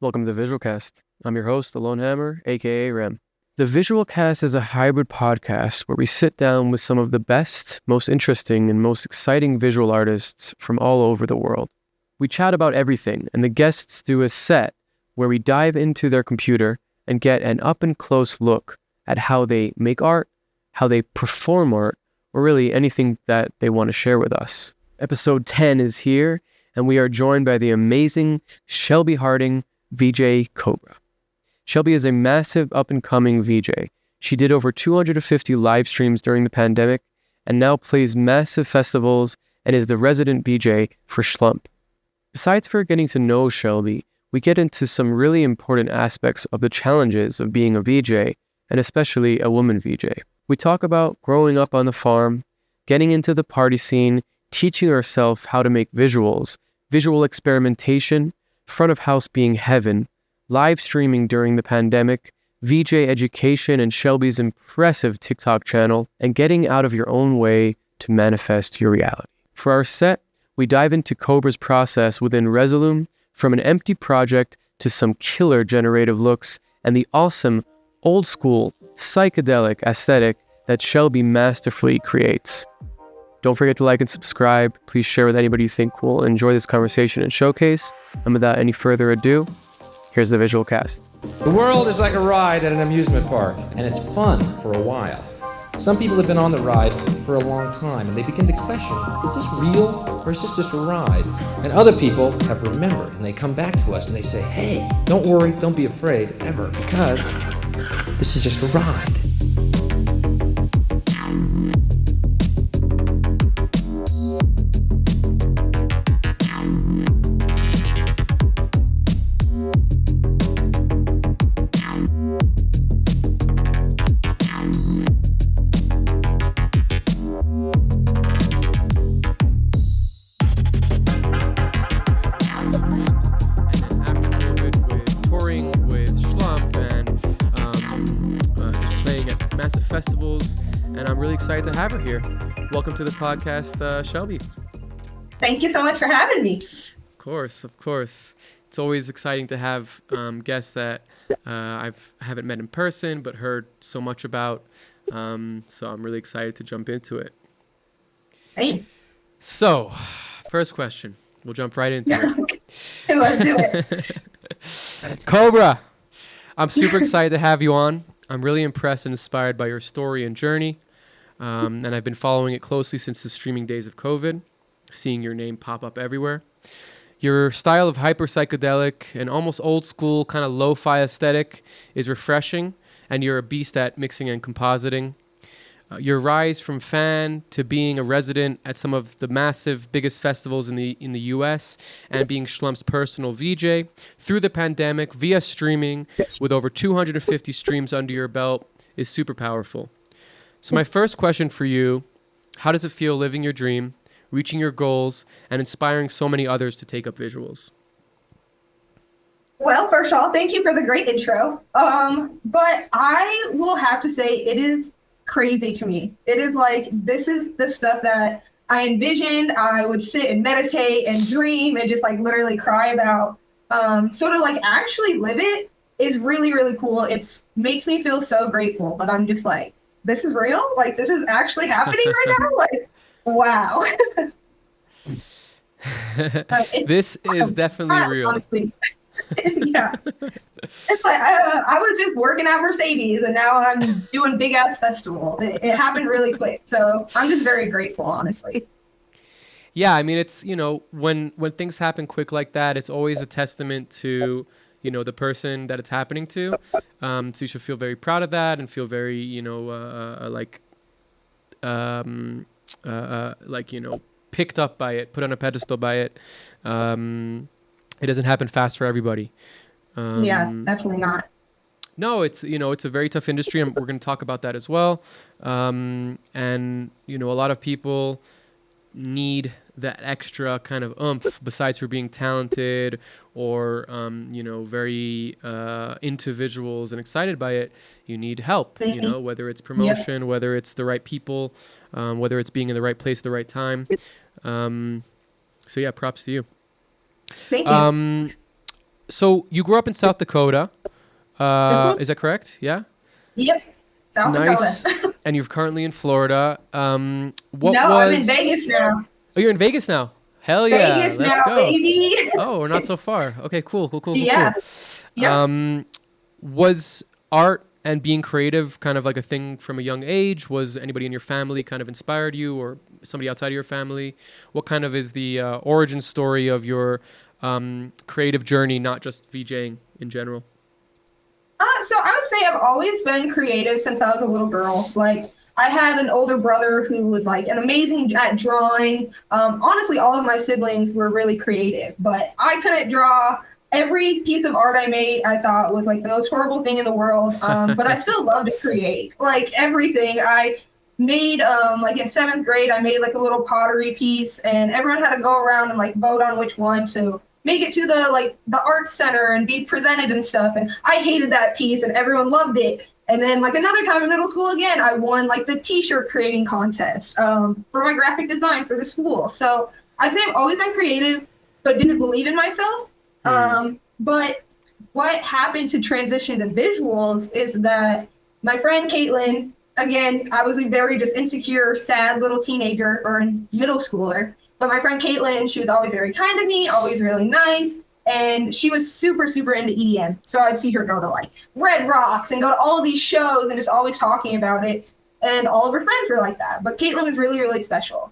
Welcome to the Visualcast. I'm your host, the Lone Hammer, aka Rem. The Visualcast is a hybrid podcast where we sit down with some of the best, most interesting, and most exciting visual artists from all over the world. We chat about everything, and the guests do a set where we dive into their computer and get an up-and-close look at how they make art, how they perform art, or really anything that they want to share with us. Episode 10 is here, and we are joined by the amazing Shelby Harding, VJ Kobra. Shelby is a massive up-and-coming VJ. She did over 250 live streams during the pandemic and now plays massive festivals and is the resident VJ for Schlump. Besides for getting to know Shelby, we get into some really important aspects of the challenges of being a VJ, and especially a woman VJ. We talk about growing up on the farm, getting into the party scene, teaching herself how to make visuals, visual experimentation, front of house being heaven, live streaming during the pandemic, VJ education and Shelby's impressive TikTok channel, and getting out of your own way to manifest your reality. For our set, we dive into Kobra's process within Resolume, from an empty project to some killer generative looks, and the awesome, old school, psychedelic aesthetic that Shelby masterfully creates. Don't forget to like and subscribe. Please share with anybody you think will enjoy this conversation and showcase. And without any further ado, here's the visual cast. The world is like a ride at an amusement park, and it's fun for a while. Some people have been on the ride for a long time, and they begin to question, is this real or is this just a ride? And other people have remembered, and they come back to us and they say, hey, don't worry, don't be afraid, ever, because this is just a ride. Festivals, and I'm really excited to have her here. Welcome to the podcast, Shelby. Thank you so much for having me. Of course. It's always exciting to have guests that I haven't met in person but heard so much about. So I'm really excited to jump into it. Hey. So, first question. We'll jump right into it. Let's do it. Kobra, I'm super excited to have you on. I'm really impressed and inspired by your story and journey, and I've been following it closely since the streaming days of COVID, seeing your name pop up everywhere. Your style of hyper psychedelic and almost old school kind of lo-fi aesthetic is refreshing, and you're a beast at mixing and compositing. Your rise from fan to being a resident at some of the massive, biggest festivals in the U.S. and being Schlump's personal VJ through the pandemic via streaming with over 250 streams under your belt is super powerful. So my first question for you, how does it feel living your dream, reaching your goals, and inspiring so many others to take up visuals? Well, first of all, thank you for the great intro. But I will have to say it is crazy to me. It is like, this is the stuff that I envisioned. I would sit and meditate and dream and just like literally cry about. So to like actually live it is really, really cool. It makes me feel so grateful, but I'm just like, this is real? Like, this is actually happening right now? Like, wow. This is definitely real. Honestly. Yeah. It's like I was just working at Mercedes and now I'm doing big ass festivals. It happened really quick. So I'm just very grateful, honestly. Yeah, I mean, it's, when things happen quick like that, it's always a testament to, the person that it's happening to. So you should feel very proud of that and feel very, picked up by it, put on a pedestal by it. It doesn't happen fast for everybody. Yeah, definitely not. No, it's a very tough industry, and we're going to talk about that as well. And a lot of people need that extra kind of oomph besides for being talented or very into visuals and excited by it. You need help, whether it's promotion, whether it's the right people, whether it's being in the right place at the right time. So yeah, props to you. Thank you. So you grew up in South Dakota. Is that correct? Yeah. Yep. South Nice. Dakota. And you're currently in Florida. I'm in Vegas now. Oh, you're in Vegas now. Hell yeah. Vegas Let's now, go. baby. Oh, we're not so far. Okay, cool. Yeah. Yep. Was art and being creative kind of like a thing from a young age? Was anybody in your family kind of inspired you, or somebody outside of your family? What kind of is the origin story of your creative journey, not just VJing in general? So I would say I've always been creative since I was a little girl. Like, I had an older brother who was like an amazing at drawing. Honestly, all of my siblings were really creative, but I couldn't draw. Every piece of art I made, I thought was like the most horrible thing in the world. But I still love to create. Like, everything I made, like in 7th grade, I made like a little pottery piece, and everyone had to go around and like vote on which one to make it to the art center and be presented and stuff. And I hated that piece, and everyone loved it. And then like another time in middle school again, I won like the t-shirt creating contest for my graphic design for the school. So I'd say I've always been creative, but didn't believe in myself. But what happened to transition to visuals is that my friend Caitlin, again, I was a very just insecure, sad little teenager or middle schooler. But my friend Caitlin, she was always very kind to me, always really nice. And she was super, super into EDM. So I'd see her go to like Red Rocks and go to all these shows and just always talking about it. And all of her friends were like that. But Caitlin was really, really special.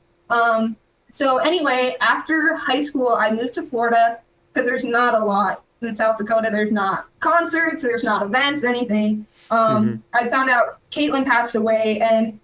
So anyway, after high school, I moved to Florida because there's not a lot in South Dakota. There's not concerts, there's not events, anything. I found out Caitlin passed away, and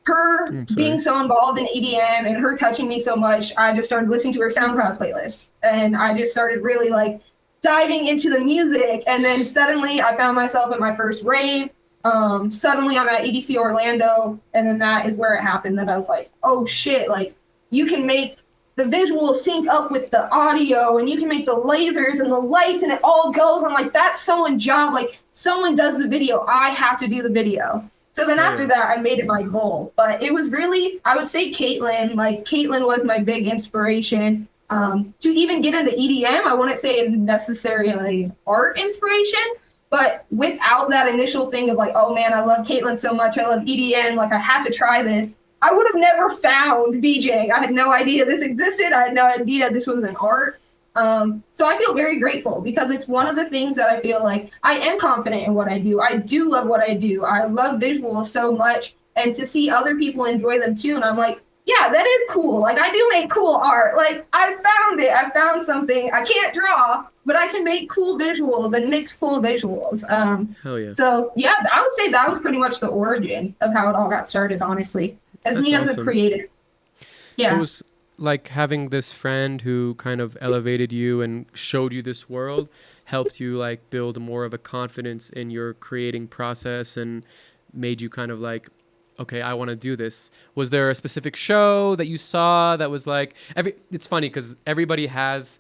her being so involved in EDM and her touching me so much, I just started listening to her SoundCloud playlist, and I just started really like diving into the music. And then suddenly I found myself at my first rave. Suddenly I'm at EDC Orlando, and then that is where it happened that I was like, oh shit, like you can make the visuals sync up with the audio, and you can make the lasers and the lights, and it all goes. I'm like, that's someone's job. Like, someone does the video, I have to do the video. So then after that, I made it my goal. But it was really, I would say Caitlin. Like, Caitlin was my big inspiration. To even get into EDM, I wouldn't say it's necessarily art inspiration, but without that initial thing of like, oh man, I love Caitlin so much, I love EDM, like I had to try this, I would have never found VJing. I had no idea this existed. I had no idea this was an art. So I feel very grateful because it's one of the things that I feel like I am confident in what I do. I do love what I do. I love visuals so much, and to see other people enjoy them too. And I'm like, yeah, that is cool. Like, I do make cool art. Like, I found it. I found something. I can't draw, but I can make cool visuals and mix cool visuals. Hell yeah. So yeah, I would say that was pretty much the origin of how it all got started, honestly. As me as a creative. Yeah. So it was like having this friend who kind of elevated you and showed you this world, helped you like build more of a confidence in your creating process and made you kind of like, okay, I want to do this. Was there a specific show that you saw that was like, it's funny because everybody has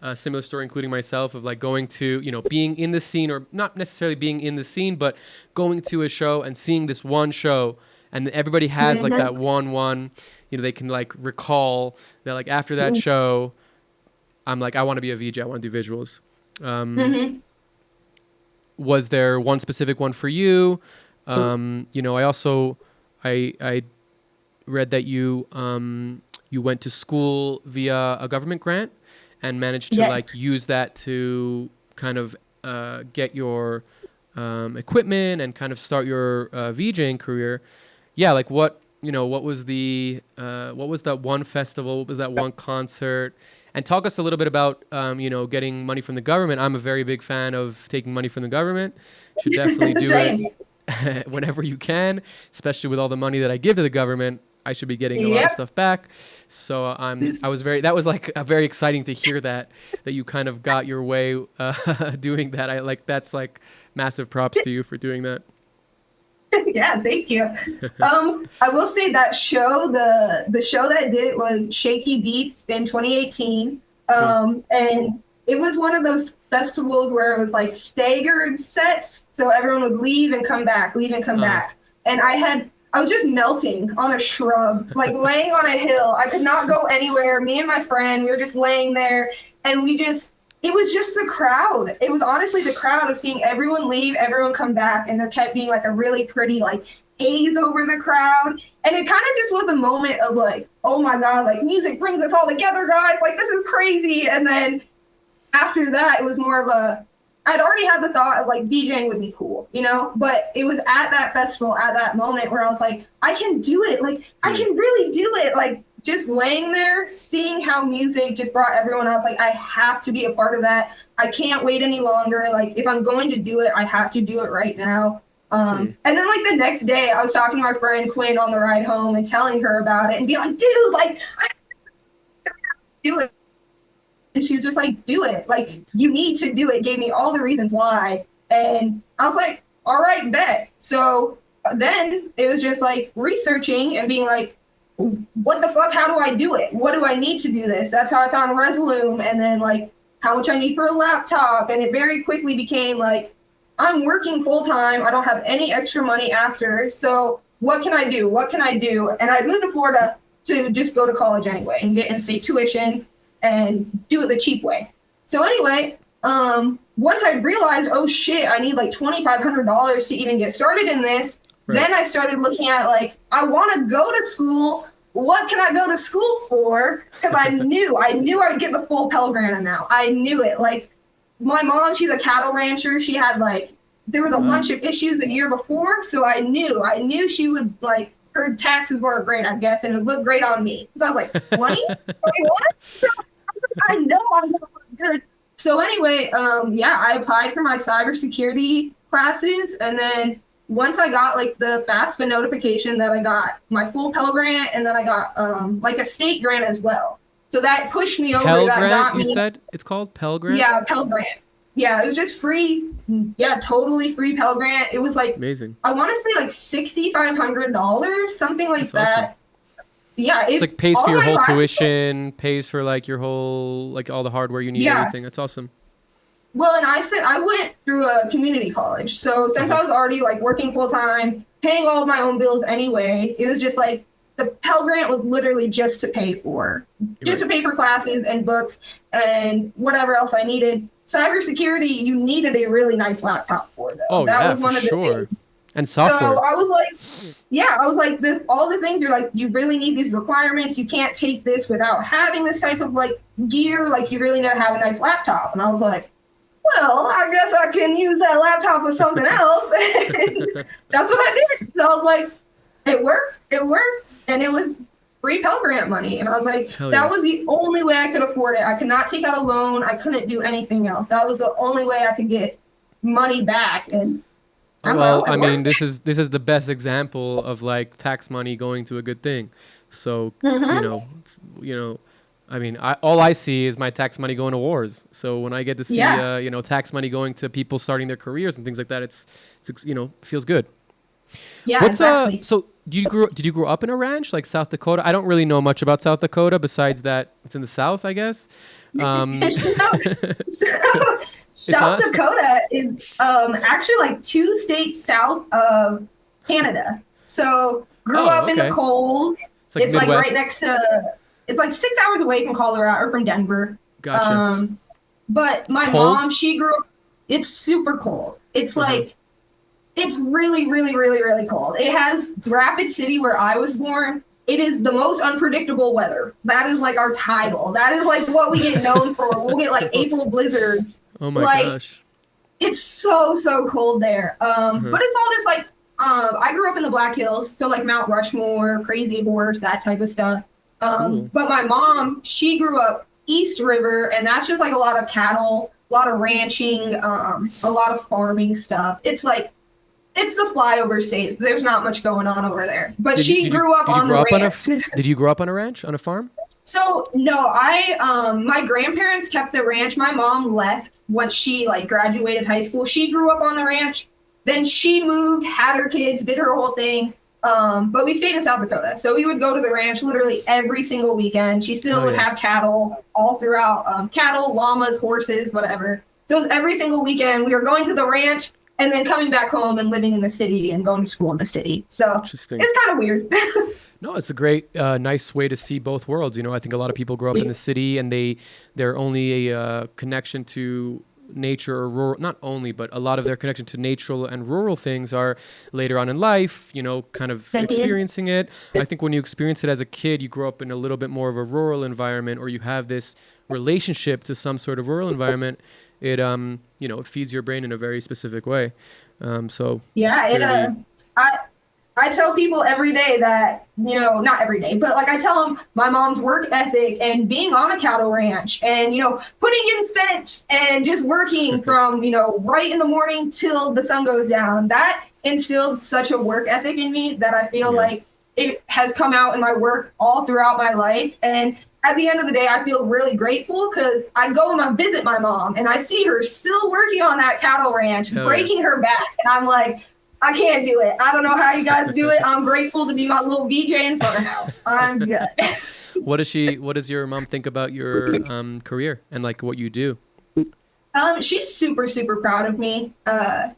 a similar story, including myself, of like going to, you know, being in the scene, or not necessarily being in the scene, but going to a show and seeing this one show. And everybody has like that one, you know, they can like recall that like after that show, I'm like, I want to be a VJ. I want to do visuals. Was there one specific one for you? You know, I read that you went to school via a government grant and managed to like use that to kind of get your equipment and kind of start your VJing career. Yeah, like what was that one festival? What was that one concert? And talk us a little bit about, getting money from the government. I'm a very big fan of taking money from the government. You should definitely do it whenever you can, especially with all the money that I give to the government. I should be getting a lot of stuff back. So that was like very exciting to hear that you kind of got your way doing that. That's like massive props to you for doing that. Yeah, thank you. I will say that show, the show that did it was Shaky Beats in 2018. And it was one of those festivals where it was like staggered sets. So everyone would leave and come back, back. And I was just melting on a shrub, like laying on a hill. I could not go anywhere. Me and my friend, we were just laying there, and we just it was just the crowd. It was honestly the crowd of seeing everyone leave, everyone come back, and there kept being like a really pretty like haze over the crowd. And it kind of just was a moment of like, oh my God, like music brings us all together, guys. Like this is crazy. And then after that, it was more of a, I'd already had the thought of like DJing would be cool, you know, but it was at that festival, at that moment where I was like, I can do it. Like I can really do it. Like just laying there, seeing how music just brought everyone else. Like I have to be a part of that. I can't wait any longer. Like if I'm going to do it, I have to do it right now. And then like the next day I was talking to my friend Quinn on the ride home and telling her about it and be like, dude, like I do it. And she was just like, do it. Like, you need to do it. Gave me all the reasons why. And I was like, all right, bet. So then it was just like researching and being like, what the fuck? How do I do it? What do I need to do this? That's how I found Resolume. And then like how much I need for a laptop. And it very quickly became like, I'm working full time. I don't have any extra money after. So what can I do? What can I do? And I moved to Florida to just go to college anyway and get in-state tuition and do it the cheap way. So anyway, once I realized, oh shit, I need like $2,500 to even get started in this, then I started looking at like, I want to go to school. What can I go to school for? Because I knew I would get the full Pell Grant amount. I knew it. Like my mom, she's a cattle rancher. She had like, there was a bunch of issues a year before. So I knew she would like, her taxes were great, I guess, and it looked great on me. So I was like, 20? 21? So I know I'm going to look good. So anyway, I applied for my cybersecurity classes. And then once I got like the FAFSA notification that I got my full Pell Grant, and then I got like a state grant as well. So that pushed me over. Pell that Grant, got me, you said it's called Pell Grant? Yeah, Pell Grant. Yeah, it was just free. Yeah, totally free Pell Grant. It was like, amazing. I want to say like $6,500, something like That's that. awesome. Yeah, it's like pays for your whole classes, tuition, pays for like your whole, like all the hardware you need, everything. That's awesome. Well, and I went through a community college. So since I was already like working full time, paying all of my own bills anyway, it was just like the Pell Grant was literally just to pay for classes and books and whatever else I needed. Cybersecurity, you needed a really nice laptop for though. Oh, that yeah, was one for of the sure. things. And software. So I was like, all the things are like, you really need these requirements. You can't take this without having this type of like gear. Like you really need to have a nice laptop. And I was like, well, I guess I can use that laptop with something else. And that's what I did. So I was like, it works. And it was free Pell Grant money. And I was like, that was the only way I could afford it. I could not take out a loan. I couldn't do anything else. That was the only way I could get money back. And I mean, this is the best example of like tax money going to a good thing. So, I mean, all I see is my tax money going to wars. So when I get to see, tax money going to people starting their careers and things like that, it's feels good. Yeah, exactly. So did you grow up in a ranch like South Dakota? I don't really know much about South Dakota besides that it's in the South, I guess. South Dakota is actually like 2 states south of Canada. So grew up in the cold. It's like right next to, it's like 6 hours away from Colorado or from Denver. Gotcha. But my mom, she grew up, it's super cold. It's like, it's really, really, really, really cold. It has Rapid City where I was born. It is the most unpredictable weather. That is like our title. That is like what we get known for. We'll get like April blizzards. Oh my gosh. It's so cold there. But it's all just like, I grew up in the Black Hills. So like Mount Rushmore, Crazy Horse, that type of stuff. But my mom, she grew up East River, and that's just like a lot of cattle, a lot of ranching, a lot of farming stuff. It's like, it's a flyover state. There's not much going on over there. But she grew up on the ranch. Did you grow up on a ranch, on a farm? So no, my grandparents kept the ranch. My mom left once she like graduated high school. She grew up on the ranch. Then she moved, had her kids, did her whole thing. But we stayed in South Dakota. So we would go to the ranch literally every single weekend. She still would have cattle all throughout, cattle, llamas, horses, whatever. So every single weekend we were going to the ranch and then coming back home and living in the city and going to school in the city. So it's kind of weird. No, it's a great, nice way to see both worlds. You know, I think a lot of people grow up in the city and they're only a connection to nature or rural, not only, but a lot of their connection to natural and rural things are later on in life, you know, kind of experiencing it. I think when you experience it as a kid, you grow up in a little bit more of a rural environment, or you have this relationship to some sort of rural environment. It, you know, it feeds your brain in a very specific way. So yeah, clearly, I tell people every day that, you know, not every day, but like I tell them my mom's work ethic and being on a cattle ranch and, you know, putting in fence and just working from, you know, right in the morning till the sun goes down, that instilled such a work ethic in me that I feel like it has come out in my work all throughout my life. And at the end of the day, I feel really grateful because I go and I visit my mom and I see her still working on that cattle ranch, breaking her back. And I'm like, I can't do it. I don't know how you guys do it. I'm grateful to be my little VJ in front of house. I'm good. what does your mom think about your career and like what you do? She's super, super proud of me.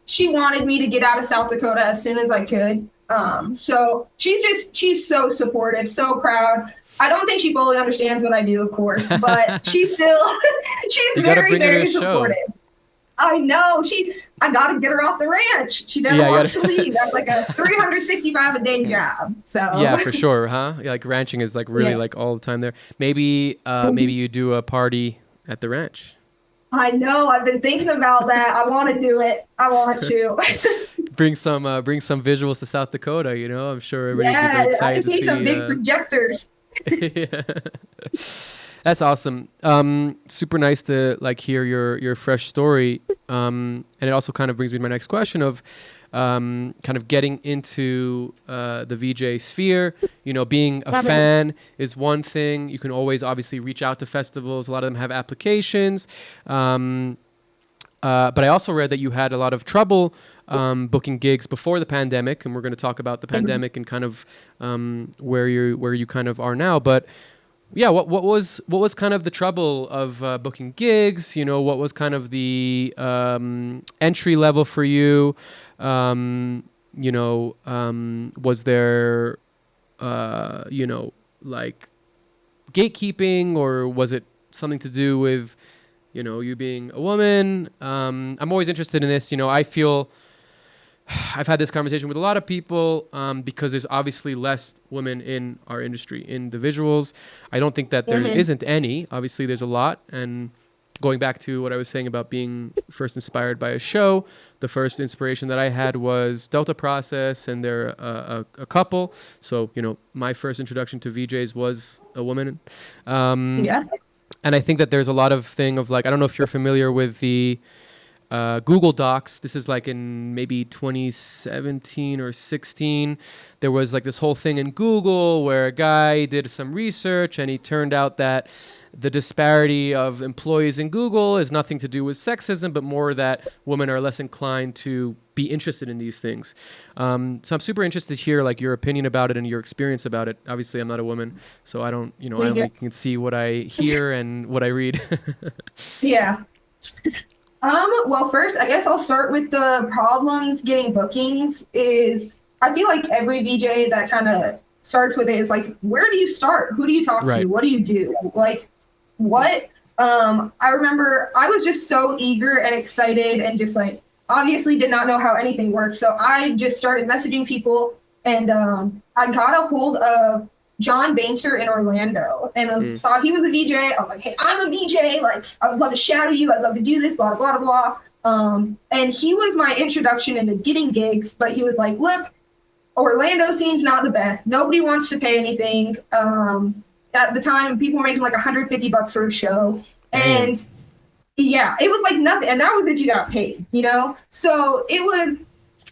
She wanted me to get out of South Dakota as soon as I could. So she's so supportive, so proud. I don't think she fully understands what I do, of course, but she's very, very supportive. I know. I got to get her off the ranch. She never wants to leave. That's like a 365 a day job. So yeah, for sure, huh? Like ranching is like really like all the time there. Maybe you do a party at the ranch. I know. I've been thinking about that. I want to do it. I want to. bring some visuals to South Dakota. You know, I'm sure everybody's really excited I just need some big projectors. Yeah. That's awesome. Super nice to like hear your fresh story. And it also kind of brings me to my next question of kind of getting into the VJ sphere. You know, being a fan is one thing. You can always obviously reach out to festivals. A lot of them have applications. But I also read that you had a lot of trouble booking gigs before the pandemic, and we're going to talk about the pandemic and kind of where you kind of are now. But yeah, what was kind of the trouble of booking gigs? You know, what was kind of the entry level for you? You know, was there you know, like gatekeeping, or was it something to do with, you know, you being a woman? I'm always interested in this. You know, I feel I've had this conversation with a lot of people because there's obviously less women in our industry, in the visuals. I don't think that there isn't any. Obviously, there's a lot. And going back to what I was saying about being first inspired by a show, the first inspiration that I had was Delta Process, and they're a couple. So, you know, my first introduction to VJs was a woman. Yeah. And I think that there's a lot of thing of like, I don't know if you're familiar with the Google Docs. This is like in maybe 2017 or 16. There was like this whole thing in Google where a guy did some research and he turned out that the disparity of employees in Google is nothing to do with sexism, but more that women are less inclined to be interested in these things. So I'm super interested to hear like your opinion about it and your experience about it. Obviously, I'm not a woman, so I don't, you know, I only can see what I hear and what I read. Yeah. Well, first, I guess I'll start with the problems getting bookings. Is I feel like every VJ that kind of starts with it is like, where do you start? Who do you talk to? What do you do? Like, what? I remember I was just so eager and excited and just like, obviously did not know how anything worked. So I just started messaging people, and I got a hold of John Bainter in Orlando, and saw he was a VJ. I was like, hey, I'm a VJ. Like, I would love to shadow you. I'd love to do this, blah, blah, blah, blah. And he was my introduction into getting gigs, but he was like, look, Orlando scene's not the best. Nobody wants to pay anything. At the time, people were making like $150 for a show. And yeah, it was like nothing. And that was if you got paid, you know? So it was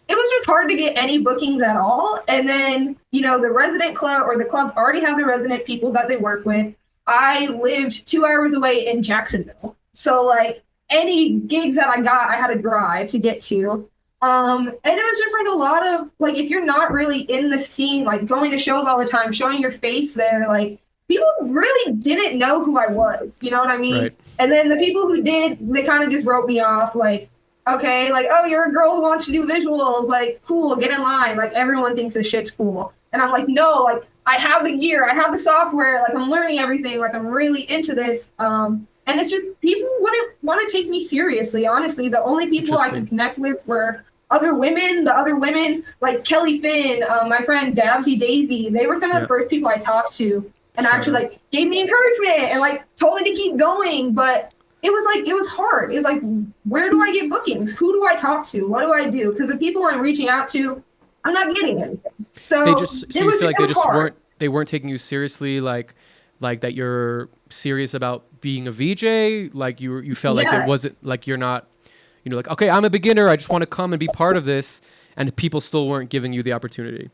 just hard to get any bookings at all. And then, you know, the resident club or the clubs already have the resident people that they work with. I lived 2 hours away in Jacksonville. So like any gigs that I got, I had to drive to get to. And it was just like a lot of like, if you're not really in the scene, like going to shows all the time, showing your face there, like people really didn't know who I was. You know what I mean? Right. And then the people who did, they kind of just wrote me off like, okay, like, oh, you're a girl who wants to do visuals. Like, cool, get in line. Like, everyone thinks this shit's cool. And I'm like, no, like, I have the gear, I have the software, like I'm learning everything, like I'm really into this. And it's just people wouldn't want to take me seriously. Honestly, the only people I could connect with were other women. The other women, like Kelly Finn, my friend Dabsy Daisy, they were some of the first people I talked to, and actually like gave me encouragement and like told me to keep going. But it was hard. It was like, where do I get bookings? Who do I talk to? What do I do? Because the people I'm reaching out to, I'm not getting anything. So you feel like they just hard. weren't taking you seriously, like that you're serious about being a VJ, like you felt like it wasn't like you're not, like, okay, I'm a beginner, I just want to come and be part of this, and people still weren't giving you the opportunity.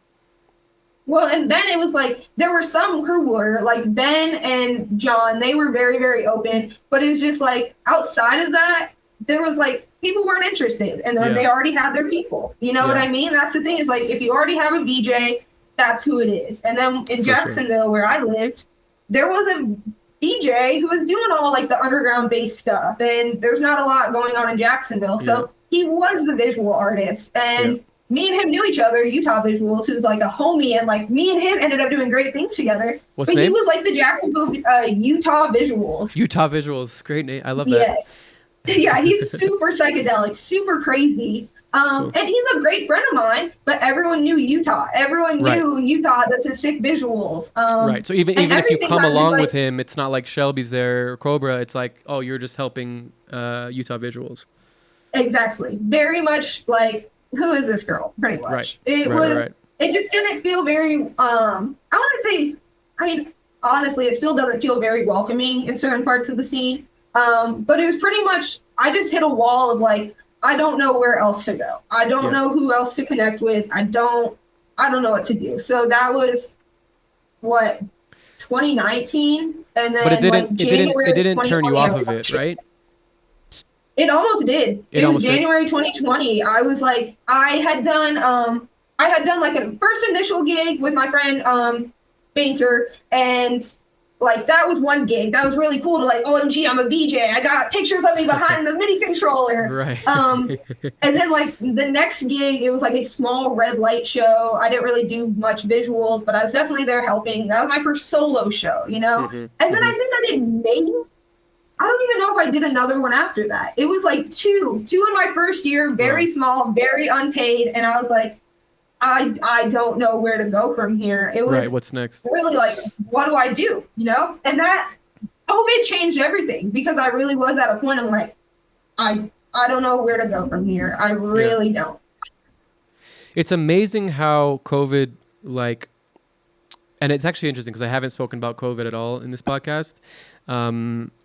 Well, and then it was like there were some who were like Ben and John, they were very, very open, but it was just like outside of that, there was like people weren't interested, and then they already had their people. You know what I mean? That's the thing, is like if you already have a VJ, that's who it is. And then in Jacksonville, where I lived, there was a BJ who was doing all like the underground bass stuff, and there's not a lot going on in Jacksonville. So he was the visual artist, and me and him knew each other, Utah Visuals, who's like a homie, and like me and him ended up doing great things together. What's the name? He was like the Jacksonville Utah Visuals. Utah Visuals, great name. I love that. Yes. Yeah, he's super psychedelic, super crazy. And he's a great friend of mine, but everyone knew Utah. Everyone knew Utah does his sick visuals. Right. So even if you come along with him, it's not like Shelby's there or Kobra. It's like, oh, you're just helping Utah Visuals. Exactly. Very much like, who is this girl? Pretty much. Right. It just didn't feel very, I want to say, I mean, honestly, it still doesn't feel very welcoming in certain parts of the scene. But it was pretty much, I just hit a wall of like, I don't know where else to go. I don't know who else to connect with. I don't know what to do. So that was 2019, and then but it didn't like turn you off of it, right? It almost did. It was January 2020. I was like, I had done like a first initial gig with my friend Painter, and like that was one gig. That was really cool to like, OMG, I'm a VJ. I got pictures of me behind the MIDI controller. Right. And then like the next gig, it was like a small red light show. I didn't really do much visuals, but I was definitely there helping. That was my first solo show, And then I think I did maybe, I don't even know if I did another one after that. It was like two in my first year, very small, very unpaid. And I was like, I don't know where to go from here. It was what's next? Really like, what do I do? And that COVID changed everything, because I really was at a point of like, I don't know where to go from here. I really don't. It's amazing how COVID, like, and it's actually interesting because I haven't spoken about COVID at all in this podcast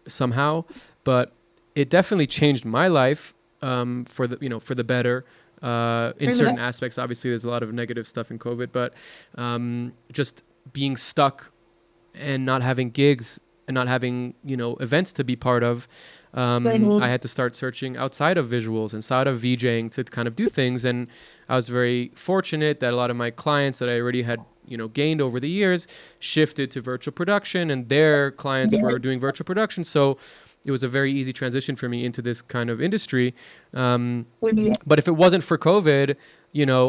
somehow, but it definitely changed my life for the better. In certain aspects, obviously there's a lot of negative stuff in COVID, but just being stuck and not having gigs and not having, events to be part of, I had to start searching outside of visuals, inside of VJing, to kind of do things. And I was very fortunate that a lot of my clients that I already had, gained over the years shifted to virtual production, and their clients were doing virtual production. So it was a very easy transition for me into this kind of industry. But if it wasn't for COVID,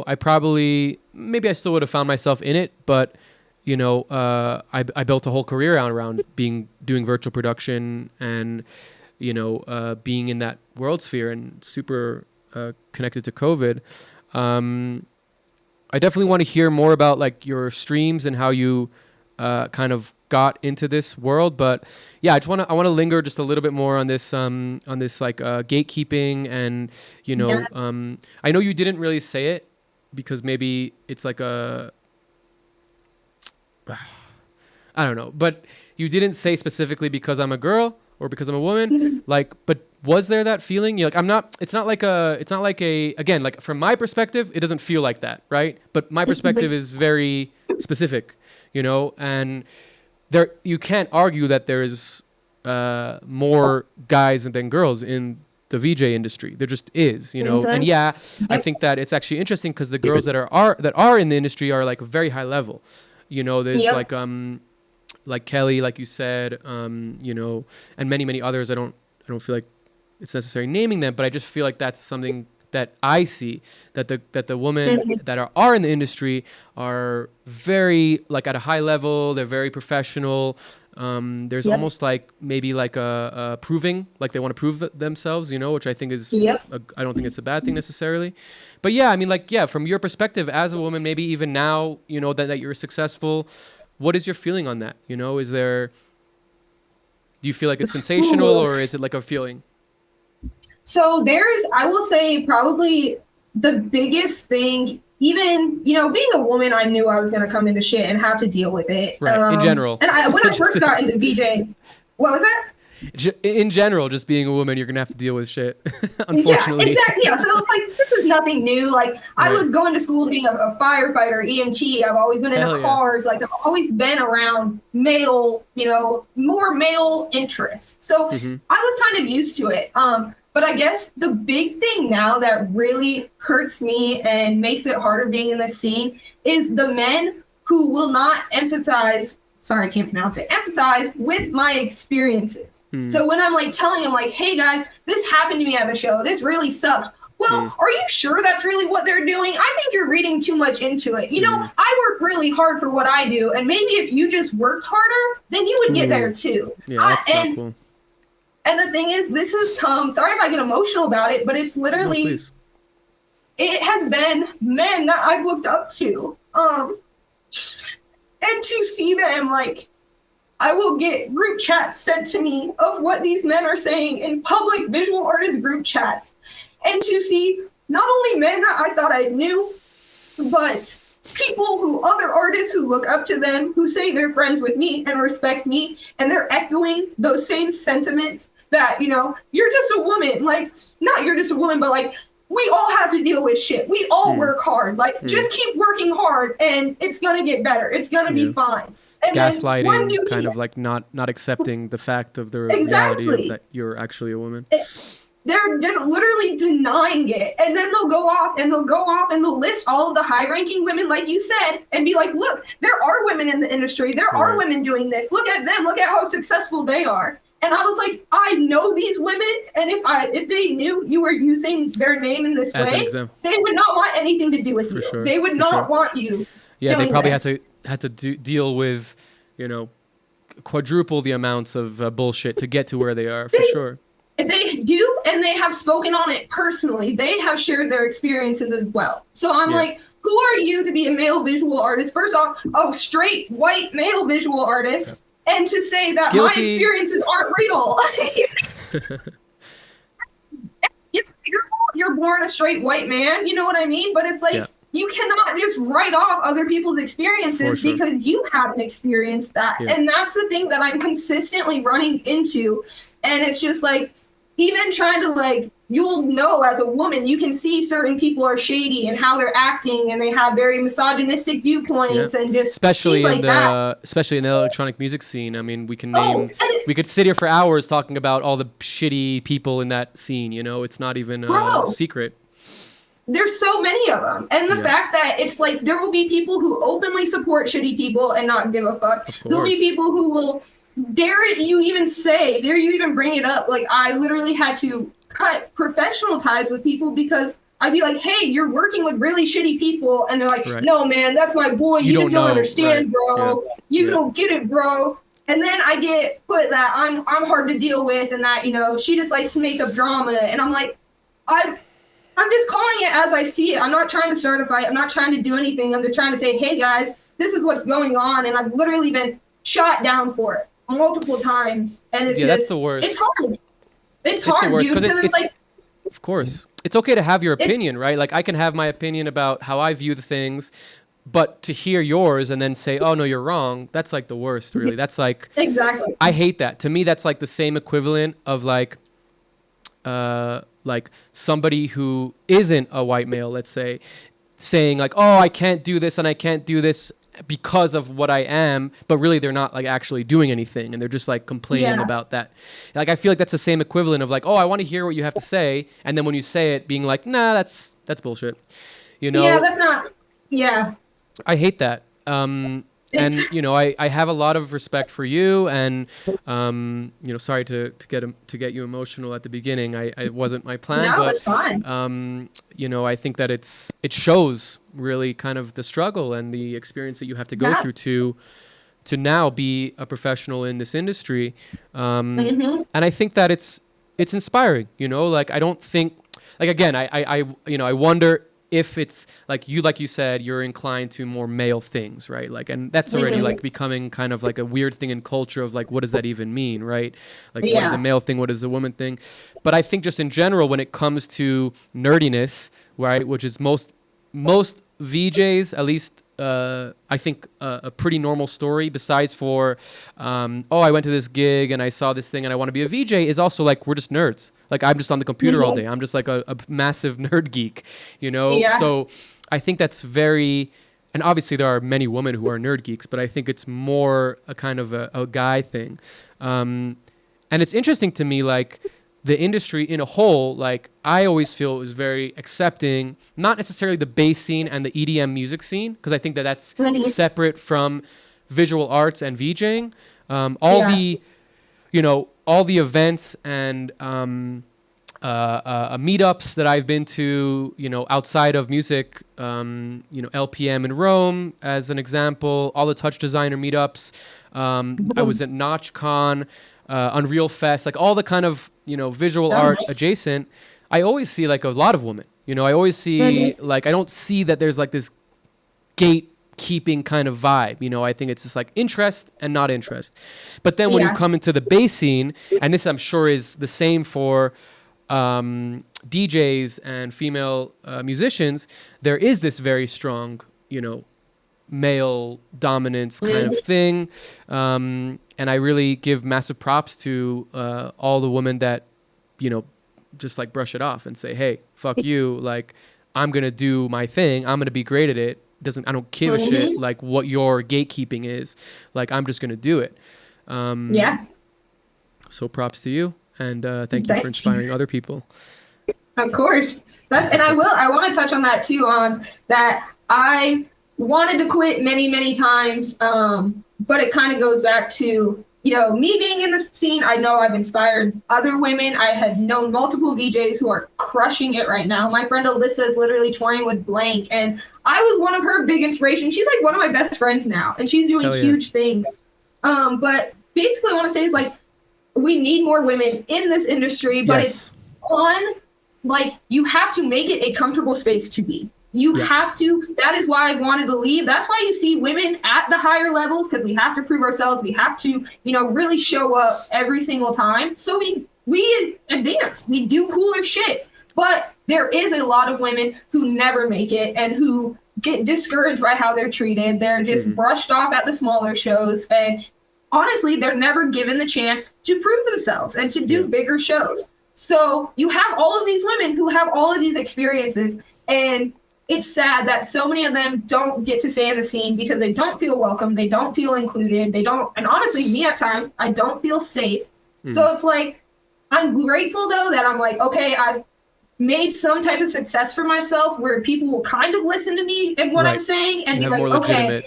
I probably, maybe I still would have found myself in it, but I built a whole career around doing virtual production and, being in that world sphere and super connected to COVID. I definitely want to hear more about like your streams and how you kind of got into this world, but yeah, I want to linger just a little bit more on this like gatekeeping, and I know you didn't really say it because maybe it's like I don't know, but you didn't say specifically because I'm a girl or because I'm a woman, like, but was there that feeling? You're like, it's not like again, like from my perspective, it doesn't feel like that, right? But my perspective is very specific, and there, you can't argue that there's more guys than girls in the VJ industry. There just is, and yeah, I think that it's actually interesting because the girls that are in the industry are like very high level, there's like Kelly, like you said, and many others. I don't feel like it's necessary naming them, but I just feel like that's something that I see, that the women that are in the industry are very like at a high level. They're very professional. There's almost like maybe like a proving, like they want to prove themselves, you know, which I think is, I don't think it's a bad thing necessarily. But yeah, I mean, like, yeah, from your perspective as a woman, maybe even now, you know, that you're successful, what is your feeling on that? You know, do you feel like it's sensational, or is it like a feeling? So I will say probably the biggest thing, even, you know, being a woman, I knew I was going to come into shit and have to deal with it. Right. In general. And when I first got into VJing, what was that? In general, just being a woman, you're going to have to deal with shit, unfortunately. Yeah, exactly. Yeah. So it's like, this is nothing new. Like, I was going to school being a firefighter, EMT. I've always been into cars. Like, I've always been around male, you know, more male interests. So I was kind of used to it. But I guess the big thing now that really hurts me and makes it harder being in this scene is the men who will not empathize with my experiences. So when I'm like telling them like, hey guys, this happened to me at a show, this really sucks. Well, are you sure that's really what they're doing? I think you're reading too much into it. You know, I work really hard for what I do. And maybe if you just worked harder, then you would get there too. Yeah, that's not cool. And the thing is, this has come, sorry if I get emotional about it, but it's literally, it has been men that I've looked up to. And to see them, like, I will get group chats sent to me of what these men are saying in public visual artist group chats. And to see not only men that I thought I knew, but other artists who look up to them, who say they're friends with me and respect me, and they're echoing those same sentiments that, you know, you're just a woman. Like, not you're just a woman, but like, we all have to deal with shit. We all work hard. Like, just keep working hard and it's going to get better. It's going to be fine. And gaslighting, kind of like not accepting the fact of the reality of that you're actually a woman. They're literally denying it. And then they'll go off and they'll list all of the high-ranking women, like you said, and be like, look, there are women in the industry. There are women doing this. Look at them. Look at how successful they are. And I was like, I know these women, and if they knew you were using their name in this way, they would not want anything to do with you. Sure. They would not want you. Yeah, they probably had to deal with, you know, quadruple the amounts of bullshit to get to where they are, for sure. They do, and they have spoken on it personally. They have shared their experiences as well. So I'm like, who are you to be a male visual artist? First off, straight white male visual artist, and to say that my experiences aren't real. It's your fault you're born a straight white man, you know what I mean? But it's like, you cannot just write off other people's experiences because you haven't experienced that. And that's the thing that I'm consistently running into. And it's just like, even trying to like, you'll know as a woman, you can see certain people are shady and how they're acting, and they have very misogynistic viewpoints and just especially in the electronic music scene. I mean, we could sit here for hours talking about all the shitty people in that scene. You know, it's not even a secret. There's so many of them. And the fact that it's like, there will be people who openly support shitty people and not give a fuck. There'll be people who will dare you even bring it up. Like, I literally had to cut professional ties with people because I'd be like, hey, you're working with really shitty people. And they're like, no, man, that's my boy. You just don't understand, bro. You don't get it, bro. And then I get put that I'm hard to deal with, and that, you know, she just likes to make up drama. And I'm like, I'm just calling it as I see it. I'm not trying to start a fight. I'm not trying to do anything. I'm just trying to say, hey, guys, this is what's going on. And I've literally been shot down for it multiple times. And it's that's the worst. It's hard. It's hard, the worst, dude. It's like, of course. It's okay to have your opinion, right? Like, I can have my opinion about how I view the things, but to hear yours and then say, oh, no, you're wrong, that's like the worst, really. That's like... Exactly. I hate that. To me, that's like the same equivalent of like somebody who isn't a white male, let's say, saying like, oh, I can't do this and I can't do this because of what I am, but really they're not like actually doing anything, and they're just like complaining about that. Like, I feel like that's the same equivalent of like, oh, I want to hear what you have to say, and then when you say it, being like, nah, that's bullshit, you know? Yeah, that's not. Yeah. I hate that. And And, I have a lot of respect for you, and, sorry to get you emotional at the beginning. It wasn't my plan, No, but it's fine. I think that it shows really kind of the struggle and the experience that you have to go through to now be a professional in this industry. And I think that it's inspiring, like, I don't think, like, again, I wonder if it's like you said, you're inclined to more male things, right? Like, and that's already like becoming kind of like a weird thing in culture of like, what does that even mean, right? Like, what is a male thing? What is a woman thing? But I think just in general, when it comes to nerdiness, right, which is most VJs, at least, I think a pretty normal story, besides for, I went to this gig and I saw this thing and I want to be a VJ, is also like, we're just nerds. Like, I'm just on the computer all day. I'm just like a massive nerd geek, Yeah. So I think that's very, and obviously there are many women who are nerd geeks, but I think it's more a kind of a guy thing. And it's interesting to me, like, the industry in a whole, like, I always feel is very accepting, not necessarily the bass scene and the EDM music scene, because I think that that's separate from visual arts and VJing. All the events and meetups that I've been to, outside of music, LPM in Rome, as an example, all the touch designer meetups. I was at NotchCon, Unreal Fest, like all the kind of, visual art adjacent. I always see like a lot of women, I always see like, I don't see that there's like this gatekeeping kind of vibe, I think it's just like interest and not interest. But then when you come into the bass scene, and this I'm sure is the same for DJs and female musicians, there is this very strong, male dominance kind of thing. And I really give massive props to all the women that, just like brush it off and say, hey, fuck you. Like, I'm going to do my thing. I'm going to be great at it. I don't give a shit like what your gatekeeping is. Like, I'm just going to do it. So props to you. And thank you for inspiring other people. Of course. I want to touch on that too, on that I wanted to quit many, many times. But it kind of goes back to, me being in the scene. I know I've inspired other women. I had known multiple VJs who are crushing it right now. My friend Alyssa is literally touring with Blank, and I was one of her big inspirations. She's like one of my best friends now, and she's doing huge things. But basically what I want to say is like, we need more women in this industry, but it's on, like, you have to make it a comfortable space to be. You have to. That is why I wanted to leave. That's why you see women at the higher levels, because we have to prove ourselves. We have to, really show up every single time. So we advance. We do cooler shit. But there is a lot of women who never make it and who get discouraged by how they're treated. They're just brushed off at the smaller shows. And honestly, they're never given the chance to prove themselves and to do bigger shows. So you have all of these women who have all of these experiences, and it's sad that so many of them don't get to stay in the scene because they don't feel welcome. They don't feel included. And honestly, me at times, I don't feel safe. So it's like, I'm grateful though that I'm like, okay, I've made some type of success for myself where people will kind of listen to me and what I'm saying and be like, okay,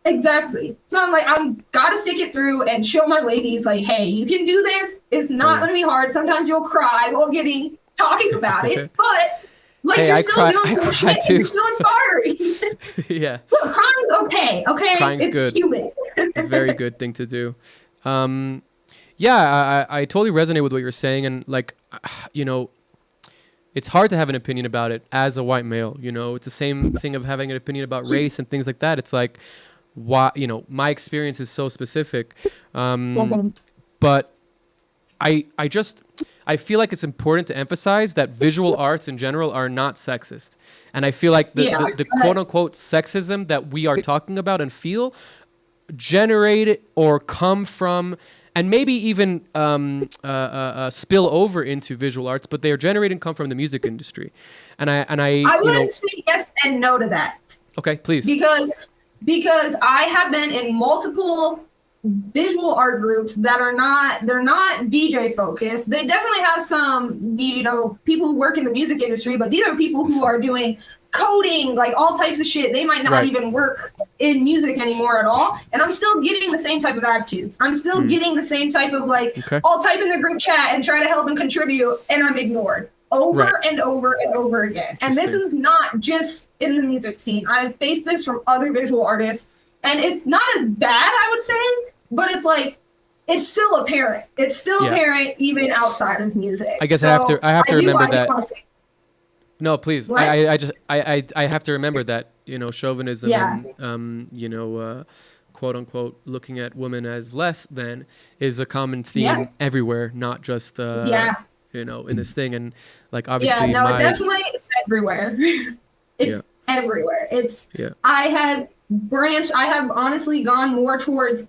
exactly. So I'm like, I'm gotta stick it through and show my ladies like, hey, you can do this. It's not gonna be hard. Sometimes you'll cry while talking about it, but like, hey, you're still doing cool shit and you're still inspiring. Look, crying's okay. Crying's it's good. Human. Very good thing to do. I totally resonate with what you're saying, and like, it's hard to have an opinion about it as a white male. It's the same thing of having an opinion about race and things like that. It's like, why? My experience is so specific, but I feel like it's important to emphasize that visual arts in general are not sexist. And I feel like the quote unquote sexism that we are talking about and feel generate or come from, and maybe even spill over into visual arts, but they are generated and come from the music industry. And I would say yes and no to that. Okay, please. Because I have been in multiple visual art groups that they're not VJ focused. They definitely have some, people who work in the music industry, but these are people who are doing coding, like all types of shit. They might not Right. even work in music anymore at all. And I'm still getting the same type of attitudes. I'm still getting the same type of like, Okay. I'll type in the group chat and try to help and contribute, and I'm ignored over Right. and over and over again. And this is not just in the music scene. I've faced this from other visual artists, and it's not as bad, I would say, but it's like, it's still apparent. It's still apparent even outside of music. I guess I have to remember that. No, please. What? I have to remember that, chauvinism Yeah. and, quote unquote, looking at women as less than is a common theme everywhere, not just, in this thing. And like, obviously, it definitely it's everywhere. It's everywhere. I have honestly gone more towards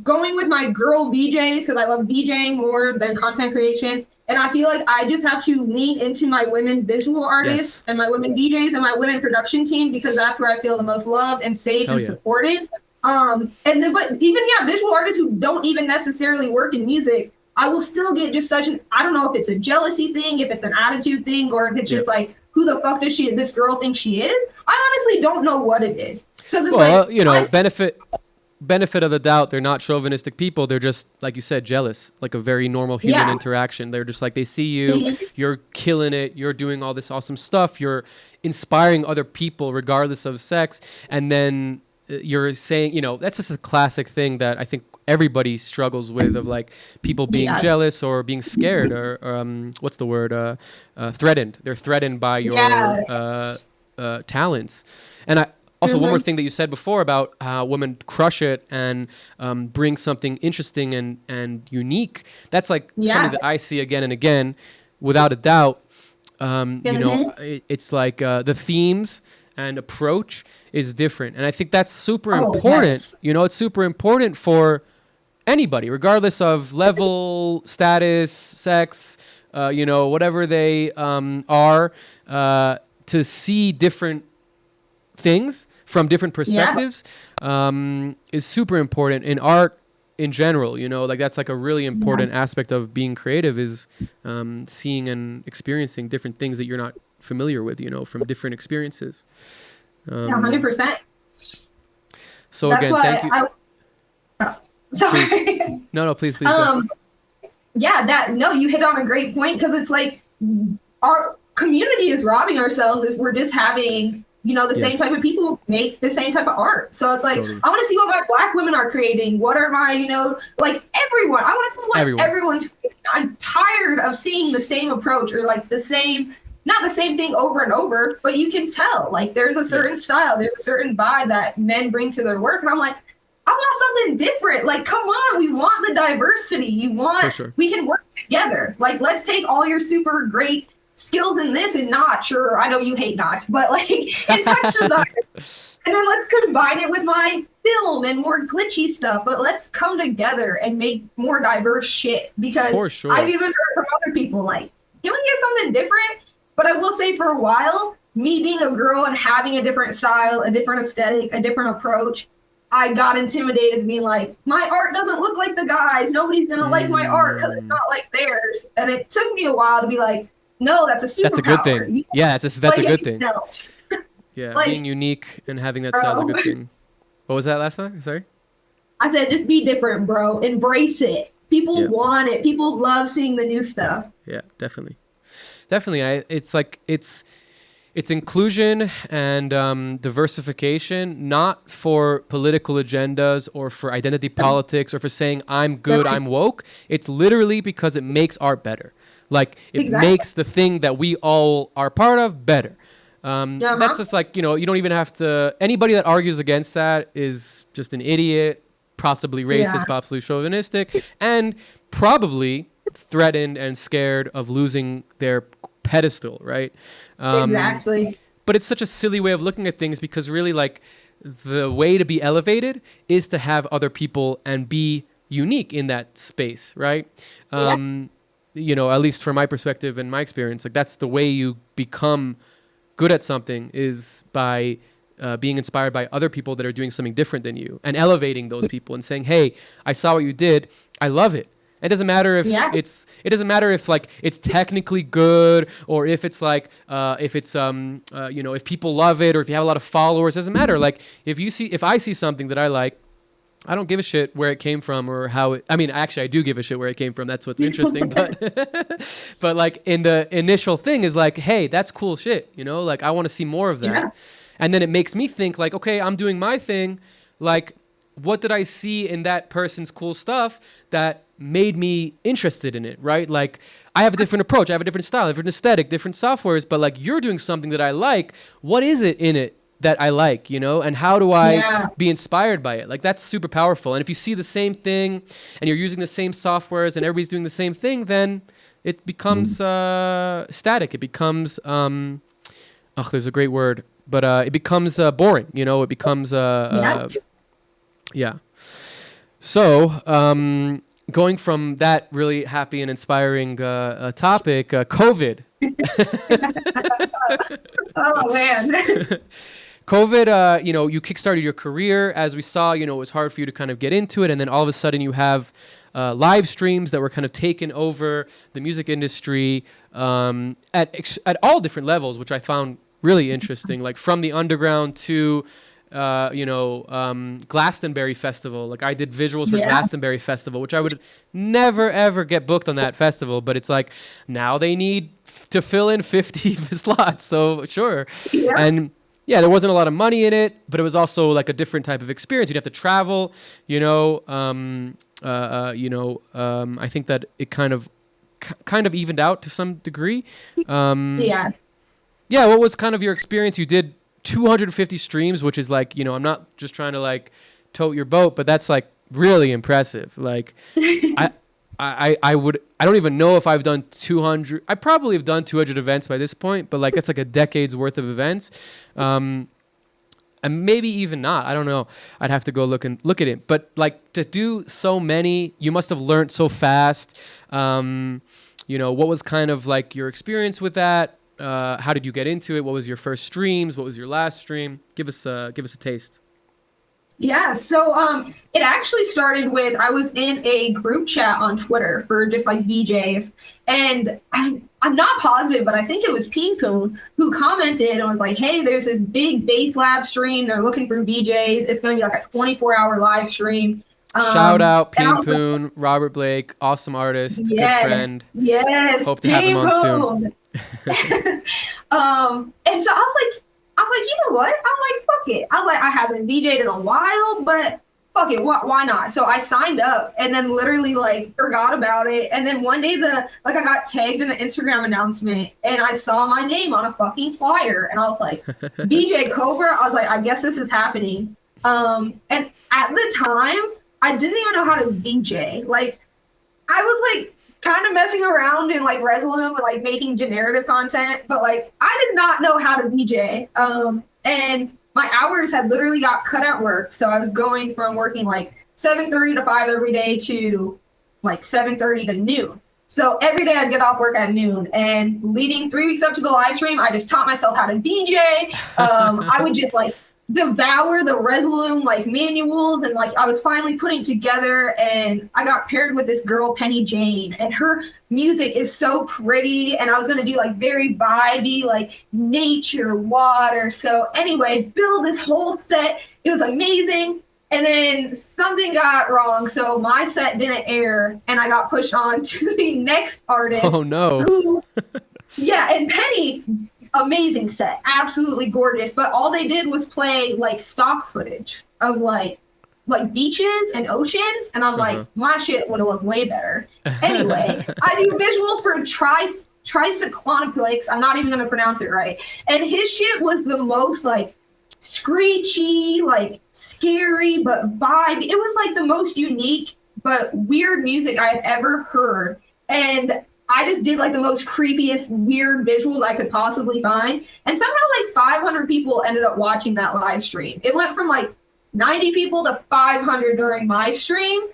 going with my girl VJs because I love VJing more than content creation. And I feel like I just have to lean into my women visual artists and my women DJs and my women production team, because that's where I feel the most loved and safe and supported. But even visual artists who don't even necessarily work in music, I will still get just such an, I don't know if it's a jealousy thing, if it's an attitude thing, or if it's just like, who the fuck does this girl think she is? I honestly don't know what it is. Because it's benefit of the doubt, they're not chauvinistic people. They're just, like you said, jealous, like a very normal human interaction. They're just like, they see you, you're killing it, you're doing all this awesome stuff, you're inspiring other people regardless of sex, and then you're saying, that's just a classic thing that I think everybody struggles with, of like people being jealous or being scared or what's the word, threatened. They're threatened by your talents. And also, one more thing that you said before about how women crush it and bring something interesting and unique. That's like something that I see again and again, without a doubt. It's like the themes and approach is different. And I think that's super important. Yes. It's super important for anybody, regardless of level, status, sex, whatever they are, to see different things from different perspectives is super important in art in general. Like that's like a really important aspect of being creative, is seeing and experiencing different things that you're not familiar with, from different experiences. 100%. So that's again, thank you. Sorry. Please. No, please. You hit on a great point, because it's like our community is robbing ourselves if we're just having the same type of people make the same type of art. So it's like, totally. I want to see what my Black women are creating. What are my, like everyone. I want to see what everyone's creating. I'm tired of seeing the same approach, or like not the same thing over and over, but you can tell, like there's a certain style, there's a certain vibe that men bring to their work. And I'm like, I want something different. Like, come on, we want the diversity. We can work together. Like, let's take all your super great skills in this and Notch, or I know you hate Notch, but like in touch design, and then let's combine it with my film and more glitchy stuff. But let's come together and make more diverse shit, because I've even heard from other people like, can we get something different? But I will say, for a while, me being a girl and having a different style, a different aesthetic, a different approach, I got intimidated, being like, my art doesn't look like the guys. Nobody's gonna like my art because it's not like theirs. And it took me a while to be like, no, that's a superpower. That's a good thing. Yeah, that's a good thing. Yeah, like, being unique and having that style is a good thing. What was that last time? Sorry? I said, just be different, bro. Embrace it. People want it. People love seeing the new stuff. Yeah, definitely. It's inclusion and diversification, not for political agendas or for identity politics or for saying I'm good, I'm woke. It's literally because it makes art better. Like it makes the thing that we all are part of better. That's just like, you don't even have to, anybody that argues against that is just an idiot, possibly racist, possibly chauvinistic, and probably threatened and scared of losing their pedestal, right? Exactly. But it's such a silly way of looking at things, because really, like, the way to be elevated is to have other people and be unique in that space, right? At least from my perspective and my experience, like that's the way you become good at something, is by being inspired by other people that are doing something different than you and elevating those people and saying, hey, I saw what you did. I love it. It doesn't matter if it doesn't matter if like it's technically good or if it's like if it's if people love it or if you have a lot of followers. It doesn't matter. Like if I see something that I like, I don't give a shit where it came from or how it, I mean, actually I do give a shit where it came from. That's what's interesting. But, but like in the initial thing is like, hey, that's cool shit. Like I want to see more of that. Yeah. And then it makes me think like, okay, I'm doing my thing. Like, what did I see in that person's cool stuff that made me interested in it, right? Like I have a different approach. I have a different style, different aesthetic, different softwares, but like you're doing something that I like. What is it in it that I like, and how do I be inspired by it? Like that's super powerful. And if you see the same thing and you're using the same softwares and everybody's doing the same thing, then it becomes static. It becomes, there's a great word, but it becomes boring, it becomes, So going from that really happy and inspiring topic, COVID. Oh, man. COVID, you kickstarted your career. As we saw, it was hard for you to kind of get into it. And then all of a sudden you have live streams that were kind of taken over the music industry at all different levels, which I found really interesting, like from the underground to, Glastonbury Festival. Like I did visuals for Glastonbury Festival, which I would never, ever get booked on that festival. But it's like now they need to fill in 50 slots. So sure. Yeah. And yeah, there wasn't a lot of money in it, but it was also like a different type of experience. You'd have to travel, I think that it kind of evened out to some degree. Yeah, what was kind of your experience? You did 250 streams, which is like, I'm not just trying to like tote your boat, but that's like really impressive. Like I don't even know if I've done 200. I probably have done 200 events by this point, but like it's like a decade's worth of events. And maybe even not. I don't know. I'd have to go look at it. But like to do so many, you must have learned so fast. What was kind of like your experience with that? How did you get into it? What was your first streams? What was your last stream? Give us a taste. Yeah, so it actually started with I was in a group chat on Twitter for just like VJs, and I'm not positive, but I think it was Peen Poon who commented and was like, "Hey, there's this big Bass Lab stream. They're looking for VJs. It's going to be like a 24-hour live stream." Shout out Peen Poon, like, Robert Blake, awesome artist, good friend. Yes, hope to have him on soon. And so I was like, you know what? I'm like, fuck it. I was like, I haven't VJ'd in a while, but fuck it. Why not? So I signed up and then literally like forgot about it. And then one day I got tagged in an Instagram announcement and I saw my name on a fucking flyer. And I was like, DJ Kobra. I was like, I guess this is happening. And at the time, I didn't even know how to VJ. Like, I was like, kind of messing around in like Resolume and like making generative content, but like I did not know how to VJ. And my hours had literally got cut at work. So I was going from working like 7:30 to 5 every day to like 7:30 to noon. So every day I'd get off work at noon, and leading 3 weeks up to the live stream, I just taught myself how to VJ. I would just like devour the Resolume like manuals, and like I was finally putting together, and I got paired with this girl Penny Jane, and her music is so pretty, and I was gonna do like very vibey like nature water. So anyway, build this whole set. It was amazing, and then something got wrong, so my set didn't air, and I got pushed on to the next artist. Oh no. And Penny, amazing set, absolutely gorgeous, but all they did was play like stock footage of like beaches and oceans, and I'm like, my shit would have looked way better. Anyway, I do visuals for tricyclonoplex. I'm not even gonna pronounce it right, and his shit was the most like screechy, like scary but vibe. It was like the most unique but weird music I've ever heard, and I just did like the most creepiest, weird visuals I could possibly find. And somehow like 500 people ended up watching that live stream. It went from like 90 people to 500 during my stream.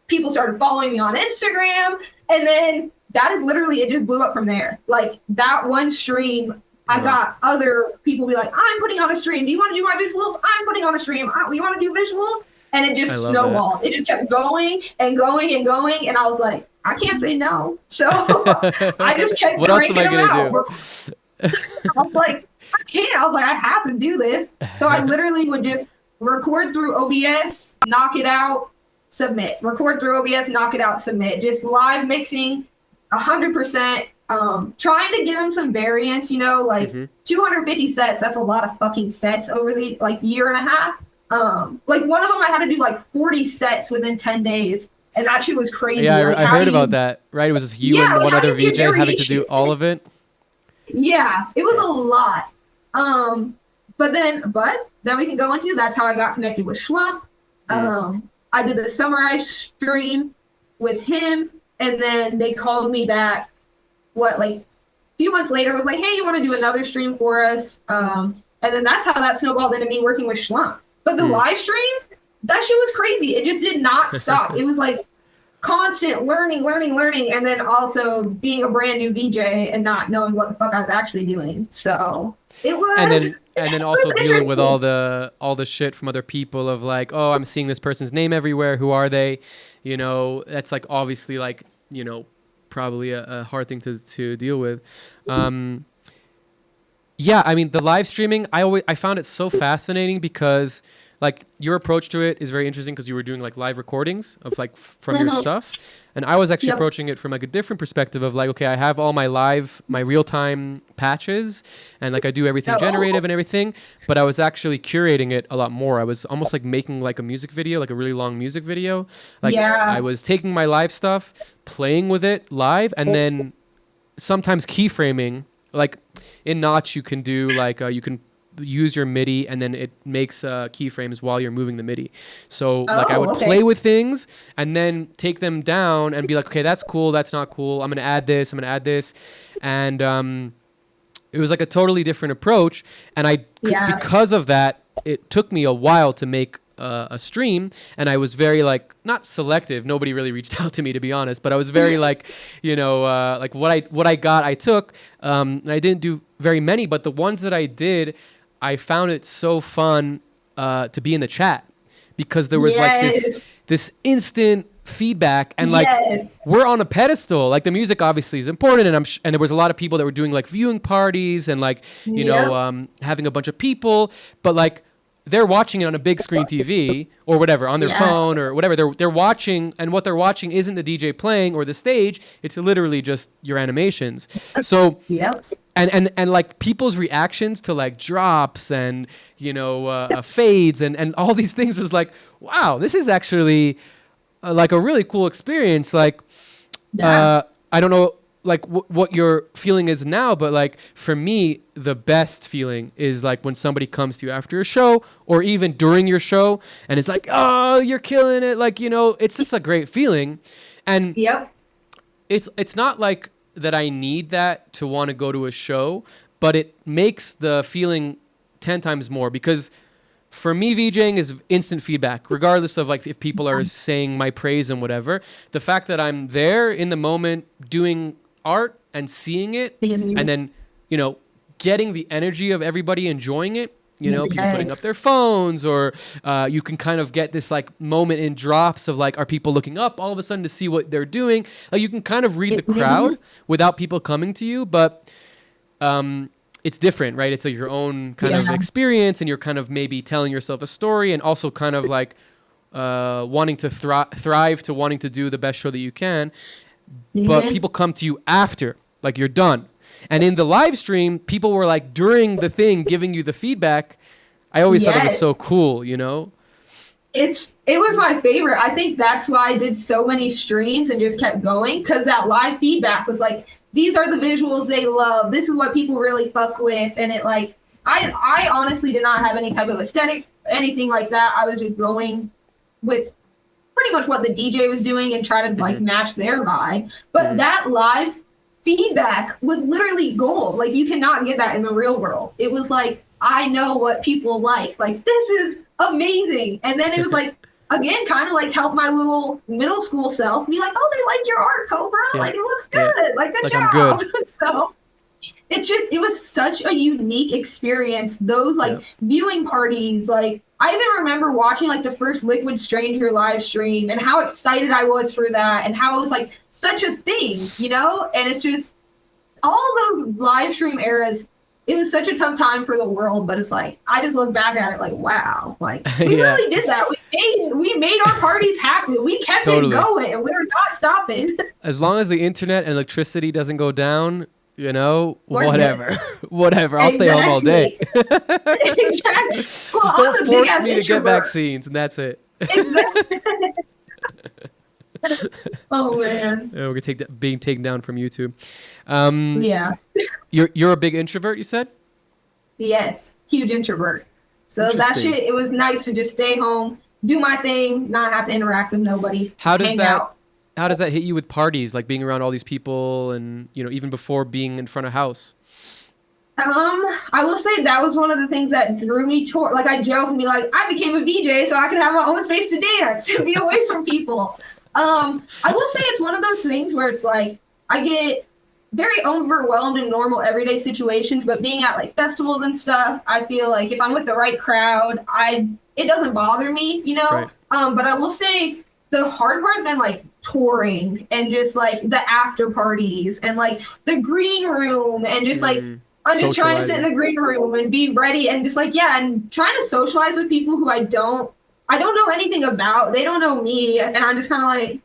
People started following me on Instagram. And then that is literally, it just blew up from there. Like that one stream, I got other people be like, I'm putting on a stream. Do you want to do my visuals? I'm putting on a stream. You want to do visuals? And it just snowballed. It just kept going and going and going. And I was like, I can't say no. So I just kept what else am I going gonna do? I was like, I can't. I was like, I have to do this. So I literally would just record through OBS, knock it out, submit. Record through OBS, knock it out, submit. Just live mixing 100%. Trying to give him some variance, you know, like 250 sets. That's a lot of fucking sets over the like year and a half. Like one of them I had to do like 40 sets within 10 days. And that shit was crazy. Yeah, like, I heard about that, right? It was just you and one other VJ having to do all of it. Yeah, it was a lot. But then we can go into, that's how I got connected with Schlump. I did the Summarize stream with him, and then they called me back, a few months later, was like, hey, you want to do another stream for us? And then that's how that snowballed into me working with Schlump. But the live streams, that shit was crazy. It just did not stop. It was like constant learning, and then also being a brand new VJ and not knowing what the fuck I was actually doing. So it was. And then also dealing with all the shit from other people of like, oh, I'm seeing this person's name everywhere. Who are they? You know, that's like obviously like, you know, probably a hard thing to deal with. Yeah, I mean, the live streaming, I found it so fascinating because like your approach to it is very interesting because you were doing like live recordings of like from your stuff. And I was actually approaching it from like a different perspective of like, okay, I have all my real-time patches and like I do everything generative and everything, but I was actually curating it a lot more. I was almost like making like a music video, like a really long music video. Like I was taking my live stuff, playing with it live, and then sometimes keyframing. Like in Notch, you can do like you can use your MIDI and then it makes keyframes while you're moving the MIDI. So like I would play with things and then take them down and be like, okay, that's cool, that's not cool. I'm gonna add this. And it was like a totally different approach. And because of that, it took me a while to make a stream, and I was very like not selective. Nobody really reached out to me, to be honest, but I was very like, you know, like what I got, I took, and I didn't do very many, but the ones that I did, I found it so fun to be in the chat because there was like this instant feedback and like we're on a pedestal. Like the music obviously is important, and there was a lot of people that were doing like viewing parties and like you know having a bunch of people, but like they're watching it on a big screen TV or whatever, on their phone or whatever. They're watching, and what they're watching isn't the DJ playing or the stage. It's literally just your animations. So, and like people's reactions to like drops and, you know, fades and all these things was like, wow, this is actually like a really cool experience. Like, I don't know, like what your feeling is now, but like for me, the best feeling is like when somebody comes to you after a show or even during your show and it's like, oh, you're killing it. Like, you know, it's just a great feeling. And it's not like that I need that to want to go to a show, but it makes the feeling 10 times more because for me, VJing is instant feedback, regardless of like if people are saying my praise and whatever. The fact that I'm there in the moment doing art and seeing it and then, you know, getting the energy of everybody enjoying it, you know, people putting up their phones or you can kind of get this like moment in drops of like, are people looking up all of a sudden to see what they're doing? Like you can kind of read the crowd without people coming to you, but it's different, right? It's like your own kind of experience and you're kind of maybe telling yourself a story and also kind of like wanting to thrive to wanting to do the best show that you can. But people come to you after, like you're done. And in the live stream, people were like during the thing giving you the feedback. I always thought it was so cool, you know? It was my favorite. I think that's why I did so many streams and just kept going because that live feedback was like, these are the visuals they love. This is what people really fuck with. And it like, I honestly did not have any type of aesthetic, anything like that. I was just going with pretty much what the DJ was doing and try to like match their vibe. But that live feedback was literally gold. Like you cannot get that in the real world. It was like, I know what people like. Like this is amazing. And then it was like, again, kind of like help my little middle school self be like, oh, they like your art, Kobra. Like it looks good. Like good job. I'm good. So it was such a unique experience. Those like viewing parties, like I even remember watching like the first Liquid Stranger live stream and how excited I was for that and how it was like such a thing, you know? And it's just all those live stream eras, it was such a tough time for the world, but it's like I just look back at it like, wow, like we really did that. We made our parties happen. We kept it going, and we're not stopping. As long as the internet and electricity doesn't go down, you know, whatever. Whatever. I'll stay home all day. Exactly. Well, just don't force me to get vaccines, and that's it. Exactly. Oh man. We're gonna take that being taken down from YouTube. Yeah. You're a big introvert, you said? Yes, huge introvert. So that shit, it was nice to just stay home, do my thing, not have to interact with nobody. How does that hit you with parties, like being around all these people and, you know, even before being in front of house? I will say that was one of the things that drew me toward, like I joke and be like, I became a VJ so I could have my own space to dance and be away from people. I will say it's one of those things where it's like, I get very overwhelmed in normal everyday situations, but being at like festivals and stuff, I feel like if I'm with the right crowd, it doesn't bother me, you know? Right. But I will say the hard part's been like touring and just like the after parties and like the green room and just like, I'm just trying to sit in the green room and be ready and just like, yeah, and trying to socialize with people who I don't know anything about. They don't know me. And I'm just kind of like,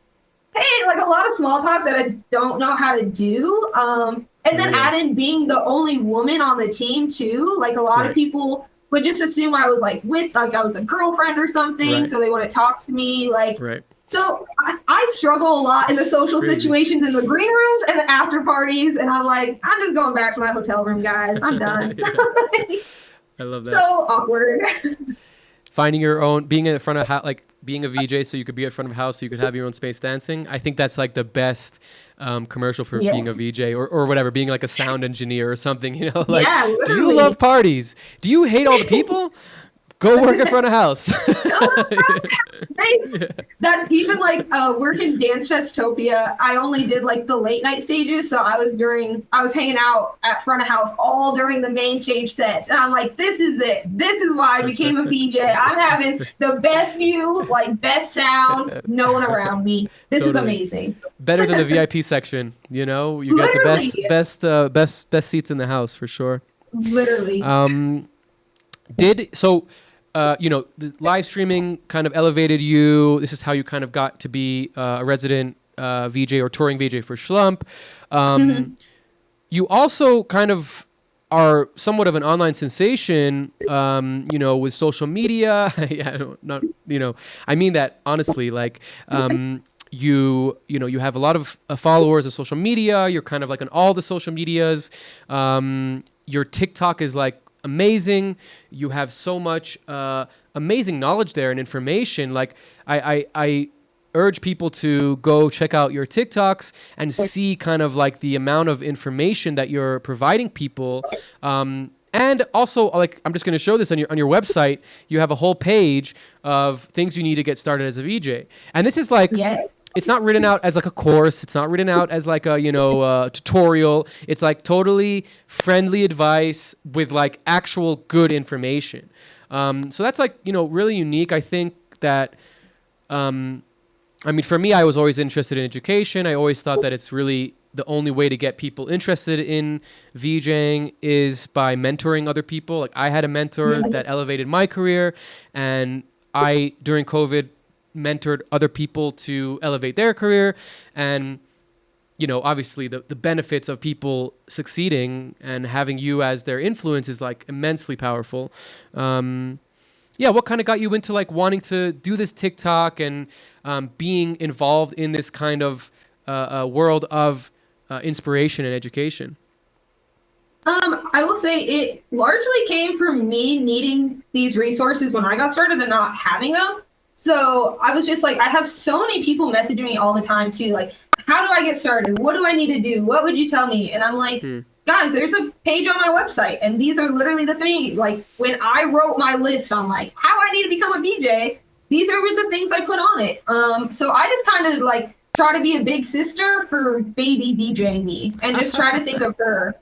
hey, like a lot of small talk that I don't know how to do. And then add in being the only woman on the team too. Like a lot of people would just assume I was like I was a girlfriend or something. So they wouldn't talk to me. Like, so I struggle a lot in the social situations in the green rooms and the after parties. And I'm like, I'm just going back to my hotel room, guys. I'm done. I love that. So awkward. Finding your own, being in front of like being a VJ so you could be at front of house so you could have your own space dancing. I think that's like the best commercial for being a VJ or whatever, being like a sound engineer or something, you know, like, do you love parties? Do you hate all the people? Go work in front of house. That's even like working Dance Festopia. I only did like the late night stages. So I was hanging out at front of house all during the main stage sets. And I'm like, this is it. This is why I became a VJ. I'm having the best view, like best sound, no one around me. This is amazing. Better than the VIP section, you know? You got the best seats in the house for sure. Literally. You know, the live streaming kind of elevated you. This is how you kind of got to be a resident VJ or touring VJ for Schlump. You also kind of are somewhat of an online sensation, you know, with social media. I mean that honestly, like, you have a lot of followers of social media. You're kind of like on all the social medias. Your TikTok is like amazing. You have so much amazing knowledge there and information. Like I urge people to go check out your TikToks and see kind of like the amount of information that you're providing people. And also, like, I'm just going to show this on your website. You have a whole page of things you need to get started as a VJ. And this is like, it's not written out as like a course. It's not written out as like a, tutorial. It's like totally friendly advice with like actual good information. So that's like, really unique. I think that, for me, I was always interested in education. I always thought that it's really the only way to get people interested in VJing is by mentoring other people. Like I had a mentor that elevated my career, and I, during COVID, mentored other people to elevate their career. And, obviously the benefits of people succeeding and having you as their influence is like immensely powerful. What kind of got you into like wanting to do this TikTok and being involved in this kind of world of inspiration and education? I will say it largely came from me needing these resources when I got started and not having them. So I was just like, I have so many people messaging me all the time too. Like, how do I get started? What do I need to do? What would you tell me? And I'm like, guys, there's a page on my website. And these are literally the things, like when I wrote my list on like how I need to become a VJ, these are the things I put on it. So I just kind of like try to be a big sister for baby DJ me and just try to think of her.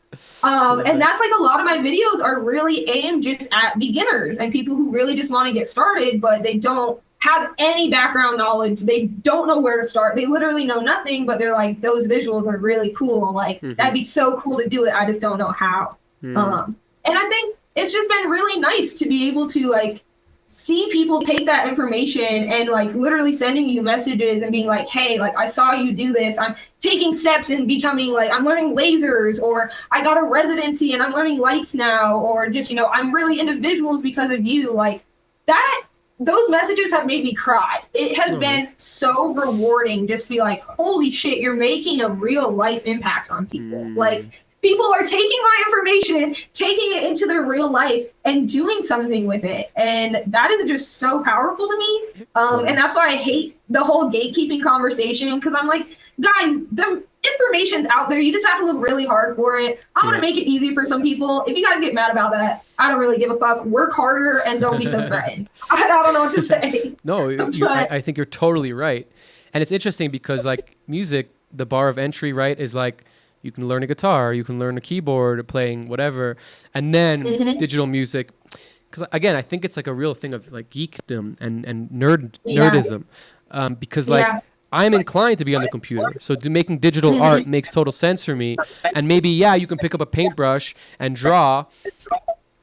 And that's like a lot of my videos are really aimed just at beginners and people who really just want to get started, but they don't have any background knowledge. They don't know where to start. They literally know nothing, but they're like, those visuals are really cool. Like, that'd be so cool to do it. I just don't know how. And I think it's just been really nice to be able to like see people take that information and like literally sending you messages and being like, hey, like I saw you do this. I'm taking steps and becoming like, I'm learning lasers, or I got a residency and I'm learning lights now, or just, you know, I'm really into visuals because of you. Like that, those messages have made me cry. It has been so rewarding just to be like, holy shit, you're making a real life impact on people. Like, people are taking my information, taking it into their real life and doing something with it. And that is just so powerful to me. And that's why I hate the whole gatekeeping conversation, because I'm like, guys, the information's out there. You just have to look really hard for it. I want to make it easy for some people. If you got to get mad about that, I don't really give a fuck. Work harder and don't be so threatened. I don't know what to say. No, I think you're totally right. And it's interesting because like music, the bar of entry, right, is like, you can learn a guitar, you can learn a keyboard, playing whatever, and then digital music. Because again, I think it's like a real thing of like geekdom and nerdism. Because like I'm inclined to be on the computer, so making digital art makes total sense for me. And maybe you can pick up a paintbrush and draw.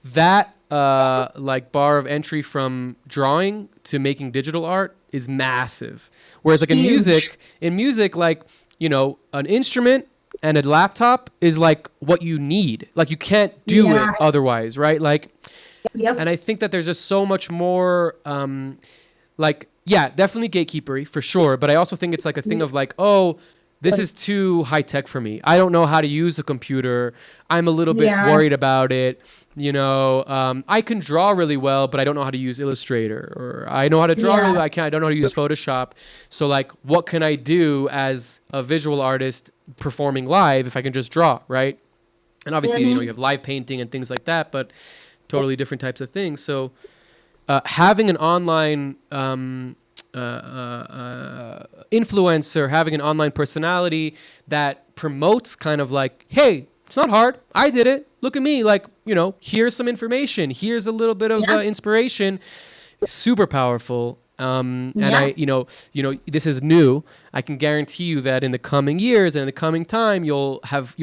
That like bar of entry from drawing to making digital art is massive. Whereas like in music, like, you know, an instrument and a laptop is like what you need. Like you can't do it otherwise, right? Like, and I think that there's just so much more, like, definitely gatekeepery for sure. But I also think it's like a thing of like, oh, this is too high tech for me. I don't know how to use a computer. I'm a little bit worried about it. You know, I can draw really well, but I don't know how to use Illustrator, or I know how to draw really well. I don't know how to use Photoshop. So like, what can I do as a visual artist performing live if I can just draw, right? And obviously, you know, you have live painting and things like that, but totally different types of things. So having an online influencer, having an online personality that promotes kind of like, hey, it's not hard. I did it. Look at me. Like, you know, here's some information. Here's a little bit of inspiration. Super powerful. And I, you know, this is new. I can guarantee you that in the coming years and in the coming time, you'll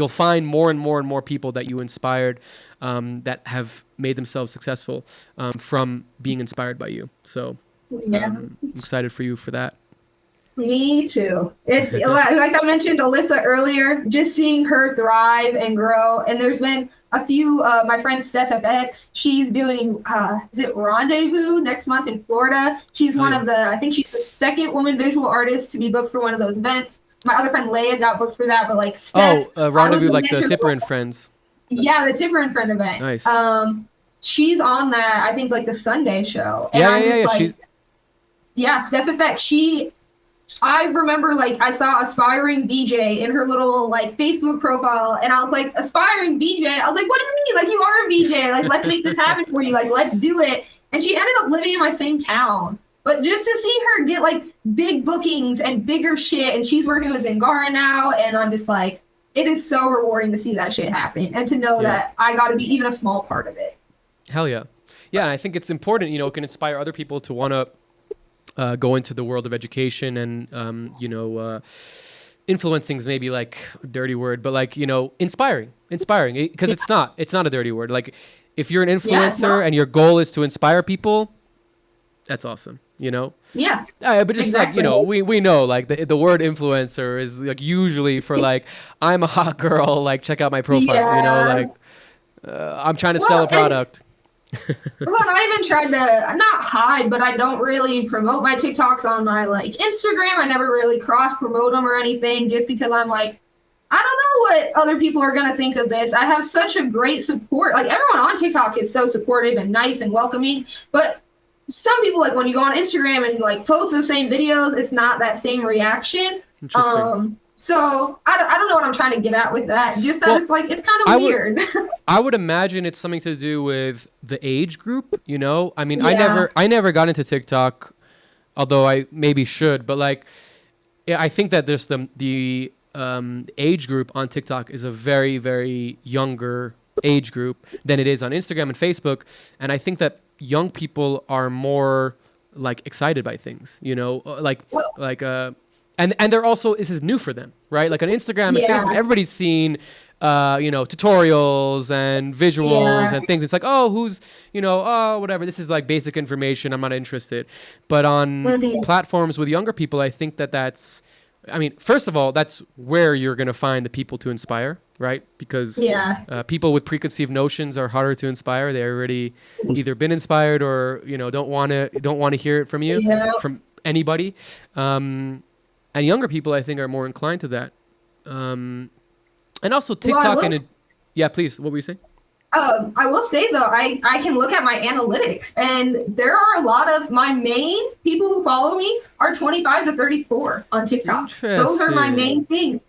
find more and more and more people that you inspired, that have made themselves successful, from being inspired by you. So I'm excited for you for that. Me too. It's like I mentioned Alyssa earlier, just seeing her thrive and grow. And there's been a few, my friend Steph FX, she's doing, is it Rendezvous next month in Florida? She's one of the, I think she's the second woman visual artist to be booked for one of those events. My other friend Leia got booked for that, but like Steph. Rendezvous, like the Tipper and Friends. Yeah, the Tipper and Friend event. Nice. She's on that, I think like the Sunday show. And Steph FX, I remember like I saw aspiring BJ in her little like Facebook profile, and I was like, aspiring BJ. I was like, what do you mean? Like, you are a BJ. Like, let's make this happen for you. Like, let's do it. And she ended up living in my same town. But just to see her get like big bookings and bigger shit, and she's working with Zingara now, and I'm just like, it is so rewarding to see that shit happen and to know that I got to be even a small part of it. Hell yeah. Yeah, and I think it's important, you know, it can inspire other people to want to go into the world of education and, you know, influencing is maybe like a dirty word, but like, you know, inspiring, because it's not a dirty word. Like if you're an influencer and your goal is to inspire people, that's awesome, you know? Yeah. But just like, you know, we know like the word influencer is like usually for like, I'm a hot girl, like check out my profile, you know, like I'm trying to sell a product. Well, I even tried to not hide, but I don't really promote my TikToks on my like Instagram. I never really cross promote them or anything, just because I'm like, I don't know what other people are going to think of this. I have such a great support. Like everyone on TikTok is so supportive and nice and welcoming, but some people, like when you go on Instagram and like post those same videos, it's not that same reaction. Interesting. So I don't know what I'm trying to get at with that. Just that it's like, it's kind of weird. I would imagine it's something to do with the age group, you know? I mean, I never got into TikTok, although I maybe should, but like yeah, I think that there's the age group on TikTok is a very, very younger age group than it is on Instagram and Facebook. And I think that young people are more like excited by things, you know, and they're also, this is new for them, right? Like on Instagram and Facebook, everybody's seen, you know, tutorials and visuals and things. It's like, oh, who's, you know, oh, whatever. This is like basic information. I'm not interested. But on platforms with younger people, I think that's, I mean, first of all, that's where you're going to find the people to inspire, right? Because people with preconceived notions are harder to inspire. They already either been inspired or, you know, don't want to hear it from you, from anybody. And younger people, I think, are more inclined to that. And also TikTok yeah, please. What were you saying? I will say though, I can look at my analytics, and there are a lot of my main people who follow me are 25 to 34 on TikTok. Those are my main things.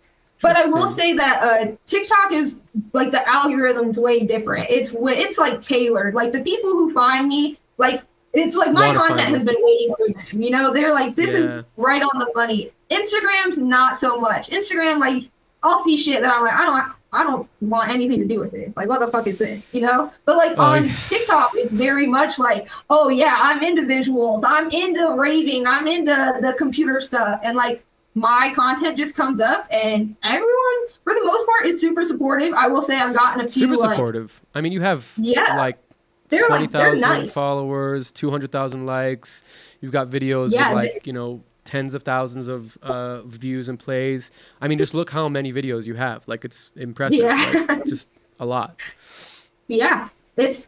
But I will say that TikTok is like, the algorithm's way different. It's like tailored. Like the people who find me, like it's like my content has been waiting for them. You know, they're like, this is right on the money. Instagram's not so much. Instagram, like, I'll see shit that I'm like, I don't want anything to do with it. Like, what the fuck is this? You know? But like on TikTok, it's very much like, oh yeah, I'm into visuals, I'm into raving, I'm into the computer stuff. And like my content just comes up, and everyone, for the most part, is super supportive. I will say I've gotten a few super supportive. I mean, you have like 20,000 followers, 200,000 likes. You've got videos with like, you know, tens of thousands of views and plays. I mean, just look how many videos you have. Like, it's impressive. Like, just a lot. Yeah.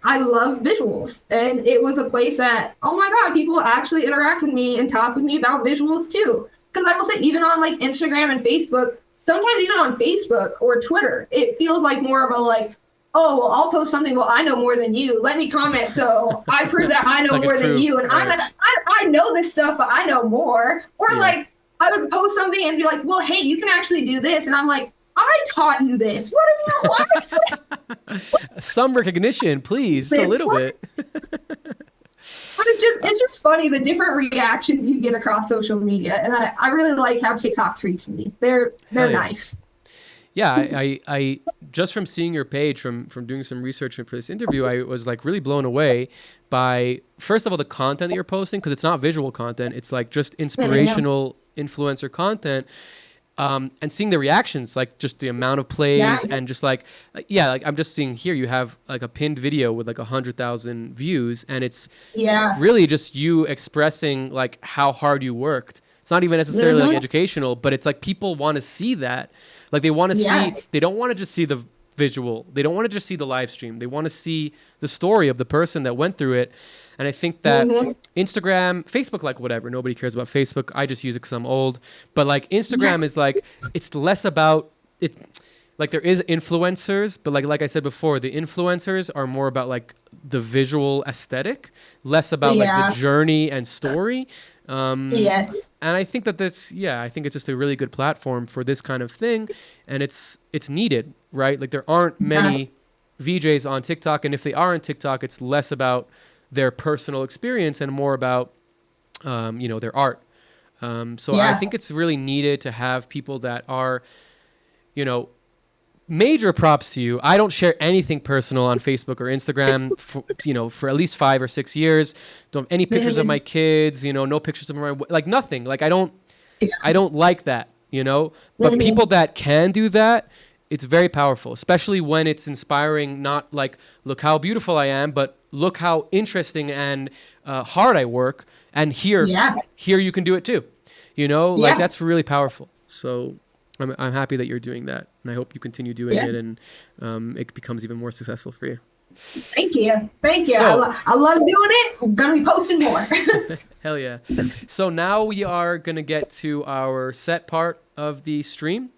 I love visuals. And it was a place that, oh my God, people actually interact with me and talk with me about visuals too. Because I will say, even on like Instagram and Facebook, sometimes even on Facebook or Twitter, it feels like more of a like, oh, well, I'll post something. Well, I know more than you. Let me comment. So I prove that I know like more than you. And I know this stuff, but I know more. Or like I would post something and be like, well, hey, you can actually do this. And I'm like, I taught you this. What are you? Some recognition, please. Just a little bit. But it's just funny, the different reactions you get across social media. And I really like how TikTok treats me. They're nice. Yeah, I just from seeing your page, from doing some research for this interview, I was like really blown away by, first of all, the content that you're posting, because it's not visual content. It's like just inspirational influencer content. And seeing the reactions, like just the amount of plays and just like I'm just seeing here, you have like a pinned video with like 100,000 views, and it's really just you expressing like how hard you worked. It's not even necessarily like educational, but it's like people want to see that. Like they want to see, they don't want to just see the visual. They don't want to just see the live stream. They want to see the story of the person that went through it. And I think that Instagram, Facebook, like whatever, nobody cares about Facebook. I just use it because I'm old. But like Instagram is like, it's less about it. Like there is influencers, but like I said before, the influencers are more about like the visual aesthetic, less about like the journey and story. And I think that I think it's just a really good platform for this kind of thing, and it's needed, right? Like there aren't many VJs on TikTok, and if they are on TikTok, it's less about their personal experience and more about, their art. I think it's really needed to have people that are, major props to you. I don't share anything personal on Facebook or Instagram for at least 5 or 6 years. Don't have any pictures of my kids, no pictures of my, like nothing. Like I don't like that, but people that can do that, it's very powerful, especially when it's inspiring, not like, look how beautiful I am, but look how interesting and hard I work. And here you can do it too, like that's really powerful. So I'm happy that you're doing that, and I hope you continue doing it, and it becomes even more successful for you. Thank you. So, I love doing it. I'm gonna be posting more. Hell yeah. So now we are gonna get to our set part of the stream.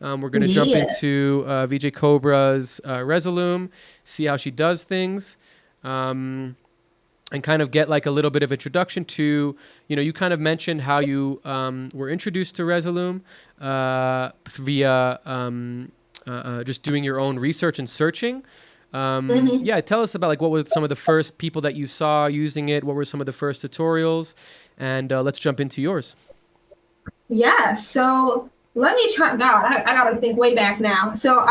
We're gonna jump into VJ Kobra's Resolume, see how she does things. And kind of get like a little bit of introduction to, you kind of mentioned how you were introduced to Resolume via just doing your own research and searching. Tell us about like what were some of the first people that you saw using it? What were some of the first tutorials? And let's jump into yours. Yeah, so let me try. God, I gotta think way back now. So Okay.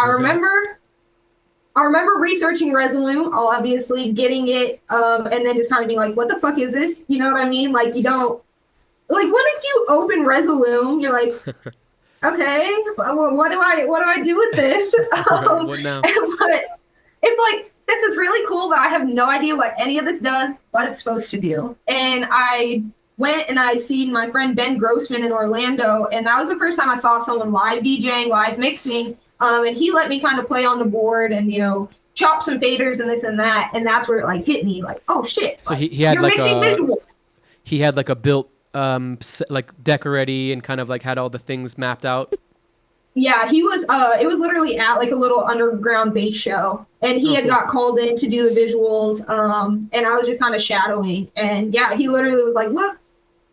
I remember researching Resolume, obviously getting it, and then just kind of being like, "What the fuck is this?" You know what I mean? Like, you don't like when did you open Resolume? You're like, "Okay, well, what do I do with this?" Right. What now? But it's like this is really cool, but I have no idea what any of this does, what it's supposed to do. And I went and I seen my friend Ben Grossman in Orlando, and that was the first time I saw someone live DJing, live mixing. And he let me kind of play on the board and chop some faders and this and that, and that's where it like hit me, like, oh shit, So like he had you're like mixing a visual. he had like a built like deck already and kind of like had all the things mapped out. Yeah, he was it was literally at like a little underground bass show, and he Oh, had cool. got called in to do the visuals, and I was just kind of shadowing. And yeah, he literally was like, look,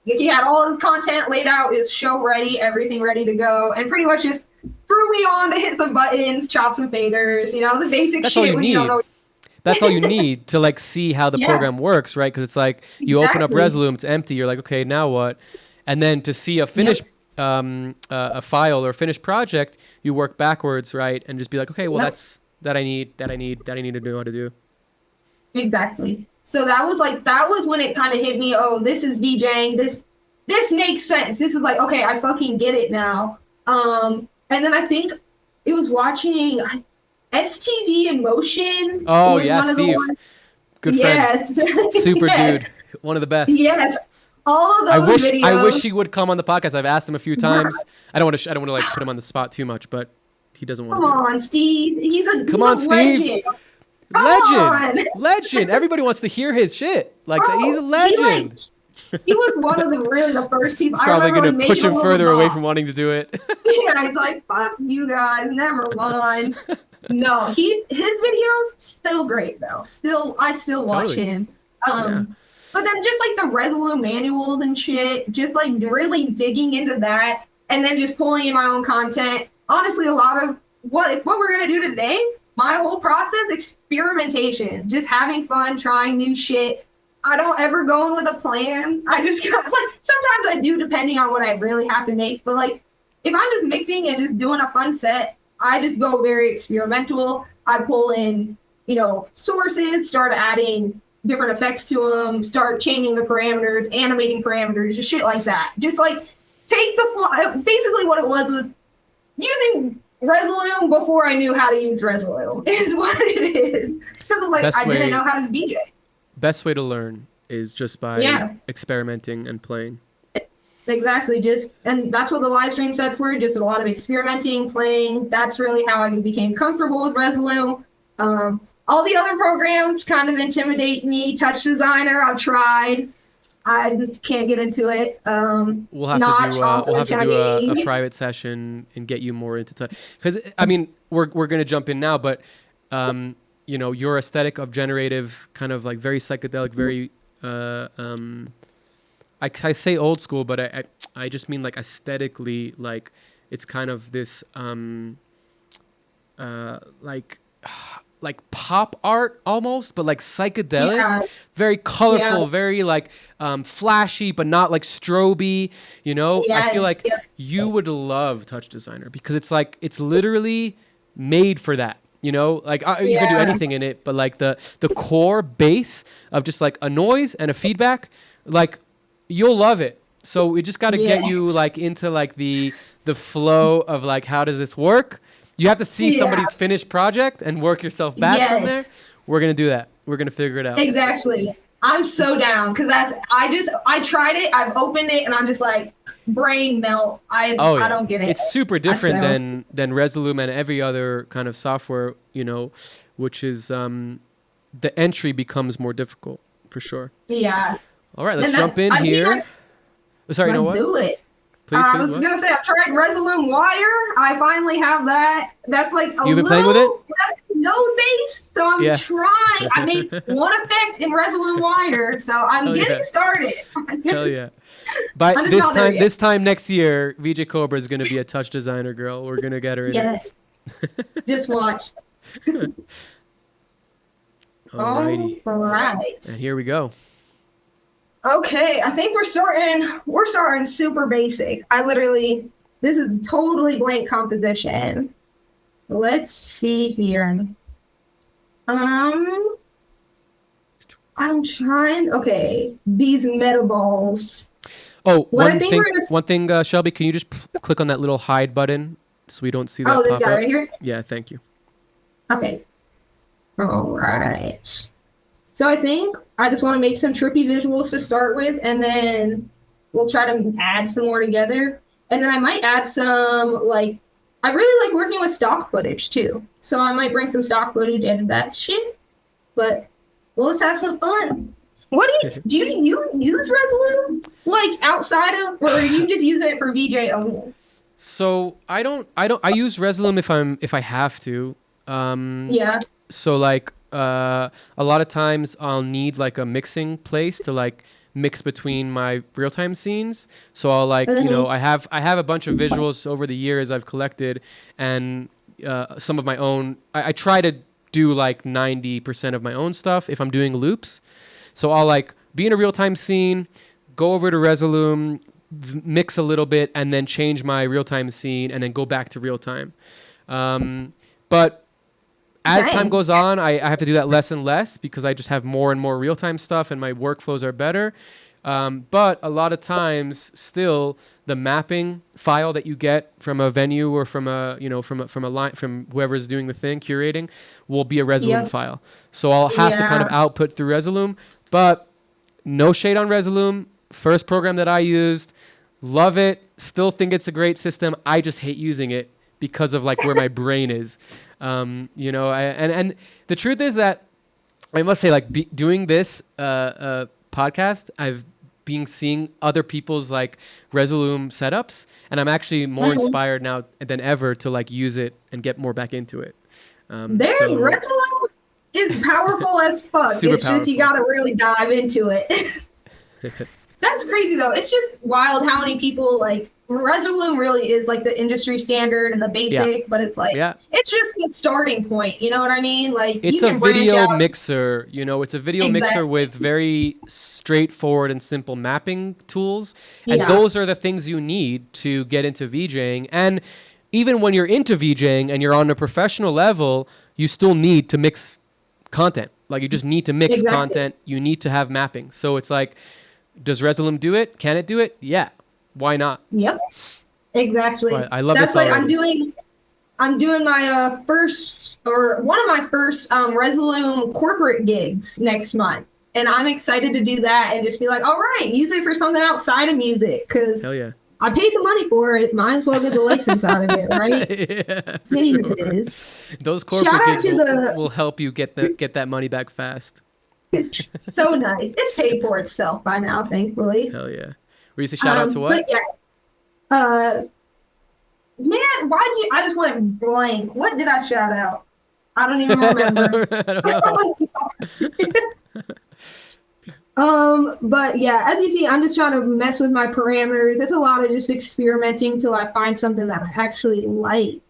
he had all his content laid out, his show ready, everything ready to go, and pretty much just threw me on to hit some buttons, chop some faders, the basic That's all shit you when you don't need. know. That's all you need to like see how the Yeah, program works, right? Because it's like you open up exactly. Resolume, it's empty. You're like, okay, now what? And then to see a Yep, finished a file or a finished project, you work backwards, right? And just be like, okay, well, yep, that's that I need to know how to do. exactly. So that was when it kind of hit me. Oh, this is VJing. This makes sense. This is like, okay, I fucking get it now. And then I think it was watching STV in Motion Oh was yeah, one of the Steve, ones. good friend, Yes, super yes, dude, one of the best. yes. All of I those wish I wish videos. he would come on the podcast. I've asked him a few Bruh, times. I don't want to like put him on the spot too much, but he doesn't want come to do it. on, Steve. Come He's on, a Steve. legend. Come Legend. on, Legend. Everybody wants to hear his shit. Like he's a bro. legend. He was one of the really the first people. It's I probably remember gonna like push making a him little further away from doll. wanting to do it. Yeah, he's like, fuck you guys, never mind. No, his videos still great though. I still watch Totally. him. Yeah. But then just like the Resolute manuals and shit, just like really digging into that and then just pulling in my own content. Honestly, a lot of what we're gonna do today, my whole process, experimentation, just having fun, trying new shit. I don't ever go in with a plan. I just got like sometimes I do depending on what I really have to make, but like if I'm just mixing and just doing a fun set, I just go very experimental. I pull in, sources, start adding different effects to them, start changing the parameters, animating parameters, just shit like that. Just like take basically what it was using Resolume before I knew how to use Resolume is what it is. Because like Best I didn't way know how to BJ. best way to learn is just by Yeah, experimenting and playing. exactly. And that's what the live stream sets were. Just a lot of experimenting, playing. That's really how I became comfortable with Resolume. All the other programs kind of intimidate me. Touch Designer, I've tried. I can't get into it. Notch We'll also have to do a intimidating. private session and get you more into touch. Because I mean, we're gonna jump in now, but your aesthetic of generative, kind of like very psychedelic, very I say old school, but I just mean like aesthetically, like it's kind of this like like pop art almost, but like psychedelic, Yeah, very yeah, colorful, very like flashy, but not like stroby. I feel yes, like yeah, you would love Touch Designer because it's like it's literally made for that. Like you could do yeah, anything in it, but like the core base of just like a noise and a feedback, like you'll love it. So we just got to get you yes, like into like the flow of like how does this work. You have to see yeah, somebody's finished project and work yourself back from there. yes. We're gonna do that. We're gonna figure it out. Exactly. I'm so down because I tried it, I've opened it, and I'm just like brain melt. Oh I yeah, don't get it. it's super I different so than Resolume and every other kind of software. Which is the entry becomes more difficult for sure. yeah. All right, let's And jump that's in I mean here. Sorry, you know let's what? do it. Please, I please, was what? gonna say I've tried Resolume Wire. I finally have that. That's like a You've been playing with it? little that's node based. So I'm Yeah. trying. I made one effect in Resolume Wire. So I'm Hell getting yeah. started. Hell yeah. But I'm just not there yet. this time next year, VJ Kobra is gonna be a touch designer girl. We're gonna get her in it. Yes. Just watch. All Alrighty. right. And here we go. Okay, I think we're starting super basic. This is totally blank composition. Let's see here. I'm trying. Okay, these metaballs. Oh, What I one think thing, we're gonna. one thing, Shelby, can you just click on that little hide button so we don't see that Oh, this pop guy up? right here. Yeah, thank you. Okay. All right. So I think I just want to make some trippy visuals to start with, and then we'll try to add some more together. And then I might add some, like, I really like working with stock footage too. So I might bring some stock footage, edit that shit. But we'll just have some fun. What do you use Resolute? Like outside of, or you just use it for VJ only? So I use Resolume if I have to. Yeah. So like a lot of times I'll need like a mixing place to like mix between my real-time scenes. So I'll like, you know, I have a bunch of visuals over the years I've collected, and some of my own. I try to do like 90% of my own stuff if I'm doing loops. So I'll like be in a real-time scene, go over to Resolume, mix a little bit, and then change my real-time scene, and then go back to real-time. But as time goes on, I have to do that less and less because I just have more and more real-time stuff and my workflows are better. But a lot of times still the mapping file that you get from a venue or from a, you know, from a line, from whoever's doing the thing, curating, will be a Resolume file. So I'll have to kind of output through Resolume, but no shade on Resolume. First program that I used, love it. Still think it's a great system. I just hate using it because of like where my brain is. You know, and the truth is that I must say, like, doing this podcast, I've been seeing other people's like Resolume setups, and I'm actually more inspired now than ever to like use it and get more back into it. Resolume is powerful as fuck. It's just you gotta really dive into it. That's crazy though. It's just wild how many people like Resolume really is like the industry standard and the basic, but it's like it's just the starting point. You know what I mean? Like it's a video mixer. You know, it's a video mixer with very straightforward and simple mapping tools, and those are the things you need to get into VJing. And even when you're into VJing and you're on a professional level, you still need to mix content. Like you just need to mix content. You need to have mapping. So it's like, does Resolume do it? Can it do it? Yeah. Why not? Yep. Exactly. But I love That's this like I'm doing my first, or one of my first Resolume corporate gigs next month. And I'm excited to do that and just be like, all right, use it for something outside of music. Cause hell yeah. I paid the money for it. Might as well get the license out of it, right? Yeah, sure. Those corporate gigs will help you get that money back fast. So nice. It's paid for itself by now, thankfully. Hell yeah. Were you say shout out to what? But yeah, man, I just went blank. What did I shout out? I don't even remember. But yeah, as you see, I'm just trying to mess with my parameters. It's a lot of just experimenting till I find something that I actually like.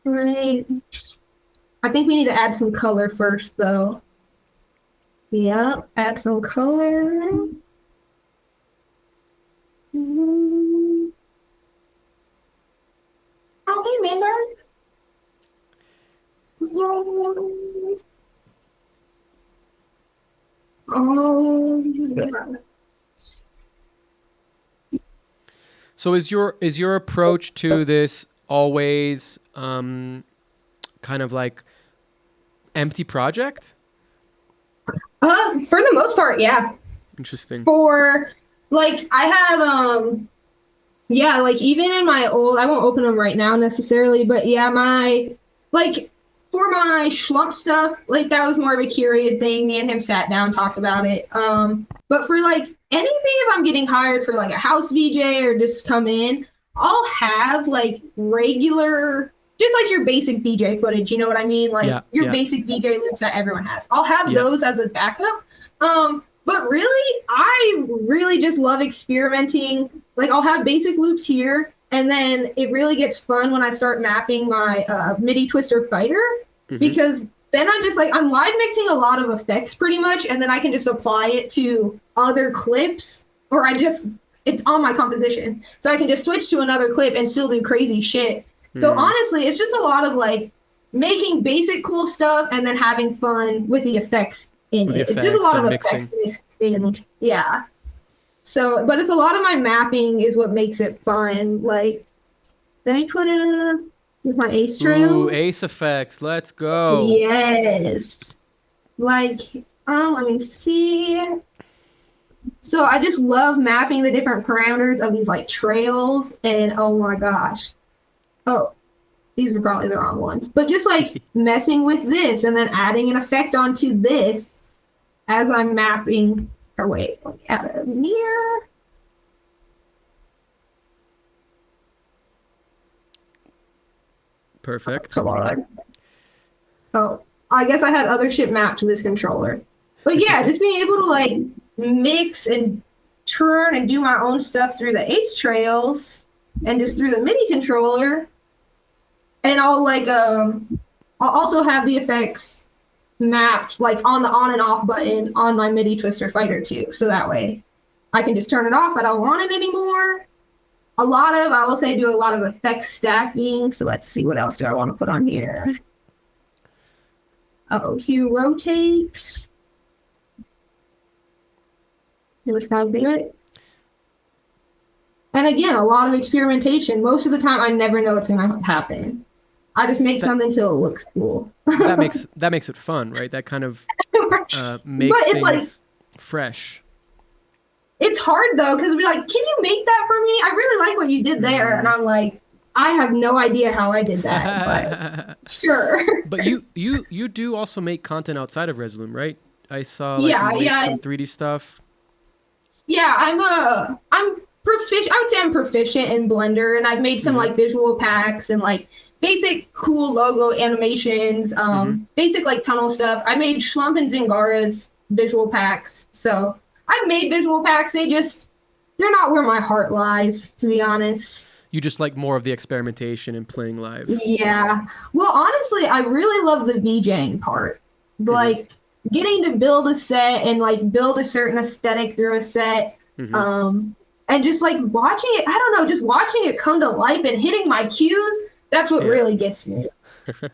Right. I think we need to add some color first, though. Yeah, add some color. Okay, man. So is your approach to this always kind of like empty project? For the most part, yeah. Interesting. For like I have yeah, like even in my old, I won't open them right now necessarily, but yeah, my like for my Schlump stuff, like that was more of a curated thing. Me and him sat down, talked about it. But for like anything, if I'm getting hired for like a house VJ or just come in, I'll have like regular, just like your basic DJ footage, you know what I mean? Like your basic DJ loops that everyone has. I'll have those as a backup. But really, I really just love experimenting. Like I'll have basic loops here, and then it really gets fun when I start mapping my MIDI Twister Fighter, because then I'm live mixing a lot of effects pretty much, and then I can just apply it to other clips, or it's on my composition. So I can just switch to another clip and still do crazy shit. So honestly, it's just a lot of like making basic cool stuff and then having fun with the effects in it. It's just a lot of effects. Yeah. So, but it's a lot of my mapping is what makes it fun. Like, then I put in with my Ace trails. Ooh, Ace effects. Let's go. Yes. Like, let me see. So I just love mapping the different parameters of these like trails, and oh my gosh. Oh, these are probably the wrong ones. But just like messing with this and then adding an effect onto this as I'm mapping. Or wait, let me add a mirror. Perfect. Come on. Oh, I guess I had other shit mapped to this controller. But yeah, just being able to like mix and turn and do my own stuff through the Ace trails and just through the MIDI controller. And I'll also have the effects mapped like on the on and off button on my MIDI Twister Fighter too. So that way I can just turn it off. I don't want it anymore. I will say do a lot of effects stacking. So let's see, what else do I want to put on here? Hue rotate. Let's kind of do it. And again, a lot of experimentation. Most of the time I never know what's going to happen. I just make something till it looks cool. that makes it fun, right? That kind of makes things like, fresh. It's hard though, because we're like, can you make that for me? I really like what you did there. And I'm like, I have no idea how I did that, but sure. But you do also make content outside of Resolume, right? I saw you make some 3D stuff. Yeah, I'm proficient. I would say I'm proficient in Blender, and I've made some like visual packs and like basic cool logo animations, basic like tunnel stuff. I made Schlump and Zingara's visual packs. So I've made visual packs. They're not where my heart lies, to be honest. You just like more of the experimentation and playing live. Yeah. Well, honestly, I really love the VJing part. Like getting to build a set and like build a certain aesthetic through a set. And just like watching it, I don't know, just watching it come to life and hitting my cues. That's what really gets me. Because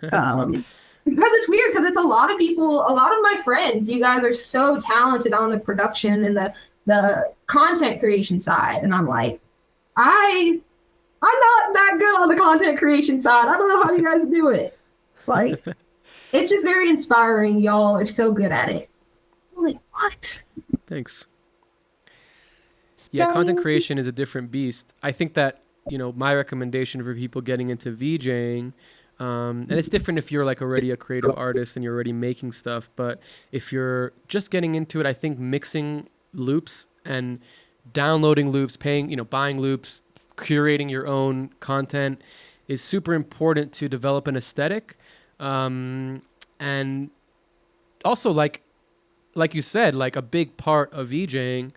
it's weird, because it's a lot of people, a lot of my friends, you guys are so talented on the production and the content creation side. And I'm like, I'm not that good on the content creation side. I don't know how you guys do it. Like, it's just very inspiring. Y'all are so good at it. I'm like, what? Thanks. Yeah, content creation is a different beast. I think that, my recommendation for people getting into VJing, and it's different if you're like already a creative artist and you're already making stuff, but if you're just getting into it, I think mixing loops and downloading loops, buying loops, curating your own content is super important to develop an aesthetic. And also like you said, like a big part of VJing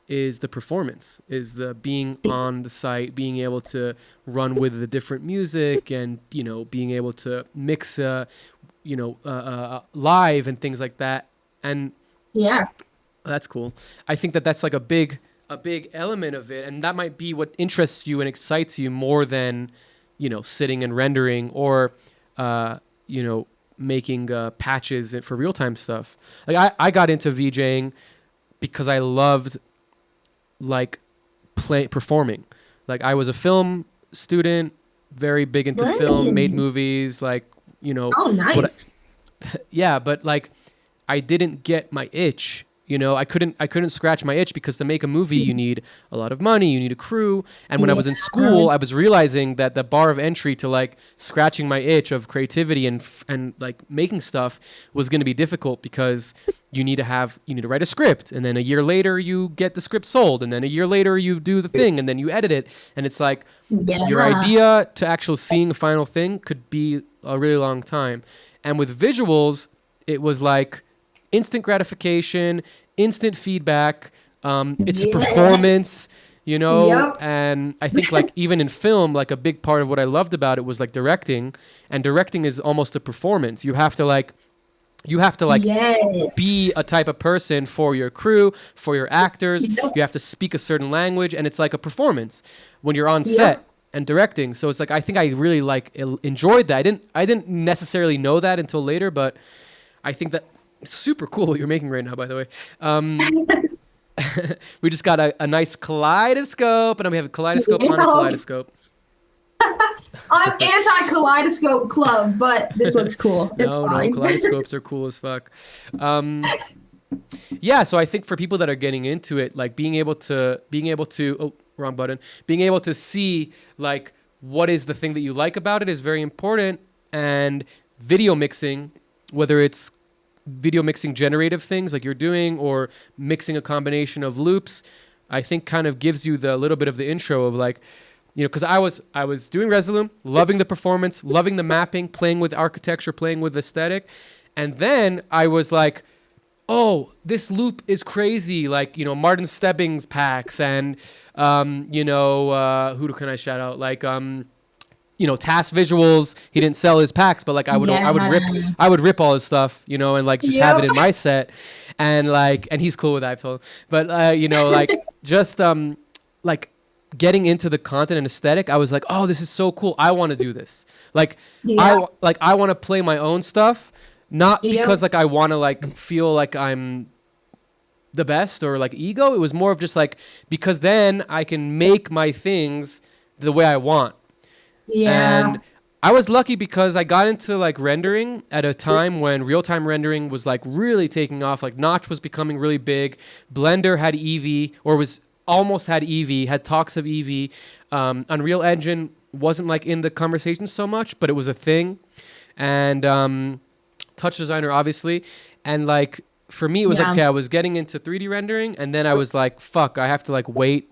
is the performance, is the being on the site, being able to run with the different music and, being able to mix, live and things like that. And yeah, that's cool. I think that that's like a big element of it. And that might be what interests you and excites you more than, sitting and rendering or, making patches for real-time stuff. Like I got into VJing because I loved performing. Like I was a film student, very big into film, made movies, Oh, nice. But like I didn't get my itch. I couldn't scratch my itch because to make a movie, you need a lot of money, you need a crew. And when I was in school, I was realizing that the bar of entry to like scratching my itch of creativity and like making stuff was going to be difficult because you need to write a script. And then a year later you get the script sold. And then a year later you do the thing and then you edit it. And it's like your idea to actually seeing a final thing could be a really long time. And with visuals, it was like instant gratification, instant feedback. It's a performance, and I think like even in film, like a big part of what I loved about it was like directing, and directing is almost a performance. You have to like You have to like Yes. be a type of person for your crew, for your actors. Yep. You have to speak a certain language, and it's like a performance when you're on Yep. set and directing. So it's like I think I really like enjoyed that. I didn't necessarily know that until later, but I think that super cool what you're making right now, by the way. We just got a nice kaleidoscope, and then we have a kaleidoscope on a kaleidoscope. I'm anti-kaleidoscope club, but this looks cool. It's fine. No, kaleidoscopes are cool as fuck. Yeah, so I think for people that are getting into it, like being able to, oh, wrong button, being able to see like what is the thing that you like about it is very important. And video mixing, whether it's video mixing generative things like you're doing or mixing a combination of loops, I think kind of gives you the little bit of the intro of like, you know, because I was doing Resolume, loving the performance, loving the mapping, playing with architecture, playing with aesthetic. And then I was like, oh, this loop is crazy. Like, you know, Martin Stebbings packs and, you know, who can I shout out? Like, you know, Task Visuals. He didn't sell his packs, but like I would rip all his stuff, you know, and like just have it in my set. And like, and he's cool with that, I've told him. But, you know, like just like getting into the content and aesthetic, I was like, oh, this is so cool. I want to do this. Like, I want to play my own stuff. Not because like I want to like feel like I'm the best or like ego. It was more of just like because then I can make my things the way I want. Yeah. And I was lucky because I got into like rendering at a time when real-time rendering was like really taking off. Like Notch was becoming really big. Blender had Eevee or was almost had Eevee, had talks of Eevee. Unreal Engine wasn't like in the conversation so much, but it was a thing. And Touch Designer, obviously. And like, for me, it was like, okay, I was getting into 3D rendering. And then I was like, fuck, I have to like wait.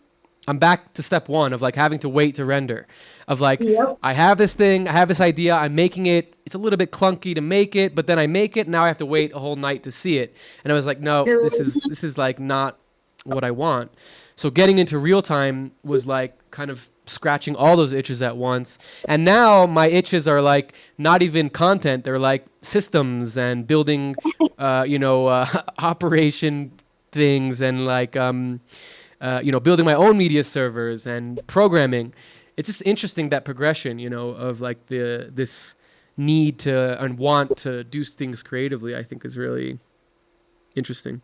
I'm back to step one of like having to wait to render. Of like, I have this thing, I have this idea, I'm making it. It's a little bit clunky to make it, but then I make it. Now I have to wait a whole night to see it. And I was like, no, this is like not what I want. So getting into real time was like kind of scratching all those itches at once. And now my itches are like not even content. They're like systems and building, you know, operation things and like, you know, building my own media servers and programming. It's just interesting that progression, you know, of like this need to and want to do things creatively, I think is really interesting.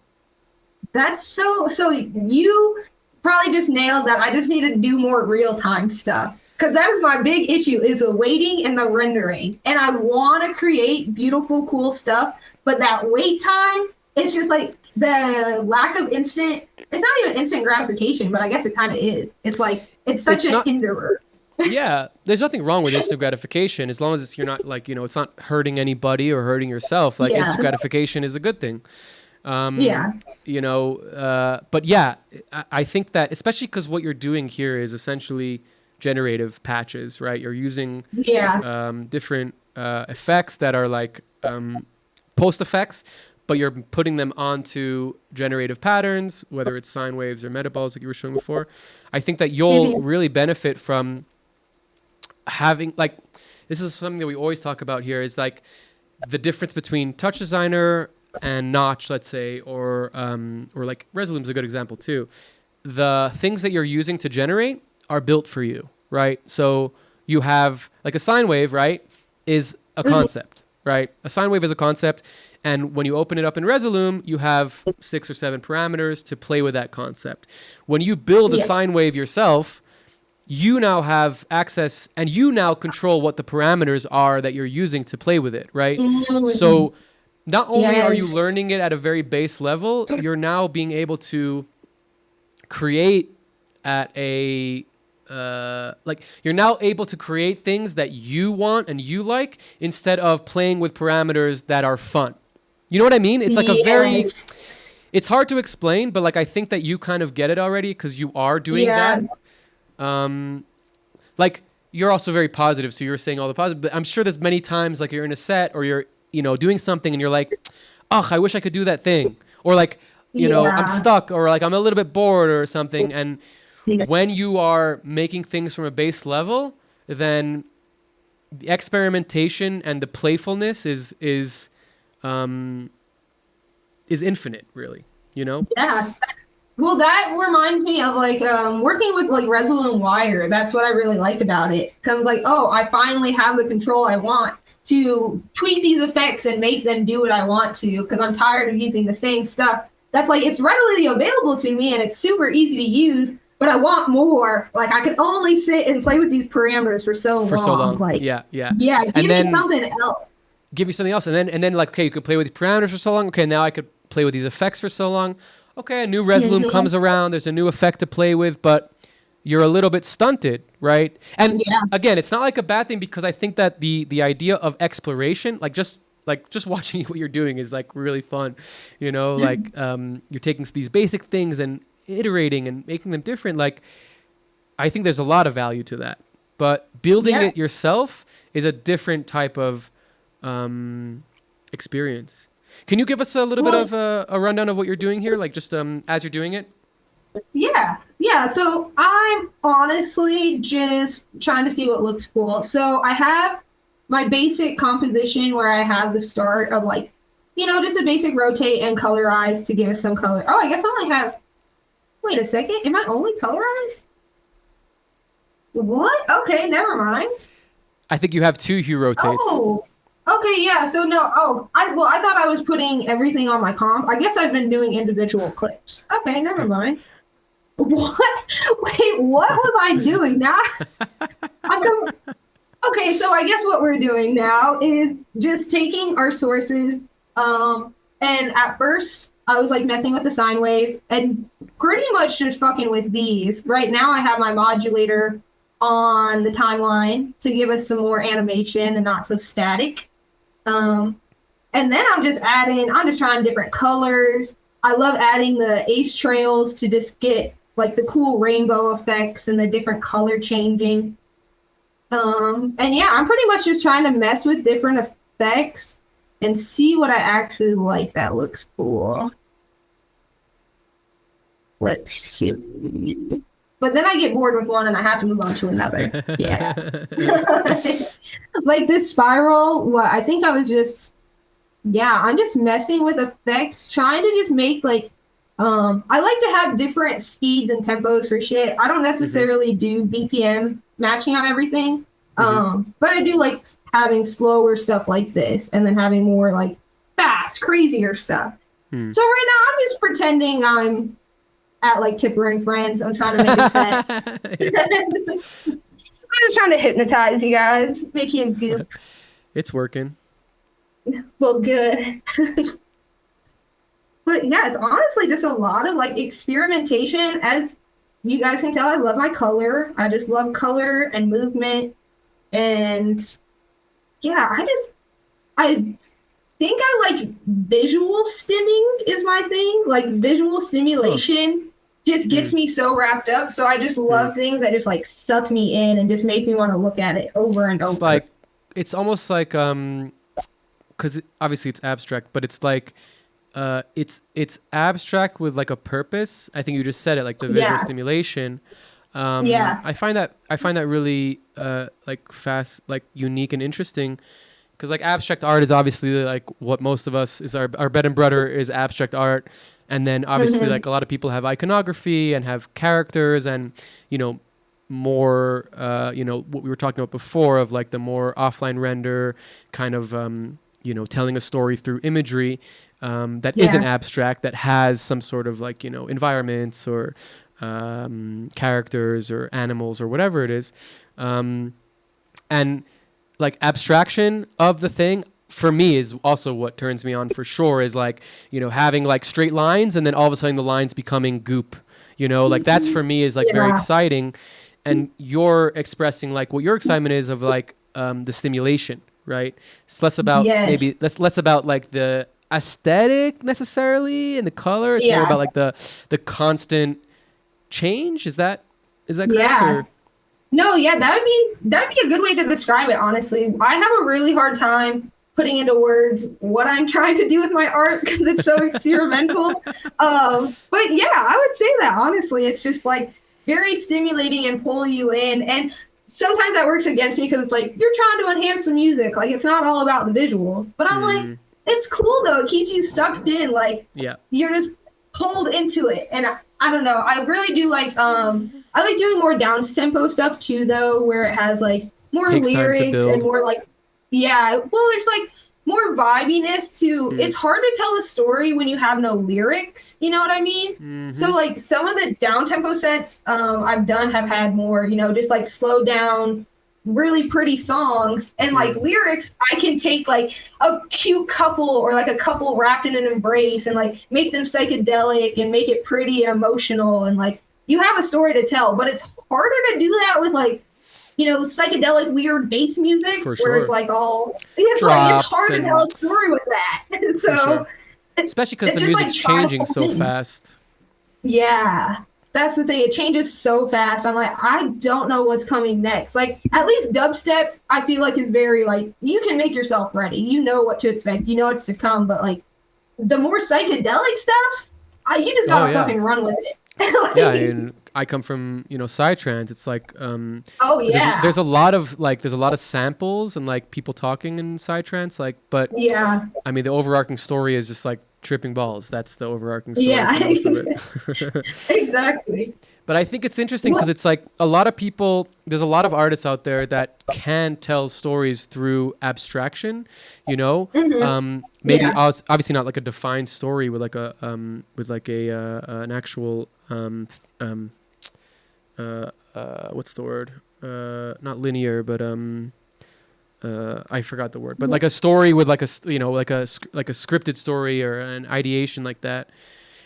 That's so you probably just nailed that. I just need to do more real-time stuff because that is my big issue is the waiting and the rendering. And I want to create beautiful, cool stuff, but that wait time, it's just like the lack of instant, it's not even instant gratification, but I guess it kind of is. It's like, it's such a hinderer. Yeah, there's nothing wrong with instant gratification as long as you're not like, you know, it's not hurting anybody or hurting yourself. Like instant gratification is a good thing. You know, but yeah, I think that especially because what you're doing here is essentially generative patches, right? You're using different effects that are like post effects, but you're putting them onto generative patterns, whether it's sine waves or metaballs like you were showing before. I think that you'll really benefit from having like, this is something that we always talk about here is like the difference between Touch Designer and Notch, let's say, or like Resolume is a good example too. The things that you're using to generate are built for you, right? So you have like a sine wave, right, is a concept, right? A sine wave is a concept. And when you open it up in Resolume, you have 6 or 7 parameters to play with that concept. When you build a sine wave yourself, you now have access and you now control what the parameters are that you're using to play with it, right? So not only are you learning it at a very base level, you're now being able to create at a like you're now able to create things that you want and you like instead of playing with parameters that are fun. You know what I mean? It's like a very, it's hard to explain, but like I think that you kind of get it already because you are doing that. Like you're also very positive, so you're saying all the positive, but I'm sure there's many times like you're in a set or you're, you know, doing something and you're like, oh, I wish I could do that thing. Or like, you know, I'm stuck or like I'm a little bit bored or something. And when you are making things from a base level, then the experimentation and the playfulness is is infinite, really, you know? Yeah. Well, that reminds me of like working with like Resolute Wire. That's what I really liked about it. Cause like, oh, I finally have the control I want to tweak these effects and make them do what I want to. Cause I'm tired of using the same stuff. That's like it's readily available to me and it's super easy to use. But I want more. Like I can only sit and play with these parameters for so long. Like yeah. Give me something else. Give you something else, and then like, okay, you could play with these parameters for so long. Okay, now I could play with these effects for so long. Okay, a new Resolute comes around. There's a new effect to play with, but you're a little bit stunted, right? And again, it's not like a bad thing because I think that the idea of exploration, like just watching what you're doing is like really fun, you know. Like you're taking these basic things and iterating and making them different. Like I think there's a lot of value to that, but building it yourself is a different type of experience. Can you give us a little bit of a rundown of what you're doing here, like just as you're doing it? Yeah. So I'm honestly just trying to see what looks cool. So I have my basic composition where I have the start of like, you know, just a basic rotate and colorize to give us some color. Oh, I guess I only have, wait a second, am I only colorized? What? Okay, never mind. I think you have 2 hue rotates. Oh, okay, yeah. So no, I thought I was putting everything on my comp. I guess I've been doing individual clips. Okay, never mind. What? Wait, what was I doing now? Okay, so I guess what we're doing now is just taking our sources. And at first I was like messing with the sine wave and pretty much just fucking with these. Right now I have my modulator on the timeline to give us some more animation and not so static. And then I'm just trying different colors. I love adding the ace trails to just get like the cool rainbow effects and the different color changing. And yeah, I'm pretty much just trying to mess with different effects and see what I actually like that looks cool. Let's see. But then I get bored with one and I have to move on to another. Yeah. Like this spiral, I think I was just, I'm just messing with effects, trying to just make like, I like to have different speeds and tempos for shit. I don't necessarily do BPM matching on everything. But I do like having slower stuff like this and then having more like fast, crazier stuff. So right now I'm just pretending I'm at like Tipper and Friends. I'm trying to make a set. I'm just trying to hypnotize you guys, make you goop. It's working. Well, good. But yeah, it's honestly just a lot of like experimentation. As you guys can tell, I love my color. I just love color and movement. And yeah, I think I like visual stimming is my thing. Like visual stimulation just gets me so wrapped up. So I just love things that just like suck me in and just make me want to look at it over and over. It's like, it's almost like, because obviously it's abstract, but it's like, it's abstract with like a purpose. I think you just said it, like the visual stimulation. I find that really like fast, like unique and interesting, because like abstract art is obviously like what most of us is our bread and butter is abstract art, and then obviously like a lot of people have iconography and have characters and more what we were talking about before of like the more offline render kind of telling a story through imagery that isn't abstract, that has some sort of like environments or characters or animals or whatever it is, and like abstraction of the thing for me is also what turns me on for sure, is like having like straight lines and then all of a sudden the lines becoming goop, like that's for me is like very exciting. And you're expressing like what your excitement is of like the stimulation, right? It's less about maybe less about like the aesthetic necessarily and the color. It's more about like the constant change. Is that correct? Or? No, that'd be a good way to describe it, honestly. I have a really hard time putting into words what I'm trying to do with my art because it's so experimental. But yeah, I would say that honestly, it's just like very stimulating and pull you in. And sometimes that works against me because it's like you're trying to enhance the music, like it's not all about the visuals. But I'm like, it's cool though. It keeps you sucked in. Like Yeah. you're just pulled into it. And I don't know. I really do like I like doing more down tempo stuff too though, where it has like more Takes time to lyrics and build. more like yeah. Well, there's like more vibiness to it's hard to tell a story when you have no lyrics, you know what I mean? So like some of the down tempo sets I've done have had more, you know, just like slow down really pretty songs and like lyrics. I can take like a cute couple or like a couple wrapped in an embrace and like make them psychedelic and make it pretty and emotional, and like you have a story to tell. But it's harder to do that with like, you know, psychedelic weird bass music For where sure. it's like all it's like it's hard to Drops tell a and- story with that. For So sure. Especially because it's the just, like, music's trying to changing so hold in. fast. yeah, that's the thing. It changes so fast. I'm like, I don't know what's coming next. Like, at least dubstep, I feel like is very like you can make yourself ready. You know what to expect. You know what's to come. But like the more psychedelic stuff, you just gotta yeah. fucking run with it. Like, Yeah, I mean, I come from, you know, psytrance. It's like oh yeah, there's a lot of samples and like people talking in psytrance, like, but yeah, I mean the overarching story is just like tripping balls. That's the overarching story yeah, for most of it. exactly. But I think it's interesting because it's like a lot of people, there's a lot of artists out there that can tell stories through abstraction, you know, maybe Yeah. obviously not like a defined story with like a an actual what's the word? Not linear, but I forgot the word, but like a story with like a, you know, like a scripted story or an ideation like that.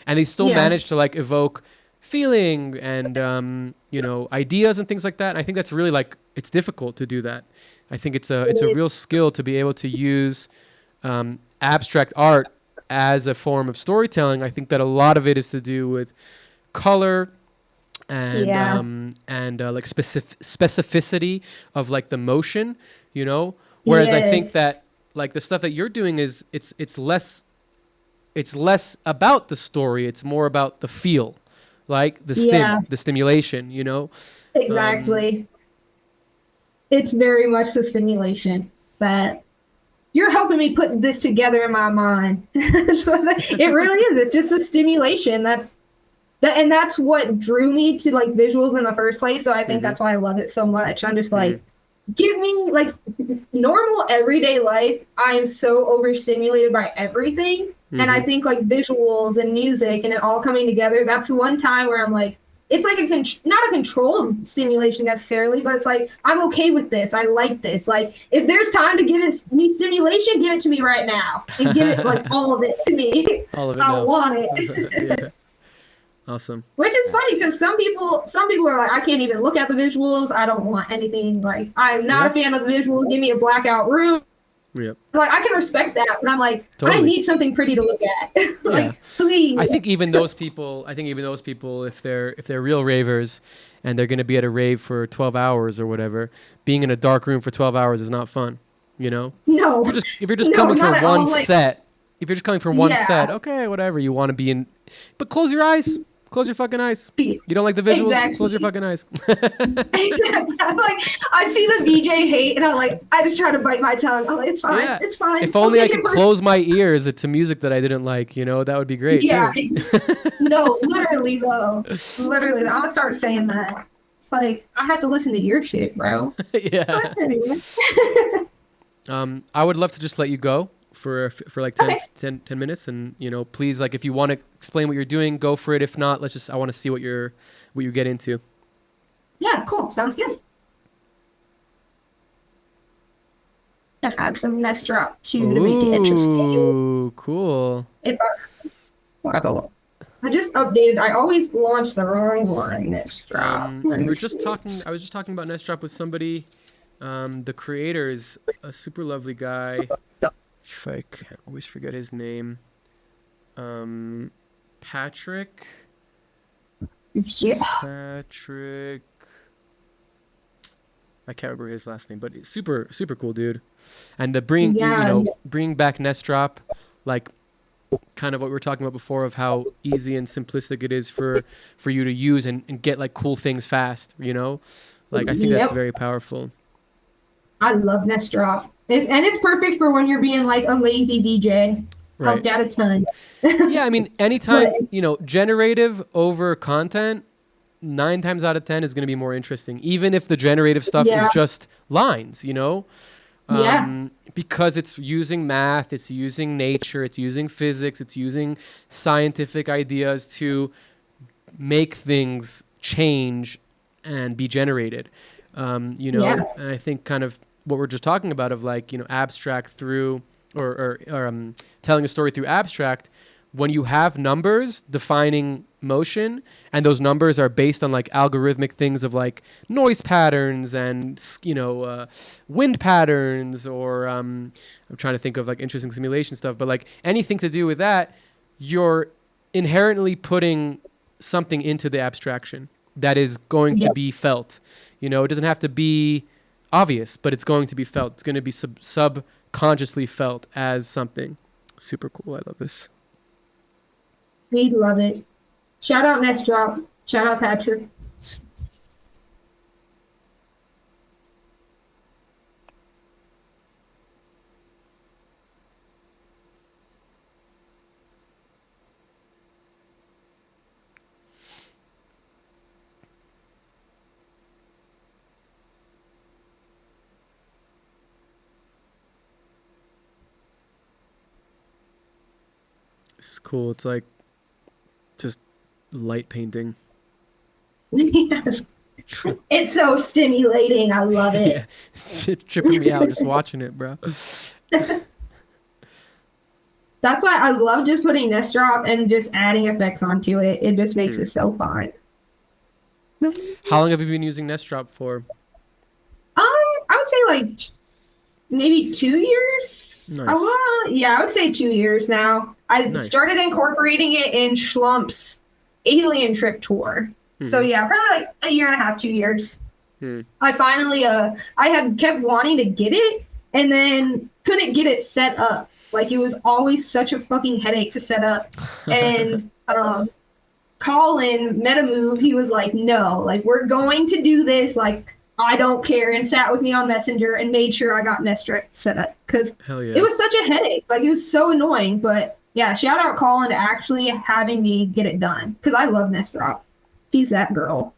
And they still Yeah. manage to like evoke feeling and, you know, ideas and things like that. And I think that's really like, it's difficult to do that. I think it's a real skill to be able to use abstract art as a form of storytelling. I think that a lot of it is to do with color and Yeah. like specificity of like the motion, you know. Whereas I think Yes. that like the stuff that you're doing is it's less about the story. It's more about the feel, like Yeah. the stimulation, you know. Exactly. It's very much the stimulation that you're helping me put this together in my mind. It really is. It's just a stimulation. And that's what drew me to like visuals in the first place. So I think that's why I love it so much. I'm just like, give me like normal everyday life. I'm so overstimulated by everything. And I think like visuals and music and it all coming together, that's one time where I'm like, it's like not a controlled stimulation necessarily, but it's like, I'm okay with this. I like this. Like if there's time to give me stimulation, give it to me right now and give it like all of it to me. All of it I now. want it. Yeah. Awesome. Which is funny because some people are like, I can't even look at the visuals. I don't want anything. Like I'm not a fan of the visuals. Give me a blackout room. Yep. Like I can respect that, but I'm like, I Totally. need something pretty to look at. Like, Yeah. please. I think even those people, if they're real ravers and they're going to be at a rave for 12 hours or whatever, being in a dark room for 12 hours is not fun, you know? No. If you're just No, coming not for at all, one like- set, if you're just coming for one Yeah. set, okay, whatever, you want to be in, but close your eyes. Close your fucking eyes. You don't like the visuals? Exactly. Close your fucking eyes. Exactly. I'm like, I see the VJ hate, and I'm like, I just try to bite my tongue. I'm like, it's fine. Yeah. It's fine. If only I'll I take could it for- close my ears to music that I didn't like, you know, that would be great. Yeah. too. No, literally though. Literally, I'm gonna start saying that. It's like I have to listen to your shit, bro. Yeah. But anyway. I would love to just let you go for like 10, Okay. 10 minutes, and you know, please, like if you want to explain what you're doing, go for it. If not, I want to see what you get into. Yeah, cool. Sounds good. I've had some nest drop too to make it interesting. Ooh, cool. If I just updated. I always launch the wrong one. Nest drop. I was just talking about Nest Drop with somebody. The creator is a super lovely guy. If I can always forget his name. Patrick. Yeah. Patrick. I can't remember his last name, but he's super cool dude. And the bring back Nest Drop, like kind of what we were talking about before of how easy and simplistic it is for you to use and get like cool things fast, you know? Like I think that's very powerful. I love nest drop. And it's perfect for when you're being like a lazy VJ. Right. Helped out a ton. Yeah, I mean, anytime, But- generative over content, 9 times out of 10 is going to be more interesting, even if the generative stuff is just lines, because it's using math, it's using nature, it's using physics, it's using scientific ideas to make things change and be generated. And I think kind of what we're just talking about of like, abstract through or telling a story through abstract, when you have numbers defining motion and those numbers are based on like algorithmic things of like noise patterns and wind patterns, or I'm trying to think of like interesting simulation stuff, but like anything to do with that, you're inherently putting something into the abstraction that is going to be felt. It doesn't have to be obvious, but it's going to be felt. It's going to be subconsciously felt as something super cool. I love this. We love it. Shout out Nest Drop. Shout out Patrick. It's cool. It's like just light painting. It's so stimulating. I love it. Yeah, it's tripping me out just watching it, bro. That's why I love just putting Nest Drop and just adding effects onto it. It just makes it so fun. How long have you been using Nest Drop for? I would say like maybe 2 years. Nice. I would say 2 years now. I started incorporating it in Schlump's Alien Trip tour. So yeah, probably like a year and a half, 2 years. I finally, I had kept wanting to get it and then couldn't get it set up. Like it was always such a fucking headache to set up. And Colin Metamove, he was like, no, like we're going to do this. Like I don't care, and sat with me on Messenger and made sure I got Nest Drop set up because it was such a headache. Like it was so annoying. But yeah, shout out Colin to actually having me get it done because I love Nest Drop. She's that girl.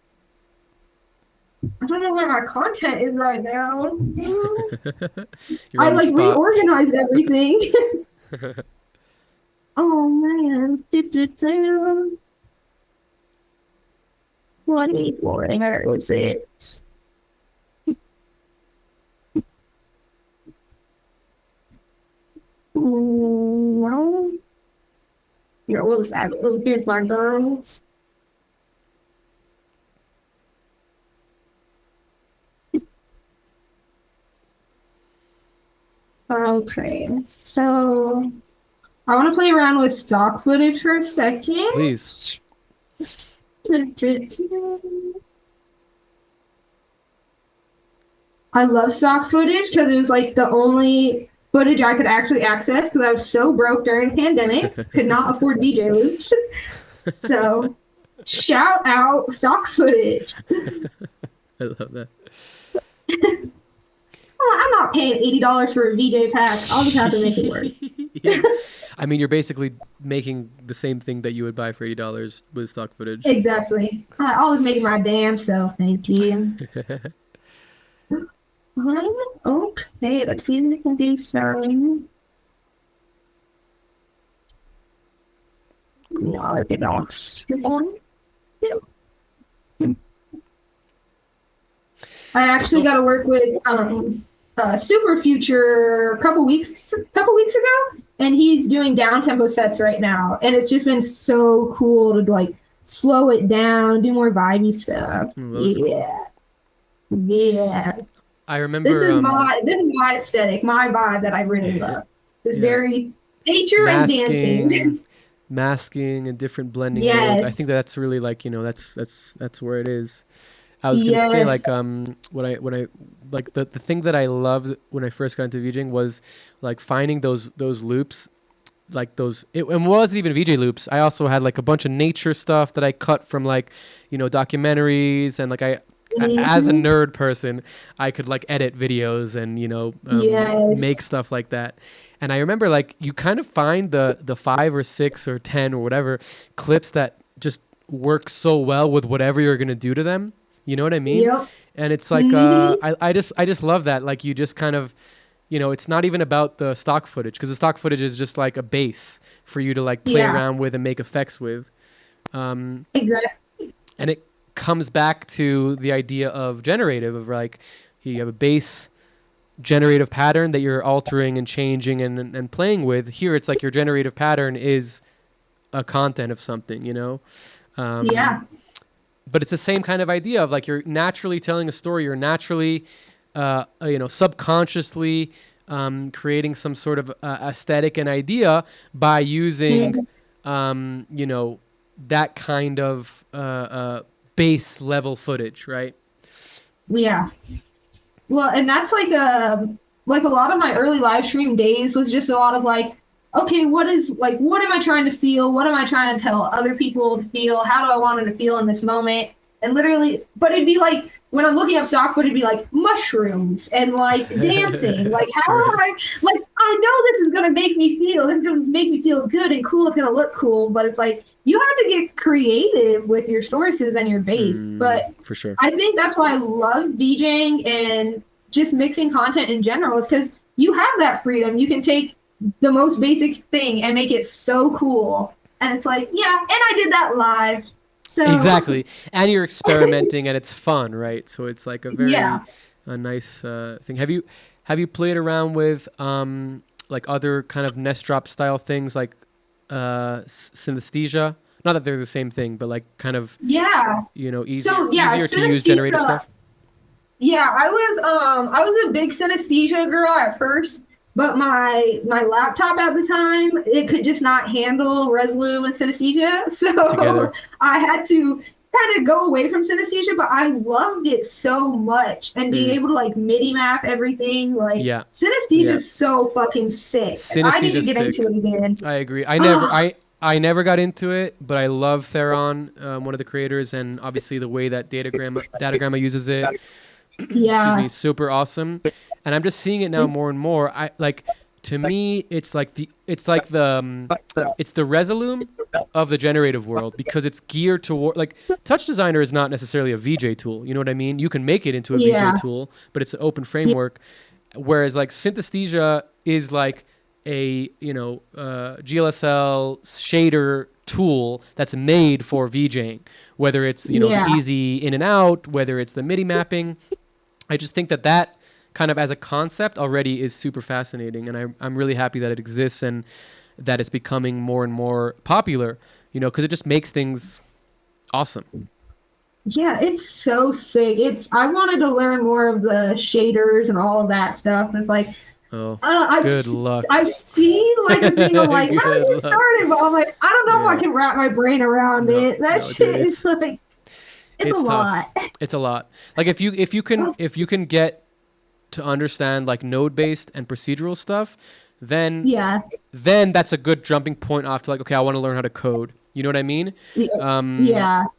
I don't know where my content is right now. I like reorganized everything. Oh man. 24. Where was it? Here, what was that? Here's my girls. Okay, so I want to play around with stock footage for a second. Please. I love stock footage because it was like the only footage I could actually access because I was so broke during the pandemic, could not afford DJ loops. So shout out stock footage. I love that. I'm not paying $80 for a VJ pack. I'll just have to make it work. Yeah. I mean, you're basically making the same thing that you would buy for $80 with stock footage. Exactly. I'll just make it my damn self. Thank you. Okay, let's see if we can do some. No, I cannot. I actually got to work with Super Future a couple weeks ago, and he's doing down tempo sets right now, and it's just been so cool to like slow it down, do more vibey stuff. Yeah. I remember this is my aesthetic, my vibe that I really love. It's very nature and dancing. Masking and different blending modes. I think that's really like, that's where it is. I was gonna say like when I like the thing that I loved when I first got into VJing was like finding those loops, like those it wasn't even VJ loops. I also had like a bunch of nature stuff that I cut from like documentaries, and like as a nerd person, I could like edit videos and, make stuff like that. And I remember like you kind of find the 5 or 6 or 10 or whatever clips that just work so well with whatever you're going to do to them. You know what I mean? Yep. And it's like, I just love that. Like you just kind of, it's not even about the stock footage, because the stock footage is just like a base for you to like play around with and make effects with. Exactly. And it comes back to the idea of generative, of like you have a base generative pattern that you're altering and changing and playing with. Here it's like your generative pattern is a content of something, but it's the same kind of idea of like you're naturally telling a story, you're naturally subconsciously creating some sort of aesthetic and idea by using that kind of base level footage, right? Yeah. Well, and that's like a lot of my early live stream days was just a lot of like, okay, what am I trying to feel? What am I trying to tell other people to feel? How do I want them to feel in this moment? And literally, but it'd be like, when I'm looking up stock footage, it'd be like mushrooms and like dancing. Like, how am I, like, I know this is going to make me feel, this is going to make me feel good and cool. It's going to look cool, but it's like, you have to get creative with your sources and your base. But for sure, I think that's why I love VJing and just mixing content in general, is because you have that freedom. You can take the most basic thing and make it so cool. And it's like, yeah, and I did that live. So exactly. And you're experimenting and it's fun, right? So it's like a very a nice thing. Have you played around with like other kind of nest drop style things like synesthesia? Not that they're the same thing, but like kind of easier to use generative stuff. Yeah, I was a big synesthesia girl at first, but my laptop at the time, it could just not handle Resolume and synesthesia, so Together. I had to kind of go away from synesthesia. But I loved it so much, and being able to like MIDI map everything, like synesthesia is so fucking sick. I need to get into it again. I agree. I never got into it, but I love Theron, one of the creators, and obviously the way that Datagramma uses it. Yeah. Excuse me, super awesome. And I'm just seeing it now more and more. To me, it's the Resolume of the generative world, because it's geared toward, like, Touch Designer is not necessarily a VJ tool. You know what I mean? You can make it into a VJ tool, but it's an open framework. Whereas like synesthesia is like a GLSL shader tool that's made for VJing, whether it's the easy in and out, whether it's the MIDI mapping. I just think that kind of as a concept already is super fascinating, and I'm really happy that it exists and that it's becoming more and more popular, because it just makes things awesome. Yeah, it's so sick. I wanted to learn more of the shaders and all of that stuff. It's like, good luck. I've seen like a thing of like, how did you start it? But I'm like, I don't know if I can wrap my brain around it. That shit is like, it's a lot. It's a lot. Like if you can get to understand like node-based and procedural stuff, then that's a good jumping point off to like, okay, I want to learn how to code. You know what I mean? To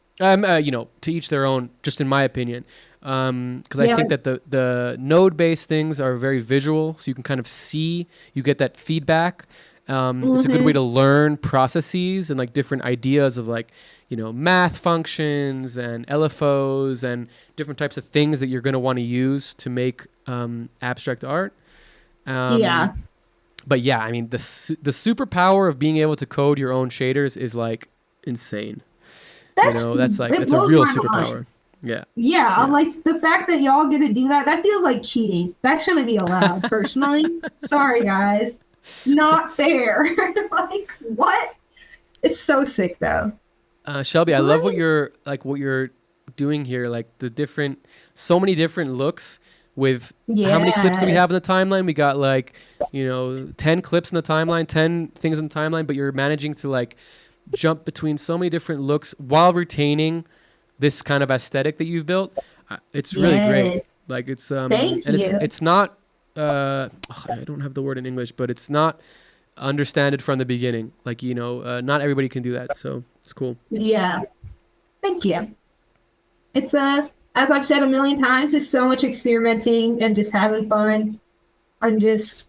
each their own, just in my opinion. Because I think that the node-based things are very visual, so you can kind of see, you get that feedback. It's a good way to learn processes and like different ideas of like, math functions and LFOs and different types of things that you're going to want to use to make abstract art. But yeah, I mean, the superpower of being able to code your own shaders is like insane. That's a real superpower. Yeah. I'm like, the fact that y'all get to do that feels like cheating. That shouldn't be allowed, personally. Sorry, guys. Not fair. Like, what? It's so sick, though. Shelby, I love what you're doing here. Like so many different looks with how many clips do we have in the timeline? We got like, 10 clips in the timeline, 10 things in the timeline, but you're managing to like jump between so many different looks while retaining this kind of aesthetic that you've built. It's really great. Like it's it's not I don't have the word in English, but it's not understood from the beginning. Like, not everybody can do that, so it's cool. Yeah. Thank you. It's as I've said a million times, just so much experimenting and just having fun. I'm just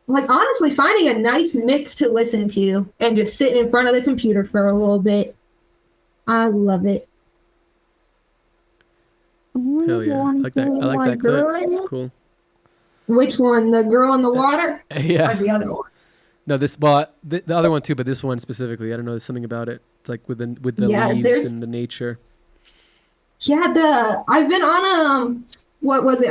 like honestly finding a nice mix to listen to and just sitting in front of the computer for a little bit. I love it. Hell yeah. I like that. I like that clip. It's cool. Which one? The girl in the water? Yeah. Or the other one? No, the other one too, but this one specifically, I don't know. There's something about it. It's like with the leaves and the nature. Yeah, I've been on what was it?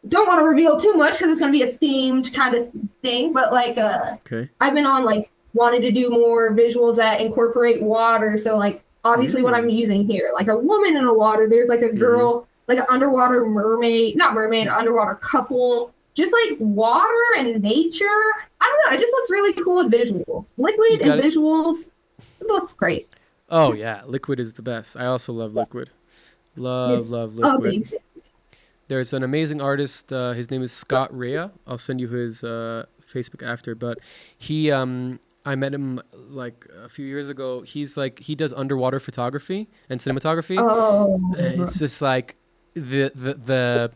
Don't want to reveal too much because it's going to be a themed kind of thing, but like okay. I've been on like wanting to do more visuals that incorporate water. So like obviously what I'm using here, like a woman in the water, there's like a girl, like an underwater underwater couple, just like water and nature. I don't know, it just looks really cool with visuals. Liquid and visuals, it looks great. Oh yeah, liquid is the best. I also love liquid. Love liquid. Amazing. There's an amazing artist. His name is Scott Rea. I'll send you his Facebook after. But he, I met him like a few years ago. He's like, he does underwater photography and cinematography. Oh, and it's just like the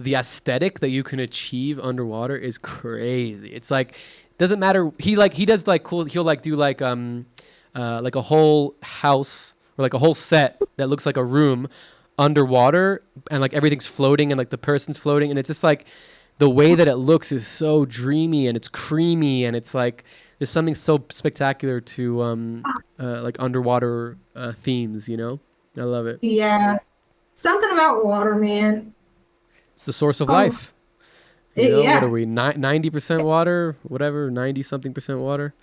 aesthetic that you can achieve underwater is crazy. It's like, doesn't matter. He does like cool. He'll like do like a whole house or like a whole set that looks like a room underwater, and like everything's floating and like the person's floating, and it's just like the way that it looks is so dreamy and it's creamy, and it's like there's something so spectacular to like underwater themes, you know. I love it. Yeah, something about water, man. It's the source of life. You know, yeah. What are we, 90% water, whatever, 90 something percent water?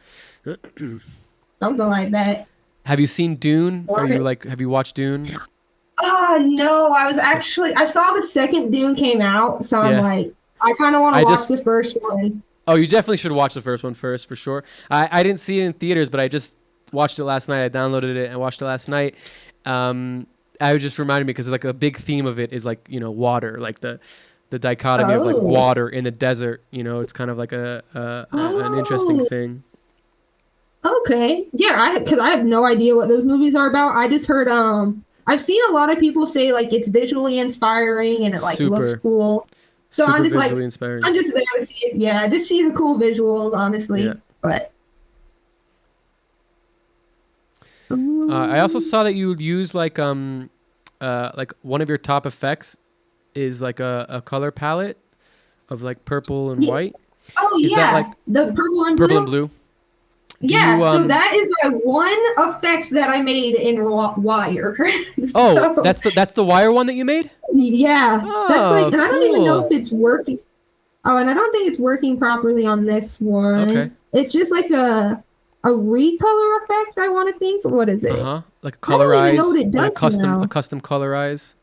Something like that. Have you seen Dune? Have you watched Dune? No, I saw the second Dune came out, so I'm like, I kind of want to watch the first one. Oh, you definitely should watch the first one first, for sure. I didn't see it in theaters, but I just watched it last night. I downloaded it and watched it last night. I was just reminded me because like a big theme of it is like, you know, water, like the dichotomy of like water in the desert. You know, it's kind of like an interesting thing. Okay, yeah, because I have no idea what those movies are about. I just heard I've seen a lot of people say like it's visually inspiring and it like looks cool. So I'm just like, inspiring. I'm just there to see it. Yeah, just see the cool visuals, honestly. Yeah. But I also saw that you would use like one of your top effects is like a color palette of like purple and white. Oh, is that like the purple and blue? Purple and blue. So that is my one effect that I made in Wire. Oh, that's the Wire one that you made? Yeah. That's like, and I don't even know if it's working. Oh, and I don't think it's working properly on this one. Okay. It's just like a recolor effect, I want to think. What is it? Like a colorize. I don't even know what it does a custom colorize.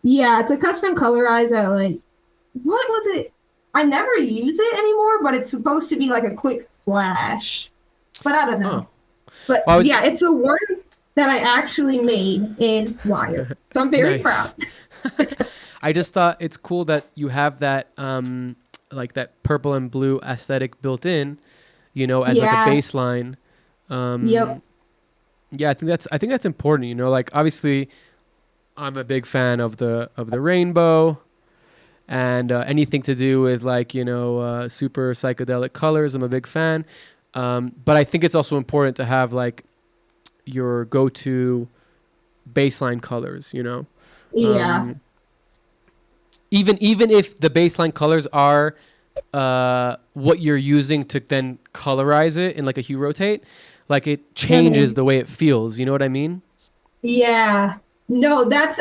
Yeah, it's a custom colorize that like, what was it? I never use it anymore, but it's supposed to be like a quick flash. But I don't know. But it's a one that I actually made in Wire. So I'm very proud. I just thought it's cool that you have that like that purple and blue aesthetic built in, you know, as like a baseline. Yep. Yeah, I think that's important, you know, like obviously I'm a big fan of the rainbow and anything to do with like, you know, super psychedelic colors. I'm a big fan. But I think it's also important to have like your go-to baseline colors, you know? Yeah. Even if the baseline colors are what you're using to then colorize it in like a hue rotate, like it changes the way it feels. You know what I mean? Yeah. No, that's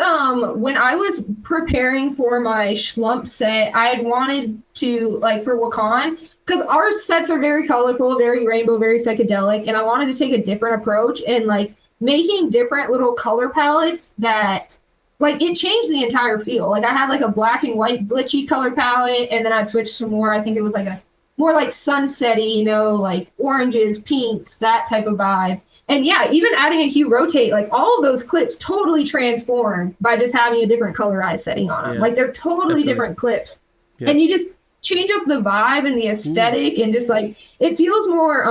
when I was preparing for my Schlump set, I had wanted to like for Wakan, because our sets are very colorful, very rainbow, very psychedelic, and I wanted to take a different approach and like making different little color palettes that like it changed the entire feel. Like I had like a black and white glitchy color palette, and then I'd switch to more, I think it was like a more like sunsetty, you know, like oranges, pinks, that type of vibe. And yeah, even adding a hue rotate, like all of those clips totally transform by just having a different colorized setting on them. Like they're totally different clips. Yeah. And you just change up the vibe and the aesthetic and just like, it feels more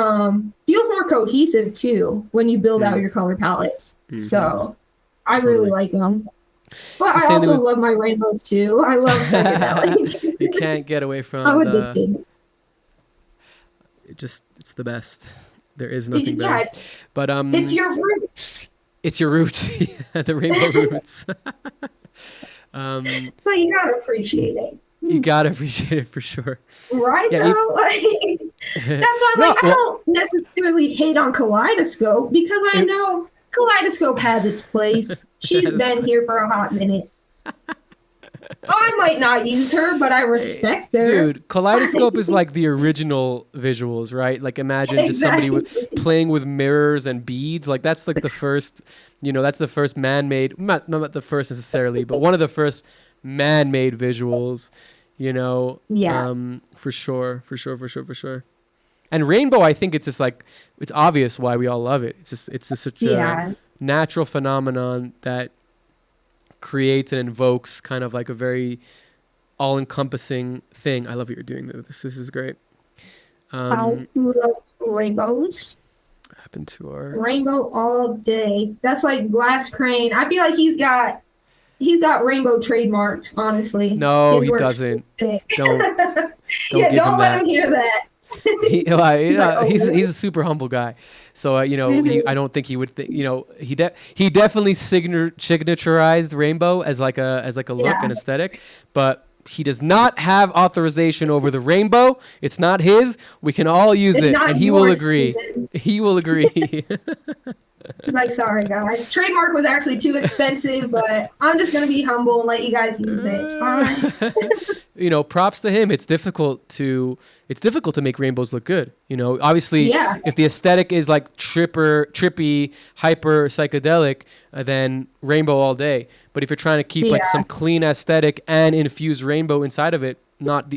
cohesive too when you build out your color palettes. So I really like them. But It's the I same thing also with love my rainbows too. I love psychedelic. you can't get away I'm from addicted. it's the best. There is nothing Yeah, better. But it's your roots. it's your roots, the rainbow roots. So you gotta appreciate it. You gotta appreciate it for sure. Right Yeah. though? Like, that's why I'm No, like, I well, don't necessarily hate on Kaleidoscope because I it- know Kaleidoscope has its place. She's That's been fine. here for a hot minute. I might not use her, but I respect her. Dude, Kaleidoscope is like the original visuals, right? Like imagine just somebody with Exactly. playing with mirrors and beads. Like that's like the first, that's the first man-made, not the first necessarily, but one of the first man-made visuals, Yeah. for sure, for sure, for sure, for sure. And Rainbow, I think it's just like, it's obvious why we all love it. It's just such Yeah. a natural phenomenon that creates and invokes kind of like a very all-encompassing thing. I love what you're doing though. This is great. I love rainbows. Happened to our Rainbow all day. That's like Glass Crane. I feel like he's got rainbow trademarked, honestly. No, It he works. doesn't. Yeah, Don't give don't him let that. him hear that. He's a super humble guy. So I don't think he would think, he definitely signaturized Rainbow as like a look Yeah. and aesthetic, but he does not have authorization over the rainbow. It's not his. We can all use It's it, not and he will yours, agree. Steven. He will agree. Like, sorry guys. Trademark was actually too expensive, but I'm just gonna be humble and let you guys use it. It's fine. Props to him. It's difficult to make rainbows look good. Obviously, Yeah. if the aesthetic is like trippy, hyper psychedelic, then rainbow all day. But if you're trying to keep like Yeah. some clean aesthetic and infuse rainbow inside of it, not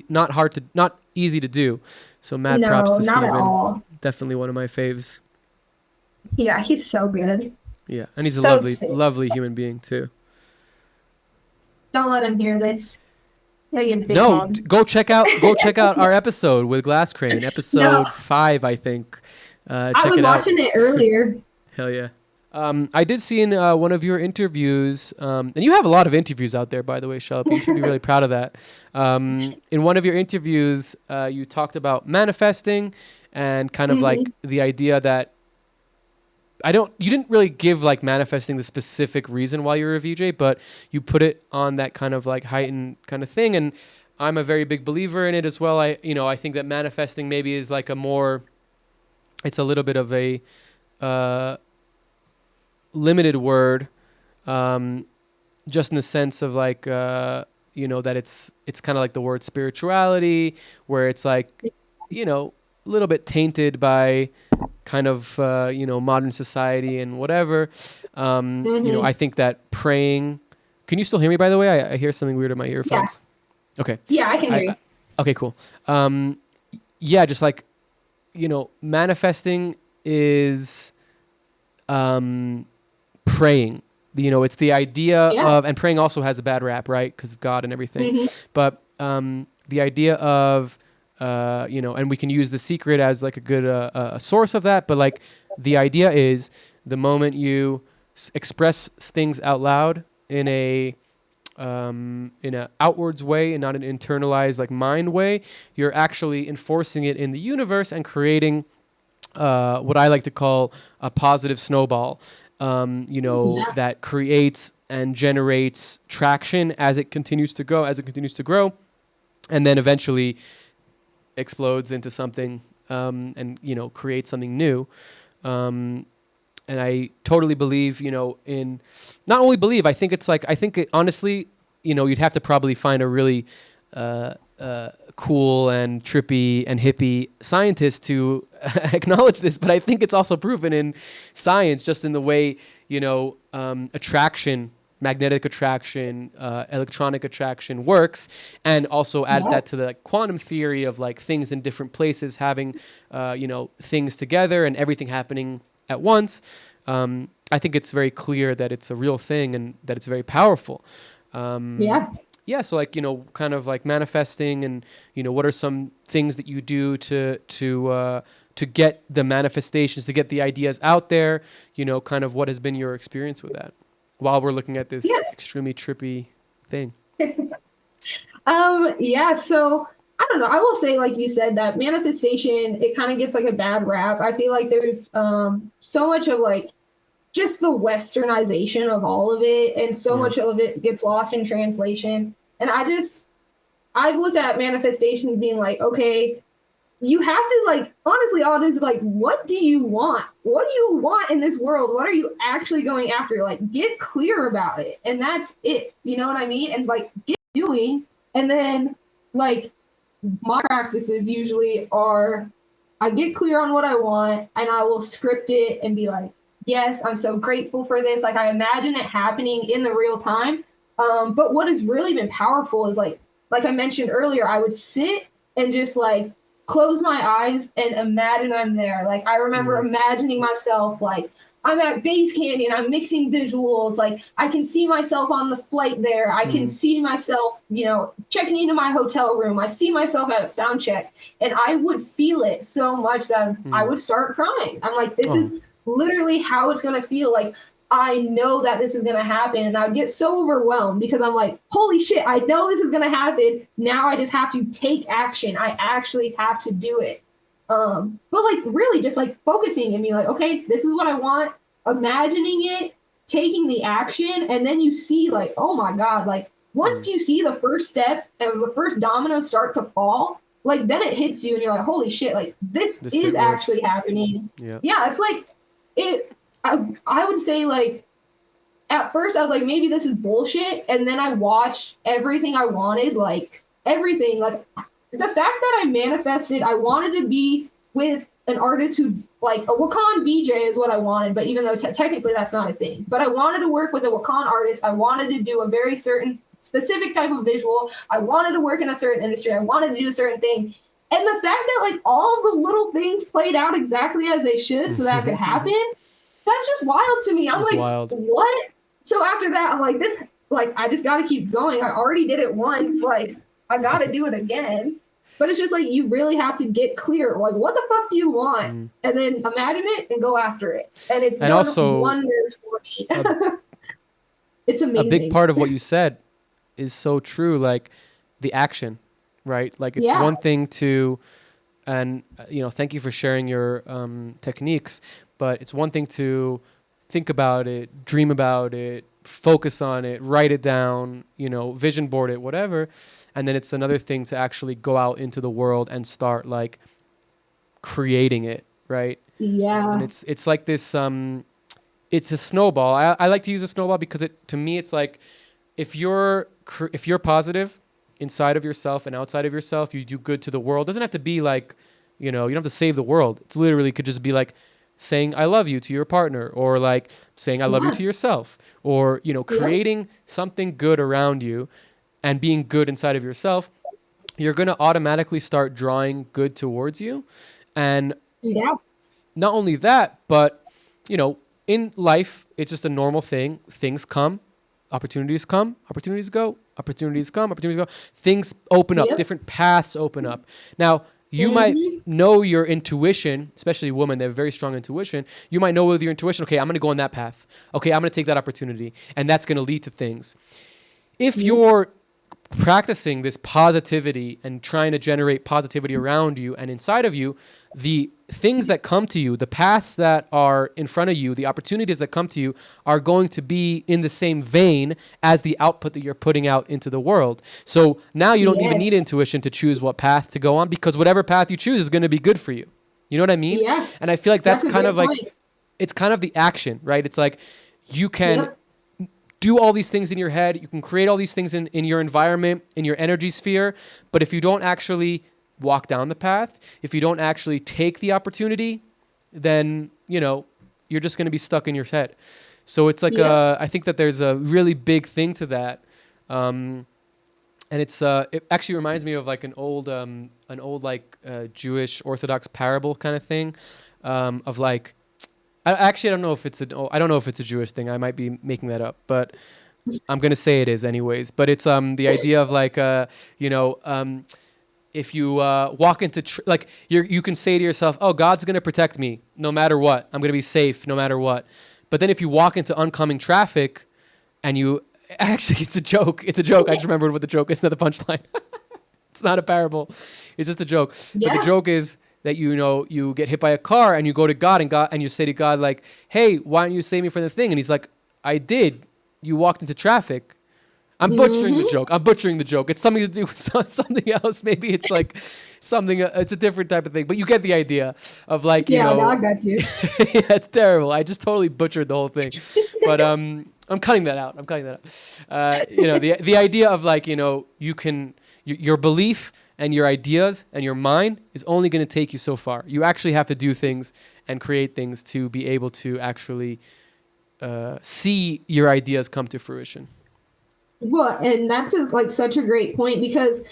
easy to do. So mad props No, to not at Steven. all. Definitely one of my faves. Yeah, he's so good. Yeah, and he's a So lovely, sick. lovely human being too. Don't let him hear this. Yeah, you big No, mom. go check out our episode with Glass Crane, episode No. 5, I think. I Check was it out. watching it earlier. Hell yeah. I did see in one of your interviews, and you have a lot of interviews out there, by the way, Shelby. You should be really proud of that. In one of your interviews, you talked about manifesting and kind of like the idea that you didn't really give like manifesting the specific reason why you were a VJ, but you put it on that kind of like heightened kind of thing. And I'm a very big believer in it as well. I think that manifesting maybe is like it's a little bit of a limited word, just in the sense of like, that it's kind of like the word spirituality, where it's like, a little bit tainted by kind of, modern society and whatever. I think that praying, can you still hear me, by the way? I hear something weird in my earphones. Okay. Yeah, I can hear you. Okay, cool. Yeah, just like, manifesting is praying. It's the idea of, and praying also has a bad rap, right? Because of God and everything. But the idea of, and we can use The Secret as like a good a source of that. But like the idea is the moment you express things out loud in a outwards way and not an internalized like mind way, you're actually enforcing it in the universe and creating what I like to call a positive snowball, that creates and generates traction as it continues to grow, and then eventually explodes into something, and creates something new. And I totally believe, in not only believe, I think honestly, you'd have to probably find a really cool and trippy and hippie scientist to acknowledge this, but I think it's also proven in science, just in the way, attraction, magnetic attraction, electronic attraction works, and also add that to the quantum theory of like things in different places having, things together and everything happening at once. I think it's very clear that it's a real thing and that it's very powerful. Yeah, so like, kind of like manifesting and, what are some things that you do to get the manifestations, to get the ideas out there, kind of what has been your experience with that? while we're looking at this Yeah. extremely trippy thing? Yeah, so I don't know. I will say, like you said, that manifestation, it kind of gets like a bad rap. I feel like there's so much of like just the westernization of all of it, and so much of it gets lost in translation. And I've looked at manifestation being like, okay, you have to like, honestly, all it is like, what do you want? What do you want in this world? What are you actually going after? Like, get clear about it. And that's it. You know what I mean? And like, get doing. And then like, my practices usually are I get clear on what I want and I will script it and be like, yes, I'm so grateful for this. Like I imagine it happening in the real time. But what has really been powerful is like I mentioned earlier, I would sit and just like close my eyes and imagine I'm there. Like I remember imagining myself like I'm at Base Canyon, I'm mixing visuals, like I can see myself on the flight there. I can see myself, you know, checking into my hotel room. I see myself at a sound check and I would feel it so much that I would start crying. I'm like, this is literally how it's going to feel. Like, I know that this is going to happen. And I would get so overwhelmed because I'm like, holy shit, I know this is going to happen. Now I just have to take action. I actually have to do it. But like really just like focusing and being like, okay, this is what I want, imagining it, taking the action, and then you see like, oh my God, like once you see the first step and the first domino start to fall, like then it hits you and you're like, holy shit, like this is actually happening. Yeah, it's like I would say like at first I was like, maybe this is bullshit, and then I watched everything I wanted, like everything, like the fact that I manifested, I wanted to be with an artist who, like, a Wakan VJ is what I wanted, but even though technically that's not a thing. But I wanted to work with a Wakan artist. I wanted to do a very certain, specific type of visual. I wanted to work in a certain industry. I wanted to do a certain thing. And the fact that, like, all the little things played out exactly as they should so that could happen, that's just wild to me. I'm like, what? So after that, I'm like, this, like, I just got to keep going. I already did it once. Like, I got to do it again. But it's just like, you really have to get clear. Like, what the fuck do you want? And then imagine it and go after it. And it's done also wonders for me. It's amazing. A big part of what you said is so true. Like the action, right? Like it's one thing to, and you know, thank you for sharing your techniques, but it's one thing to think about it, dream about it, focus on it, write it down, you know, vision board it, whatever. And then it's another thing to actually go out into the world and start like creating it, right? Yeah. And it's like this, it's a snowball. I like to use a snowball because to me, it's like if you're positive inside of yourself and outside of yourself, you do good to the world. It doesn't have to be like, you know, you don't have to save the world. It's literally could just be like saying I love you to your partner, or like saying I love you to yourself, or, you know, creating something good around you and being good inside of yourself. You're going to automatically start drawing good towards you. And not only that, but, you know, in life, it's just a normal thing. Things come, opportunities come, opportunities go, opportunities come, opportunities go. Things open up, different paths open up. Now, you might know your intuition, especially women, they have very strong intuition. You might know with your intuition, okay, I'm going to go on that path. Okay, I'm going to take that opportunity. And that's going to lead to things. If you're practicing this positivity and trying to generate positivity around you and inside of you, the things that come to you, the paths that are in front of you, the opportunities that come to you are going to be in the same vein as the output that you're putting out into the world. So now you don't even need intuition to choose what path to go on, because whatever path you choose is going to be good for you. You know what I mean? Yeah. And I feel like that's kind of like, it's kind of the action, right? It's like you can do all these things in your head. You can create all these things in your environment, in your energy sphere. But if you don't actually walk down the path, if you don't actually take the opportunity, then, you know, you're just going to be stuck in your head. So it's like, I think that there's a really big thing to that. And it actually reminds me of like an old like Jewish Orthodox parable kind of thing, of like, I don't know if it's a Jewish thing. I might be making that up, but I'm going to say it is anyways. But it's the idea of like, you know, if you walk into, like you can say to yourself, oh, God's going to protect me no matter what. I'm going to be safe no matter what. But then if you walk into oncoming traffic, and you actually, it's a joke. It's a joke. I just remembered what the joke is. It's not the punchline. It's not a parable. It's just a joke. But the joke is that, you know, you get hit by a car and you go to God and you say to God, like, hey, why don't you save me from the thing? And he's like, I did. You walked into traffic. I'm butchering the joke. I'm butchering the joke. It's something to do with something else. Maybe it's like something, it's a different type of thing. But you get the idea of, like, you know. No, I got you. Yeah, it's terrible. I just totally butchered the whole thing. But I'm cutting that out. You know, the idea of, like, you know, you can, your belief and your ideas and your mind is only going to take you so far. You actually have to do things and create things to be able to actually see your ideas come to fruition. Well, and that's like such a great point, because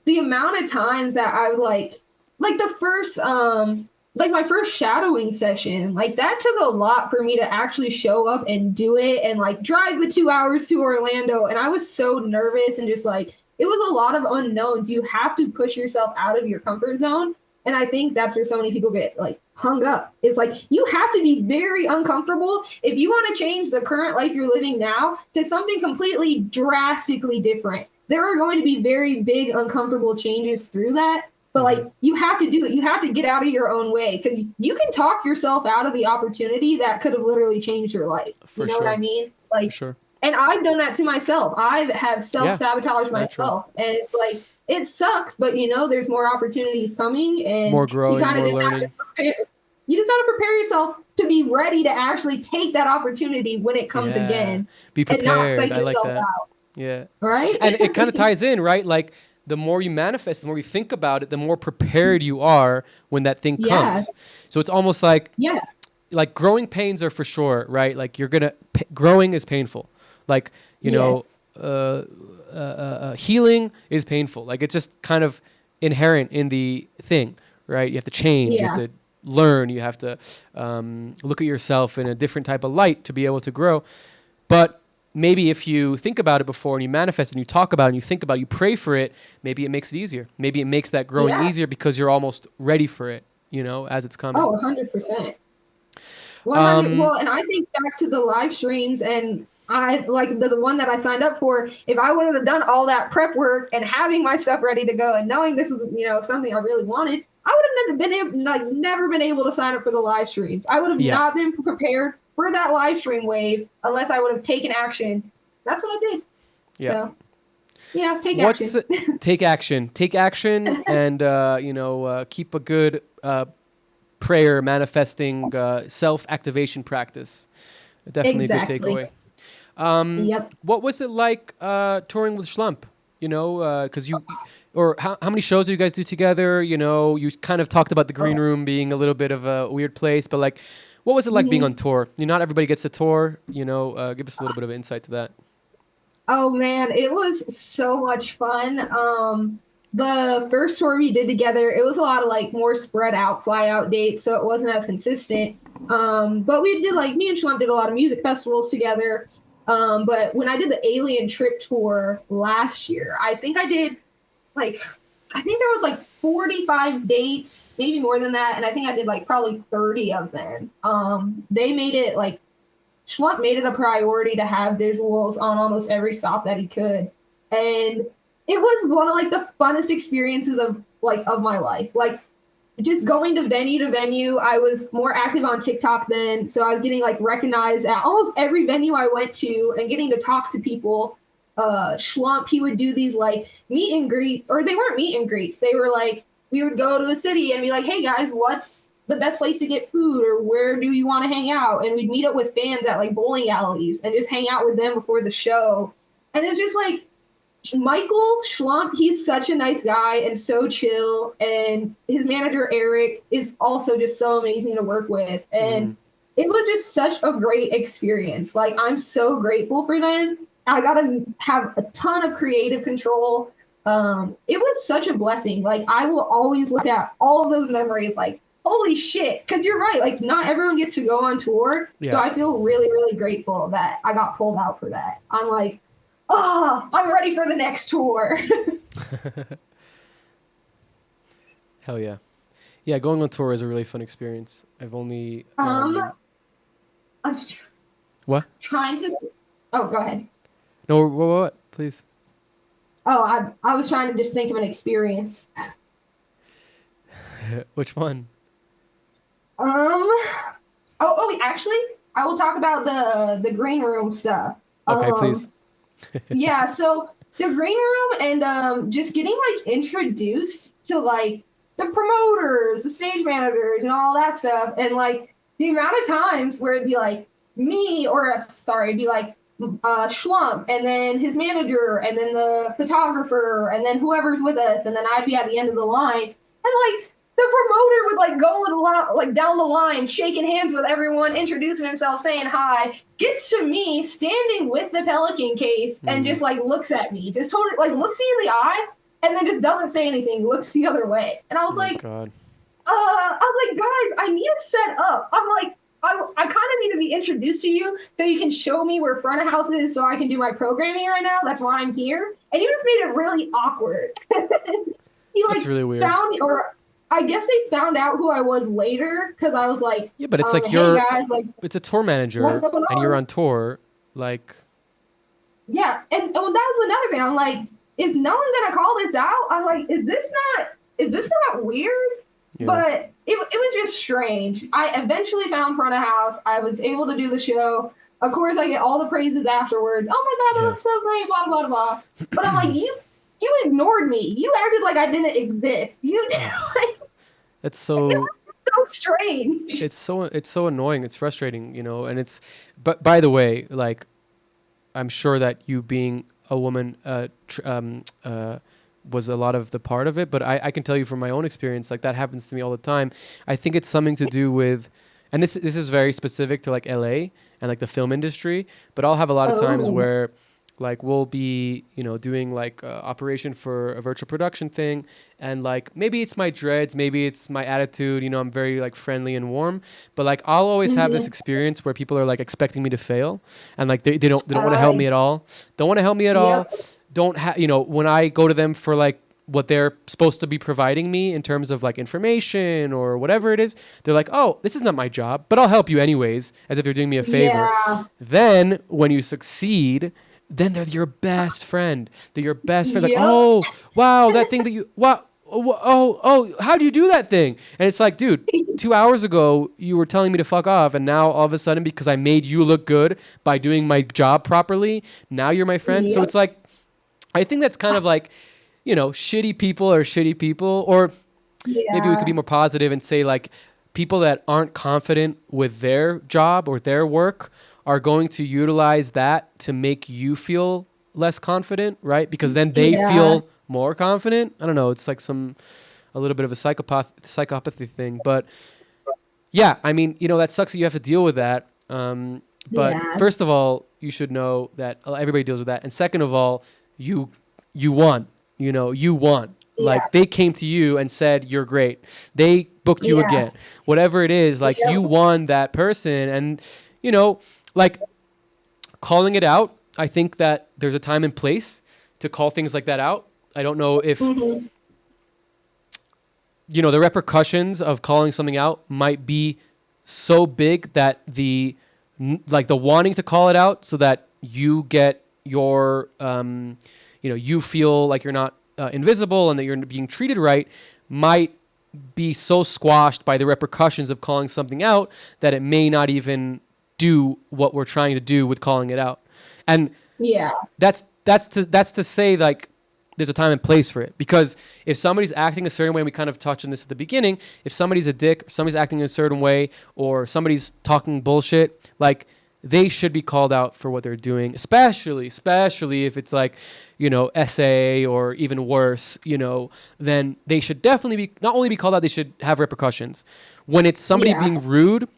the amount of times that I would like the first, like my first shadowing session, like that took a lot for me to actually show up and do it and like drive the 2 hours to Orlando. And I was so nervous and just like, it was a lot of unknowns. You have to push yourself out of your comfort zone. And I think that's where so many people get like hung up. It's like, you have to be very uncomfortable if you want to change the current life you're living now to something completely drastically different. There are going to be very big, uncomfortable changes through that. But like, you have to do it. You have to get out of your own way, because you can talk yourself out of the opportunity that could have literally changed your life. You know what I mean? Like, and I've done that to myself. I have self-sabotaged myself. And it's like, it sucks, but you know, there's more opportunities coming, and more growing, you kind of more just learning. have to prepare. You just got to prepare yourself to be ready to actually take that opportunity when it comes again. Be prepared. And not psych I like yourself that. out. Yeah. Right? And it kind of ties in, right? Like, the more you manifest, the more you think about it, the more prepared you are when that thing comes. So it's almost like, like growing pains are for sure, right? Like, growing is painful. Like, you know, healing is painful. Like, it's just kind of inherent in the thing, right? You have to change, you have to learn, you have to look at yourself in a different type of light to be able to grow. But maybe if you think about it before and you manifest and you talk about it and you think about it, you pray for it, maybe it makes it easier. Maybe it makes that growing easier because you're almost ready for it, you know, as it's coming. Oh, 100%. Well, and I think back to the live streams, and I like the one that I signed up for. If I would have done all that prep work and having my stuff ready to go and knowing this was, you know, something I really wanted, I would have never been able to sign up for the live streams. I would have not been prepared for that live stream wave unless I would have taken action. That's what I did. So, yeah, take action. Take action and, you know, keep a good prayer manifesting self-activation practice. Definitely a good takeaway. What was it like touring with Schlump? You know, because how many shows do you guys do together? You know, you kind of talked about the green room being a little bit of a weird place, but like, what was it like being on tour? You know, not everybody gets to tour. You know, give us a little bit of insight to that. Oh man, it was so much fun. The first tour we did together, it was a lot of like more spread out, fly out dates, so it wasn't as consistent. But we did, like, me and Schlump did a lot of music festivals together. But when I did the Alien Trip tour last year, I think there was like 45 dates, maybe more than that. And I think I did like probably 30 of them. They made it like, Schlump made it a priority to have visuals on almost every stop that he could. And it was one of like the funnest experiences of my life. Like, just going to venue. I was more active on TikTok then. So I was getting like recognized at almost every venue I went to and getting to talk to people. Schlump, he would do these like meet and greets, or they weren't meet and greets. They were like, we would go to a city and be like, hey guys, what's the best place to get food, or where do you want to hang out? And we'd meet up with fans at like bowling alleys and just hang out with them before the show. And it's just like, Michael Schlump, he's such a nice guy and so chill. And his manager, Eric, is also just so amazing to work with. And it was just such a great experience. Like, I'm so grateful for them. I got to have a ton of creative control. It was such a blessing. Like, I will always look at all of those memories like, holy shit. Because you're right. Like, not everyone gets to go on tour. Yeah. So I feel really, really grateful that I got pulled out for that. I'm like, oh, I'm ready for the next tour. Hell yeah. Yeah, going on tour is a really fun experience. I've only... I'm what? Trying to... Oh, go ahead. No, what? Please. Oh, I was trying to just think of an experience. Which one? Actually, I will talk about the green room stuff. Okay, please. Yeah, so the green room and just getting like introduced to like the promoters, the stage managers, and all that stuff, and like the amount of times where it'd be like me, or sorry, it'd be like Schlump, and then his manager, and then the photographer, and then whoever's with us, and then I'd be at the end of the line, and like the promoter would like go like down the line, shaking hands with everyone, introducing himself, saying hi, gets to me standing with the Pelican case, and just like looks at me, just totally like looks me in the eye, and then just doesn't say anything, looks the other way. And I was like, God. I was like, guys, I need to set up. I'm like, I kind of need to be introduced to you so you can show me where front of house is so I can do my programming right now. That's why I'm here. And you just made it really awkward. He like That's really weird. found, or I guess they found out who I was later because I was like, Yeah, but it's like hey you're, guys, like, it's a tour manager, what's going on? and you're on tour, like. Yeah, and that was another thing. I'm like, is no one gonna call this out? I'm like, is this not weird? Yeah. But it was just strange. I eventually found front of house. I was able to do the show. Of course, I get all the praises afterwards. Oh my God, that looks so great, blah, blah, blah. But I'm like, you ignored me. You acted like I didn't exist. You did. It's so... It was so strange. It's so annoying. It's frustrating, and it's... But by the way, like, I'm sure that you being a woman was a lot of the part of it, but I can tell you from my own experience, like that happens to me all the time. I think it's something to do with, and this is very specific to like LA and like the film industry, but I'll have a lot of times where like we'll be, doing like operation for a virtual production thing, and like maybe it's my dreads, maybe it's my attitude, I'm very like friendly and warm, but like I'll always have this experience where people are like expecting me to fail, and like they don't want to help me at all. Don't want to help me at all. Don't have, when I go to them for like what they're supposed to be providing me in terms of like information or whatever it is, they're like, oh, this is not my job, but I'll help you anyways, as if they're doing me a favor. Yeah. Then when you succeed, then they're your best friend. They're your best friend. Like, oh, wow, that thing that you, wow. Oh, how do you do that thing? And it's like, dude, 2 hours ago, you were telling me to fuck off. And now all of a sudden, because I made you look good by doing my job properly, now you're my friend. So it's like, I think that's kind of like, shitty people are shitty people. Or maybe we could be more positive and say like people that aren't confident with their job or their work are going to utilize that to make you feel less confident, right? Because then they feel more confident. I don't know. It's like a little bit of a psychopathy thing. But yeah, I mean, that sucks that you have to deal with that. But first of all, you should know that everybody deals with that. And second of all, you won, you won. Yeah. Like they came to you and said, you're great. They booked you again, whatever it is, like you won that person. And, like calling it out. I think that there's a time and place to call things like that out. I don't know if, the repercussions of calling something out might be so big that the wanting to call it out so that you get your, you feel like you're not invisible and that you're being treated right might be so squashed by the repercussions of calling something out that it may not even do what we're trying to do with calling it out. And that's to say like there's a time and place for it, because if somebody's acting a certain way, and we kind of touched on this at the beginning, if somebody's a dick, somebody's acting in a certain way, or somebody's talking bullshit, like they should be called out for what they're doing, especially if it's like, SA or even worse, then they should definitely be, not only be called out, they should have repercussions. When it's somebody being rude,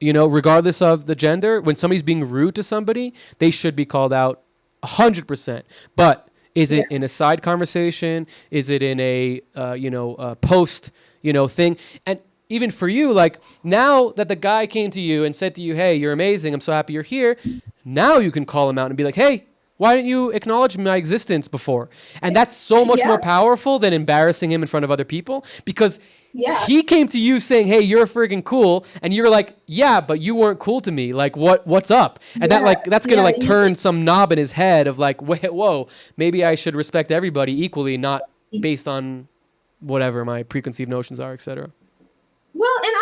regardless of the gender, when somebody's being rude to somebody, they should be called out 100%. But is it in a side conversation? Is it in a, a post, thing? And even for you, like now that the guy came to you and said to you, hey, you're amazing, I'm so happy you're here. Now you can call him out and be like, hey, Why didn't you acknowledge my existence before? And that's so much more powerful than embarrassing him in front of other people, because he came to you saying, hey, you're freaking cool. And you're like, yeah, but you weren't cool to me. Like, what's up? And that's going to like turn some knob in his head of like, whoa, maybe I should respect everybody equally, not based on whatever my preconceived notions are, etc. Well, and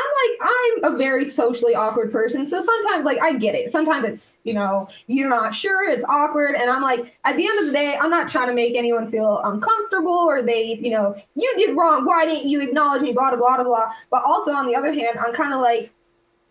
I'm a very socially awkward person. So sometimes, like, I get it. Sometimes it's, you're not sure, it's awkward. And I'm like, at the end of the day, I'm not trying to make anyone feel uncomfortable or they, you did wrong. Why didn't you acknowledge me? Blah, blah, blah, blah. But also, on the other hand, I'm kind of like,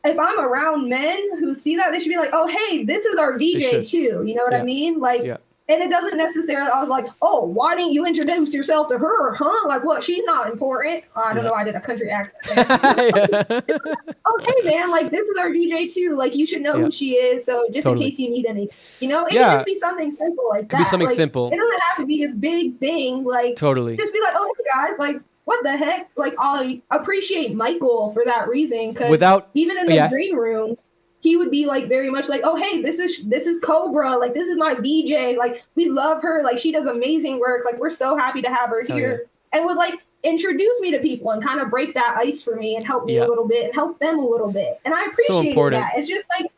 if I'm around men who see that, they should be like, oh, hey, this is our DJ too. You know what I mean? Like, and it doesn't necessarily, I was like, oh, why didn't you introduce yourself to her? Huh? Like, what? She's not important. I don't know. I did a country accent. Okay, man. Like, this is our DJ too. Like, you should know who she is. So just in case you need anything, it can just be something simple like that. Could be something simple. It doesn't have to be a big thing. Like, just be like, oh, hey guys, like, what the heck? Like, I appreciate Michael for that reason. Because even in the green rooms, he would be like very much like, oh, hey, this is Kobra. Like, this is my VJ. Like, we love her. Like, she does amazing work. Like, we're so happy to have her here. And would like introduce me to people and kind of break that ice for me and help me a little bit and help them a little bit. And I appreciate that. It's just like,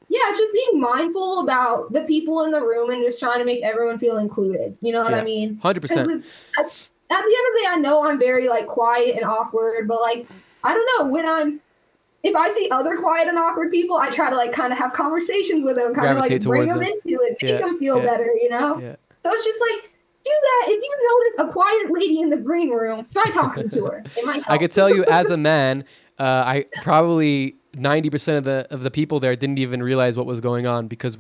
it's just being mindful about the people in the room and just trying to make everyone feel included. You know what I mean? 100%. At the end of the day, I know I'm very like quiet and awkward, but like, I don't know, if I see other quiet and awkward people, I try to like kind of have conversations with them, kind of like bring them into it, make them feel better, Yeah. So it's just like, do that. If you notice a quiet lady in the green room, try talking to her. It might help. I could tell you as a man, I probably 90% of the people there didn't even realize what was going on, because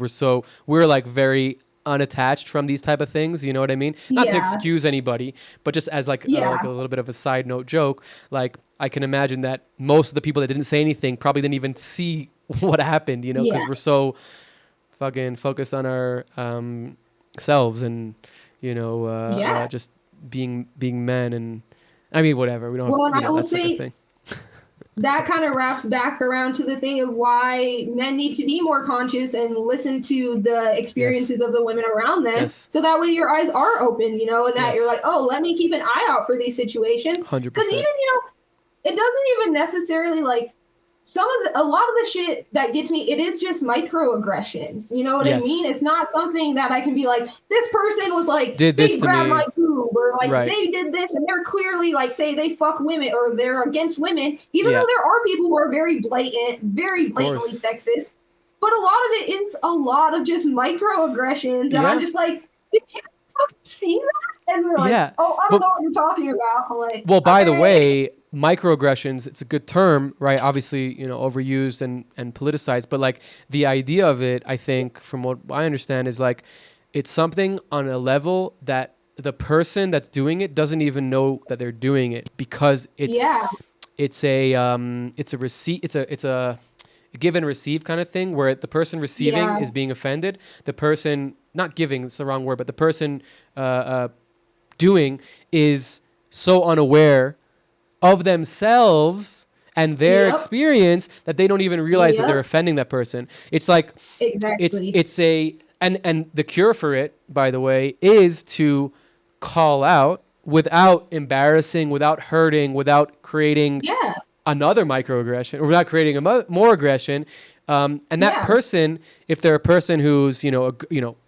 we're like very unattached from these type of things, you know what I mean? Not to excuse anybody, but just as like a little bit of a side note joke, like I can imagine that most of the people that didn't say anything probably didn't even see what happened, because we're so fucking focused on our selves and just being men, and I mean whatever, we don't I will say that kind of wraps back around to the thing of why men need to be more conscious and listen to the experiences of the women around them. So that way your eyes are open, and that you're like, oh, let me keep an eye out for these situations. 100%. Because even, it doesn't even necessarily like a lot of the shit that gets me, it is just microaggressions. You know what I mean? It's not something that I can be like, this person was like, they grabbed my boob, or like they did this, and they're clearly like, say they fuck women or they're against women, even though there are people who are very blatantly sexist. But a lot of it is a lot of just microaggressions that I'm just like, did you see that? And we're like, oh, I don't know what you're talking about. I'm like, well, by the way, microaggressions, it's a good term, right? Obviously, overused and politicized, but like the idea of it, I think from what I understand is like, it's something on a level that the person that's doing it doesn't even know that they're doing it, because it's a receipt, it's a give and receive kind of thing, where the person receiving is being offended. The person, not giving, it's the wrong word, but the person doing is so unaware of themselves and their experience that they don't even realize that they're offending that person. It's like, it's and the cure for it, by the way, is to call out without embarrassing, without hurting, without creating another microaggression, or without creating more aggression. And that person, if they're a person who's,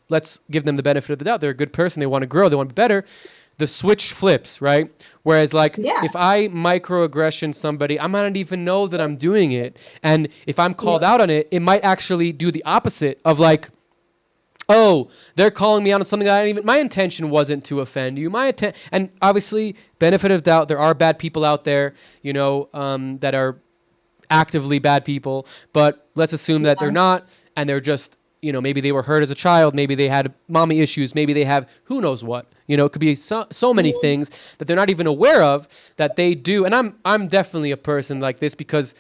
let's give them the benefit of the doubt, they're a good person, they want to grow, they want to be better, the switch flips, right? Whereas like if I microaggression somebody, I might not even know that I'm doing it. And if I'm called out on it, it might actually do the opposite of like, oh, they're calling me out on something that my intention wasn't to offend you. And obviously, benefit of doubt, there are bad people out there, that are actively bad people, but let's assume that they're not, and they're just, maybe they were hurt as a child, maybe they had mommy issues, maybe they have who knows what. It could be so many things that they're not even aware of that they do. And I'm definitely a person like this, because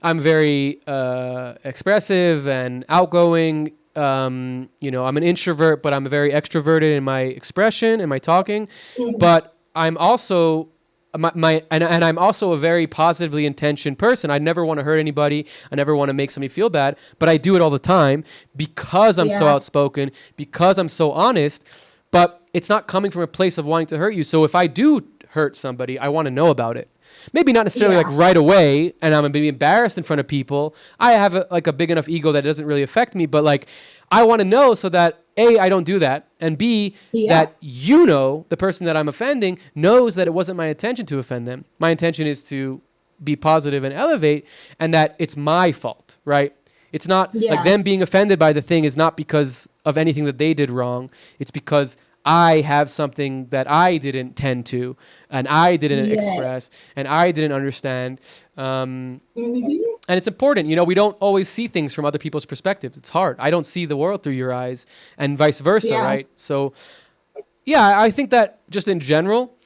I'm very expressive and outgoing. I'm an introvert, but I'm very extroverted in my expression and my talking. But I'm also and I'm also a very positively intentioned person. I never want to hurt anybody. I never want to make somebody feel bad, but I do it all the time because I'm so outspoken, because I'm so honest, but it's not coming from a place of wanting to hurt you. So if I do hurt somebody, I want to know about it. Maybe not necessarily like right away, and I'm going to be embarrassed in front of people. I have a big enough ego that it doesn't really affect me, but like I want to know so that A, I don't do that, and B, that the person that I'm offending knows that it wasn't my intention to offend them. My intention is to be positive and elevate, and that it's my fault, right? It's not like them being offended by the thing is not because of anything that they did wrong. It's because I have something that I didn't tend to, and I didn't express, and I didn't understand. And it's important. We don't always see things from other people's perspectives. It's hard. I don't see the world through your eyes, and vice versa, right? So, I think that just in general,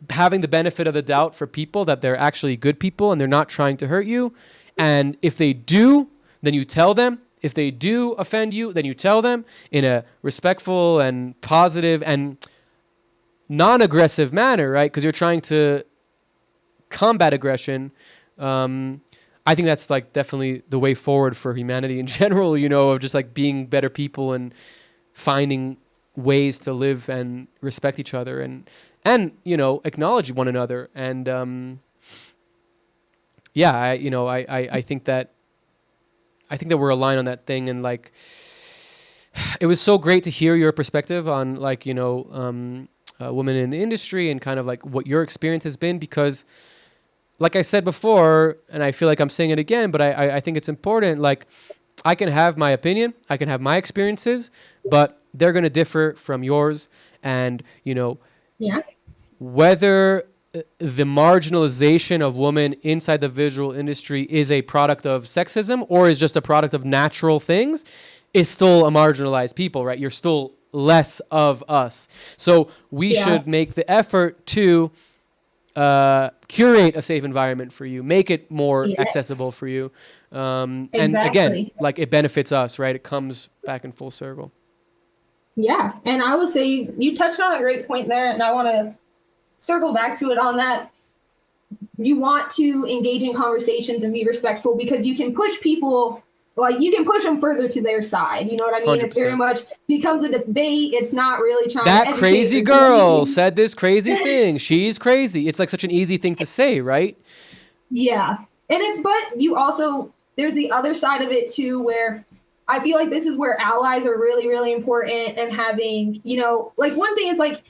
having the benefit of the doubt for people that they're actually good people and they're not trying to hurt you. And if they do, then you tell them. If they do offend you, then you tell them in a respectful and positive and non-aggressive manner, right? Because you're trying to combat aggression. I think that's like definitely the way forward for humanity in general, of just like being better people and finding ways to live and respect each other and acknowledge one another. And I think that we're aligned on that thing. And like, it was so great to hear your perspective on like, women in the industry and kind of like what your experience has been, because like I said before, and I feel like I'm saying it again, but I think it's important. Like I can have my opinion, I can have my experiences, but they're going to differ from yours. And, whether the marginalization of women inside the visual industry is a product of sexism or is just a product of natural things, is still a marginalized people, right? You're still less of us. So we should make the effort to curate a safe environment for you, make it more accessible for you. And again, like it benefits us, right? It comes back in full circle. Yeah. And I will say you touched on a great point there, and I want to circle back to it on that. You want to engage in conversations and be respectful, because you can push people, like you can push them further to their side. You know what I mean? 100%. It's very much becomes a debate. It's not really trying that to educate. Crazy girl said this crazy thing. She's crazy. It's like such an easy thing to say, right? Yeah. And but you also, there's the other side of it too, where I feel like this is where allies are really, really important. And having, like one thing is like,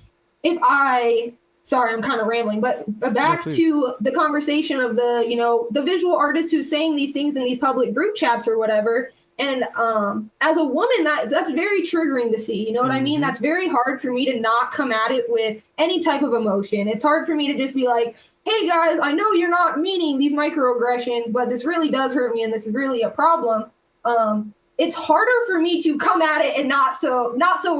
sorry, I'm kind of rambling, but back to the conversation of the visual artist who's saying these things in these public group chats or whatever. And as a woman, that's very triggering to see. You know what I mean? That's very hard for me to not come at it with any type of emotion. It's hard for me to just be like, hey guys, I know you're not meaning these microaggressions, but this really does hurt me and this is really a problem. It's harder for me to come at it and not so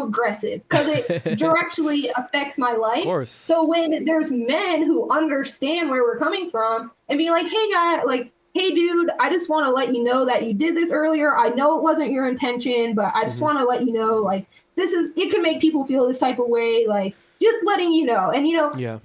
aggressive, because it directly affects my life. Of course. So when there's men who understand where we're coming from and be like, hey guy, like, hey dude, I just want to let you know that you did this earlier. I know it wasn't your intention, but I just want to let you know, like, it can make people feel this type of way, like just letting you know. And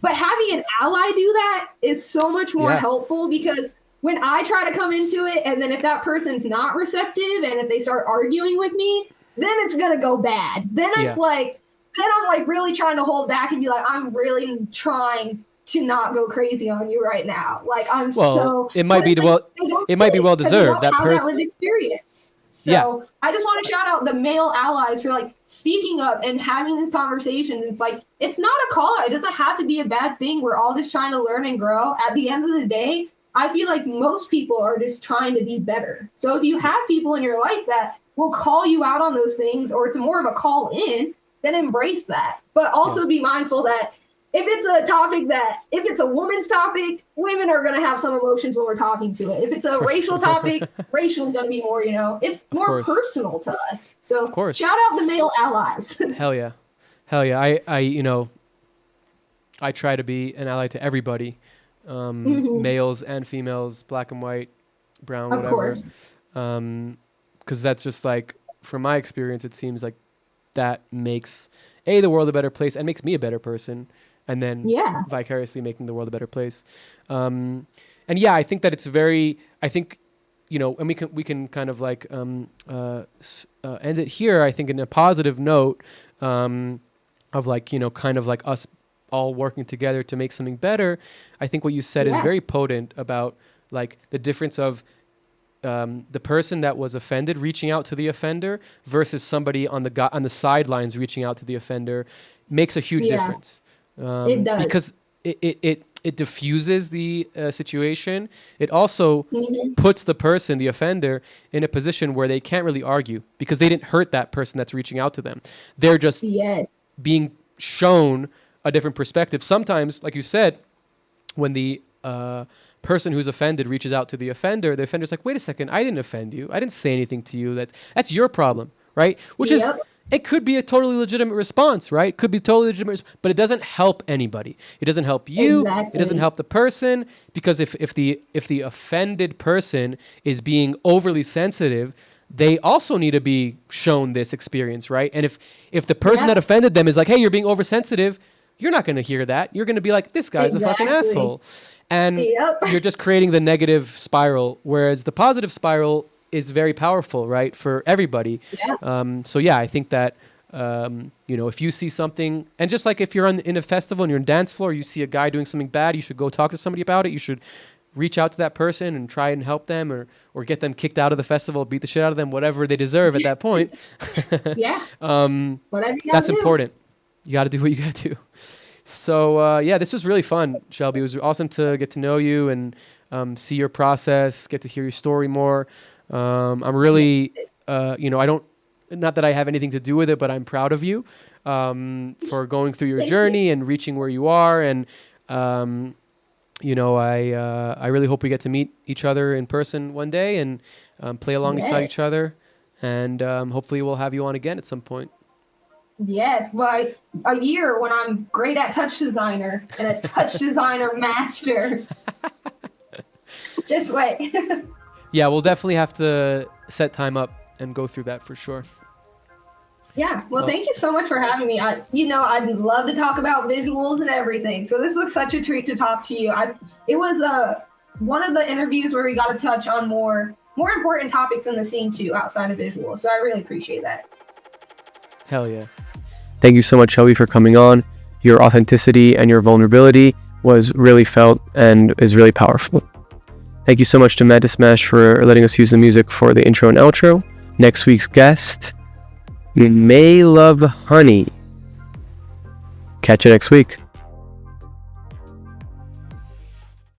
but having an ally do that is so much more helpful, because when I try to come into it, and then if that person's not receptive and if they start arguing with me, then it's going to go bad. Then it's like, then I'm like really trying to hold back and be like, I'm really trying to not go crazy on you right now. Like it might be well deserved. That person lived experience. So I just want to shout out the male allies for like speaking up and having this conversation. It's like, it's not a call out. It doesn't have to be a bad thing. We're all just trying to learn and grow. At the end of the day, I feel like most people are just trying to be better. So if you have people in your life that will call you out on those things, or it's more of a call in, then embrace that. But also be mindful that if it's a woman's topic, women are going to have some emotions when we're talking to it. If it's a racial topic, racial is going to be more, it's more personal to us. So shout out the male allies. Hell yeah. I try to be an ally to everybody. Males and females, black and white, brown, whatever. Of course. Because that's just like, from my experience, it seems like that makes the world a better place and makes me a better person. and then vicariously making the world a better place. And yeah, I think that it's very, I think, you know, and we can kind of like end it here, I think, in a positive note, of like, you know, kind of like us all working together to make something better. I think what you said is very potent about like the difference of the person that was offended reaching out to the offender versus somebody on the sidelines reaching out to the offender makes a huge difference. It does. Because it diffuses the situation. It also puts the person, the offender, in a position where they can't really argue because they didn't hurt that person that's reaching out to them. They're just being shown a different perspective. Sometimes, like you said, when the person who's offended reaches out to the offender's like, wait a second, I didn't offend you. I didn't say anything to you. That's your problem, right? Which is, it could be a totally legitimate response, right? It could be totally legitimate, but it doesn't help anybody. It doesn't help you. Exactly. It doesn't help the person, because if the offended person is being overly sensitive, they also need to be shown this experience, right? And if the person that offended them is like, hey, you're being oversensitive, you're not going to hear that. You're going to be like, this guy's a fucking asshole. And you're just creating the negative spiral, whereas the positive spiral is very powerful, right, for everybody. So yeah, I think that, you know, if you see something, and just like if you're in a festival and you're on dance floor, you see a guy doing something bad, you should go talk to somebody about it. You should reach out to that person and try and help them, or get them kicked out of the festival, beat the shit out of them, whatever they deserve at that point. Whatever that's important. You got to do what you got to do. So yeah, this was really fun, Shelby. It was awesome to get to know you and see your process, get to hear your story more. I'm really, you know, not that I have anything to do with it, but I'm proud of you for going through your journey and reaching where you are. And, you know, I really hope we get to meet each other in person one day and play alongside each other. And hopefully we'll have you on again at some point. Yes, well, a year when I'm great at touch designer and a touch designer master. Just wait. Yeah, we'll definitely have to set time up and go through that for sure. Yeah, well, thank you so much for having me. I'd love to talk about visuals and everything. So this was such a treat to talk to you. It was one of the interviews where we got to touch on more important topics in the scene too, outside of visuals. So I really appreciate that. Hell yeah. Thank you so much, Shelby, for coming on. Your authenticity and your vulnerability was really felt and is really powerful. Thank you so much to Mad to Smash for letting us use the music for the intro and outro. Next week's guest, May Love Honey. Catch you next week.